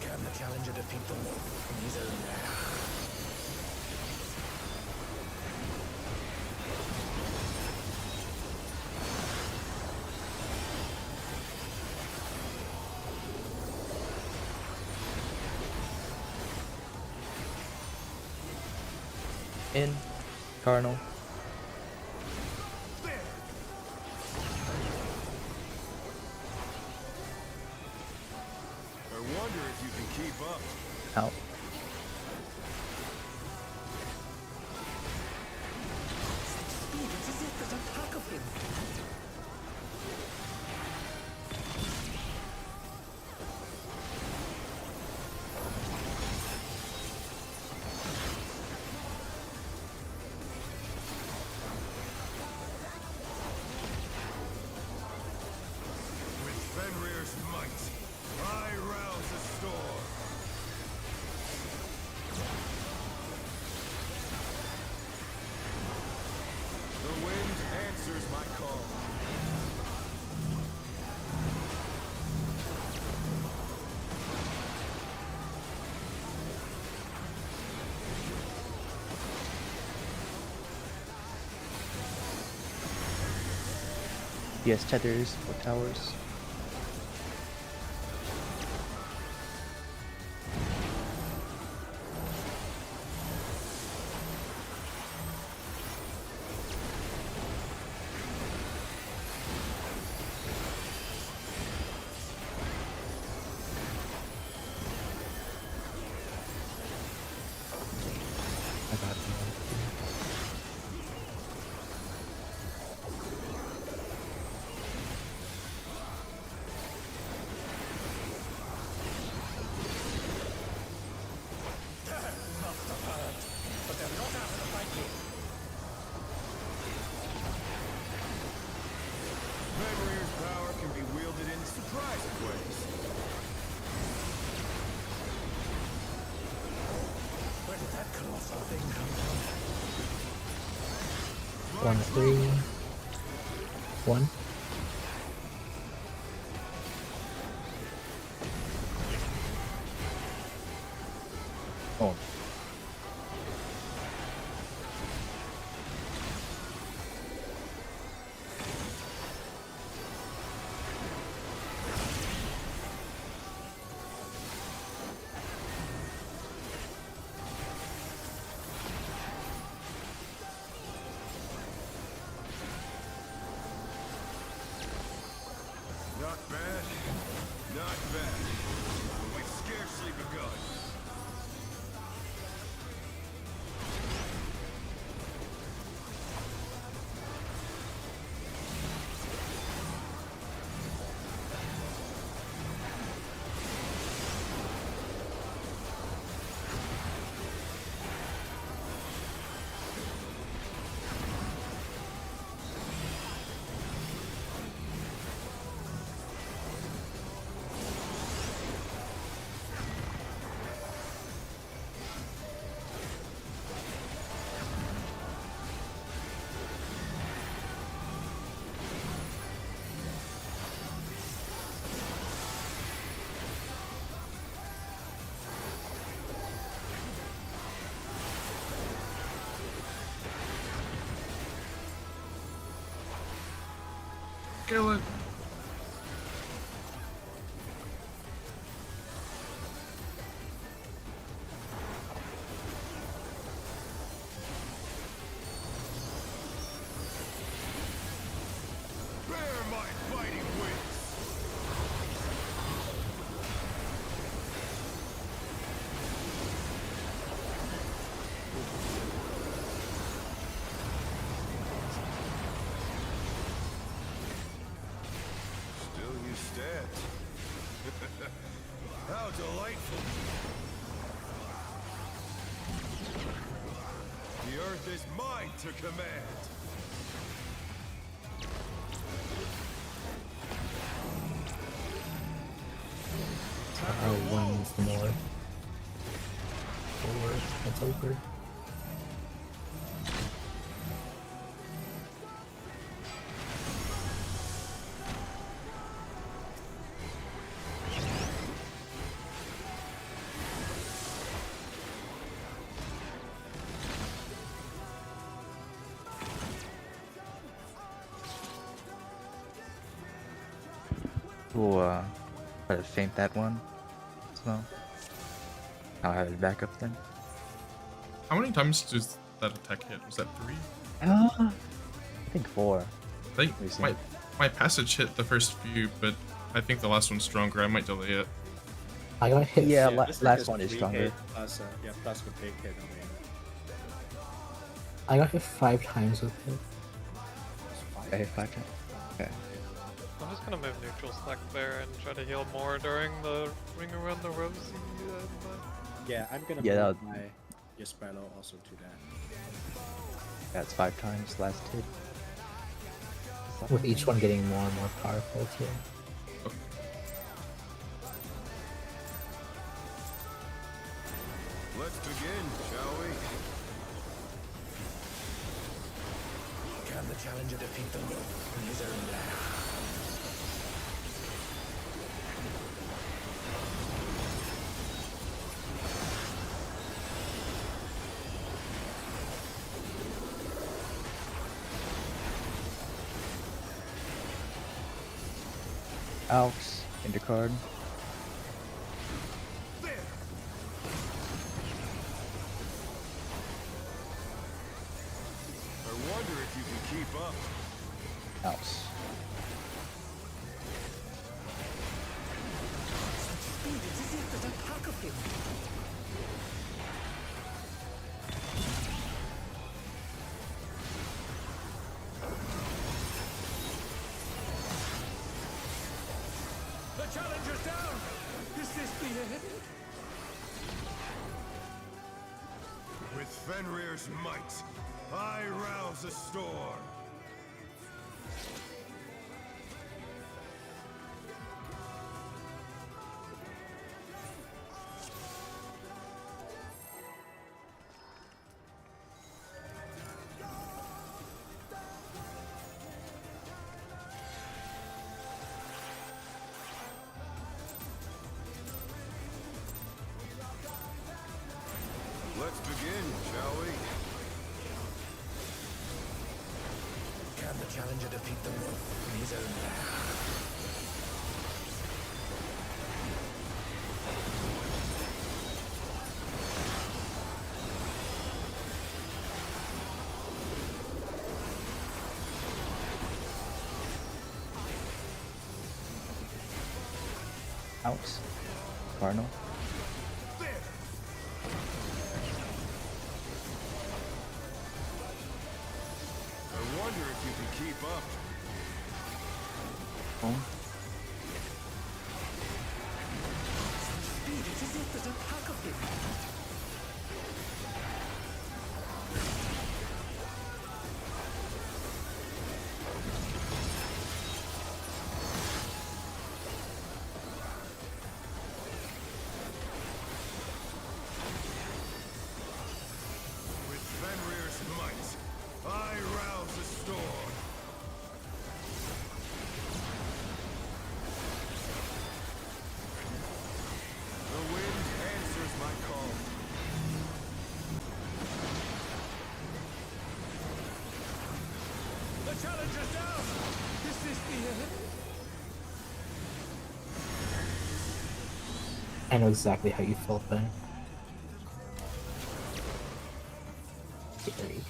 Can the challenger defeat the wolf in his own lair? In. Cardinal. I wonder if you can keep up. Out. It's as if there's a pack of him. With Fenrir's might, I rouse the storm. The wind answers my call. Yes, tethers or towers. I got it. But they're not out of the fight yet. Fenrir's power can be wielded in surprising ways. Where did that colossal thing come from? 1, 3. 1. Oh. Not bad. Not bad. We've scarcely begun. Kill it. Bear my fighting wings. Still you stand. How delightful. The earth is mine to command. One's north. Forward. That's over. We'll try to feint that one. So I'll have it back up then. How many times does that attack hit? Was that 3? I think 4. I think We've seen my, it. my passage hit the first few, but I think the last one's stronger. I might delay it. I got hit. Yeah, this last is one is 3 stronger. hit plus, yeah, plus the big hit on I got hit 5 times with it. I hit 5 times. Okay. I'm just gonna move neutral stack there and try to heal more during the ring around the rosy. Yeah, I'm gonna Yeah, move my Yspello also to that. That's 5 times last hit. With each one getting more and more powerful too. Let's begin, shall we? Can the challenger defeat the wolf in his own lair? Out. Into card. I wonder if you can keep up. Out. Speed, it's as if there's a pack of him. The challenger's down! Is this the end? With Fenrir's might, I rouse a storm. Let's begin, shall we? Out. Cardinal. I wonder if you can keep up. Boom. Speed, it is it that attack of him. With Fenrir's might, I rouse the storm. The wind answers my call. The challenger's down! Is this the end? I know exactly how you felt there. Scary.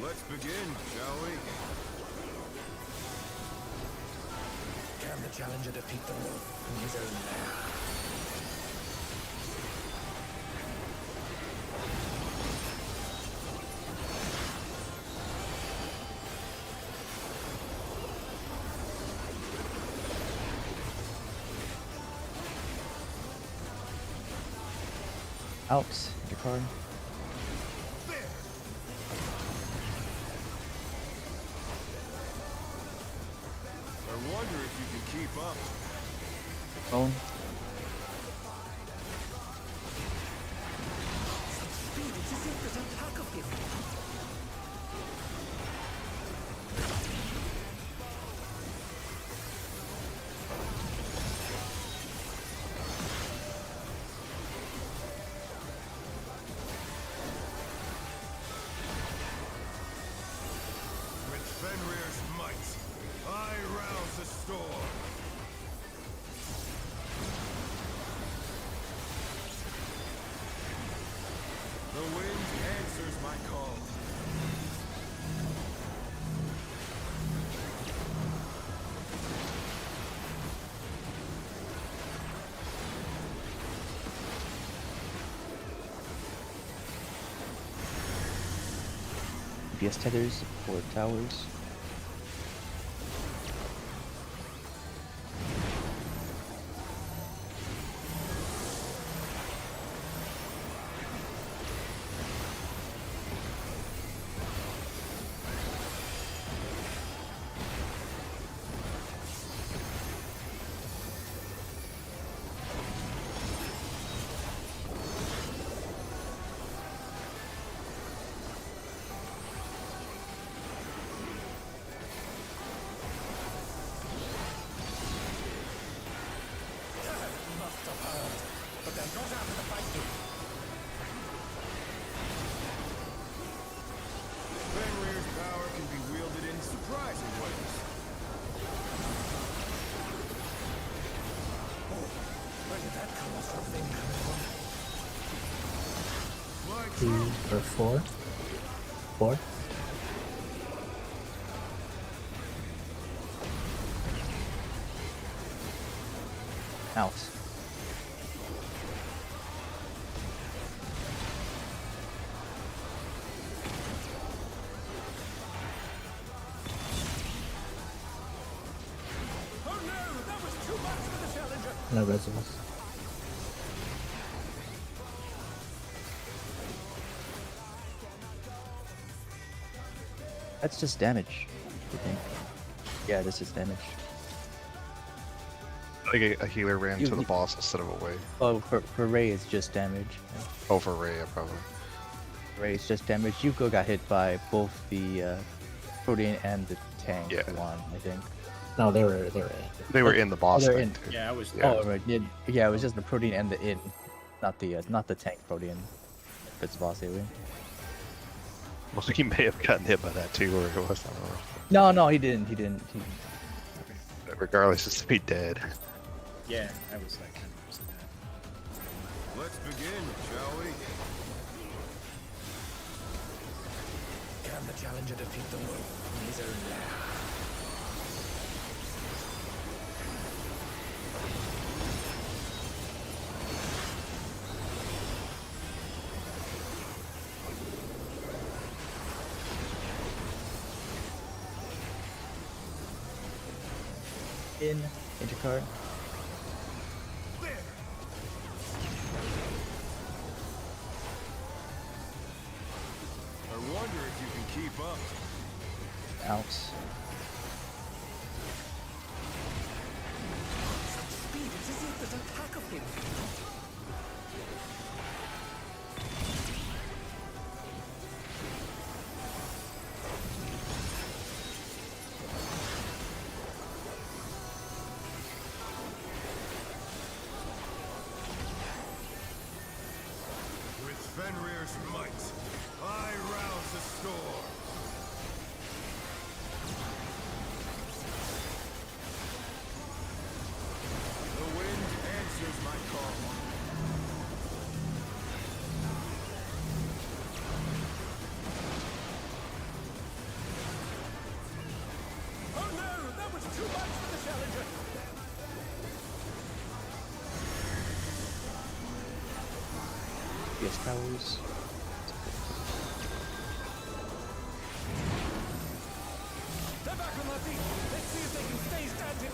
Let's begin, shall we? Can the challenger defeat the wolf in his own lair? Out. Your card. I wonder if you can keep up. Bone. Speed, it is it that attack of him. With Fenrir's might, I rouse the storm. The wind answers my call. BS tethers for towers. Must have heard, but they're not out of the fight yet. Fenrir's power can be wielded in surprising ways. Oh, where did that colossal thing come from? My 2 or 4. 4. Out. Oh no, that was too much for the challenger. No resonance. That's just damage, I think. Yeah, this is damage. Like a healer ran You- to the you- boss instead of away. Oh, for Ray, it's just damage. Over Ray, probably. Ray, it's just damage. Yuko got hit by both the Protean and the tank Yeah. one, I think. No, they were They were in the boss they're thing, in. too. Yeah, I was. Yeah. Oh, right. Yeah, it was just the Protean and the in, not the tank Protean. If it's boss AoE. Well, he may have gotten hit by that too, or it was. I don't know. No, he didn't. He didn't. Regardless, it's to be dead. Yeah, I was like 100% dead. Let's begin, shall we? Can the challenger defeat the wolf in his own lair? In intercard. I wonder if you can keep up. Out. Speed, it's as if there's a pack of him. With Fenrir's might, I rouse the storm. The wind answers my call. Oh no, that was too much for the challenger. Yes, powers. They're back on their feet. Let's see if they can stay standing.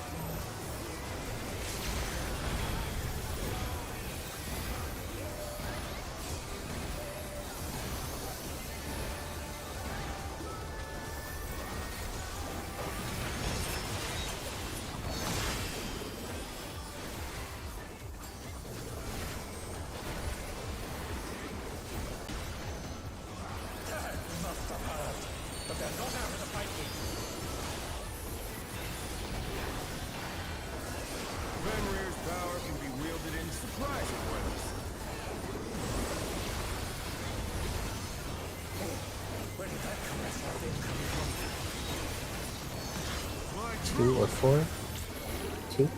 Must have heard, but they're not out of the fight yet. Fenrir's power can be wielded in surprising ways. Where did that caress like thing come from? My 2 or 4? 2?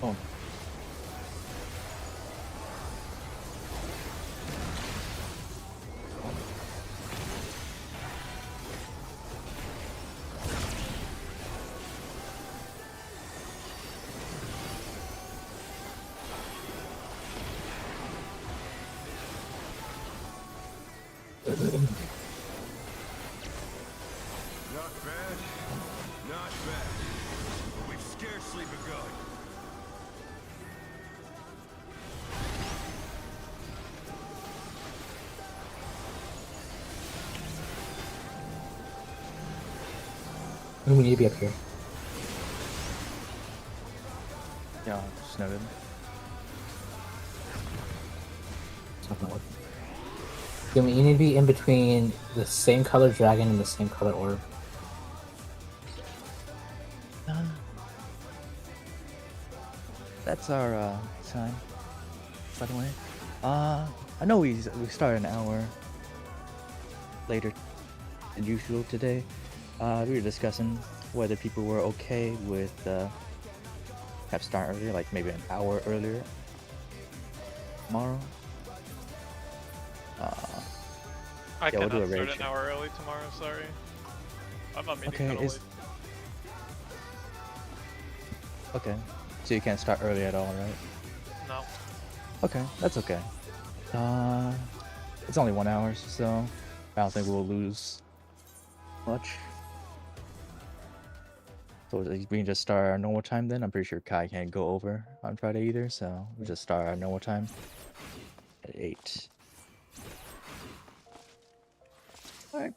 Oh. Not bad, not bad. But we've scarcely begun. We need to be up here. Yeah, just noted. It's not gonna work. You need to be in between the same color dragon and the same color orb. That's our time. By the way, I know we started an hour later than usual today. We were discussing whether people were okay with have start earlier, like maybe an hour earlier tomorrow. I Yeah, we'll cannot do a start raid an show. hour early tomorrow, sorry. I'm not meeting Okay, kinda is late. okay. So you can't start early at all, right? No. Okay, that's okay. It's only 1 hour, so I don't think we'll lose much. So we can just start our normal time then. I'm pretty sure Kai can't go over on Friday either, so we'll just start our normal time at 8. Alright.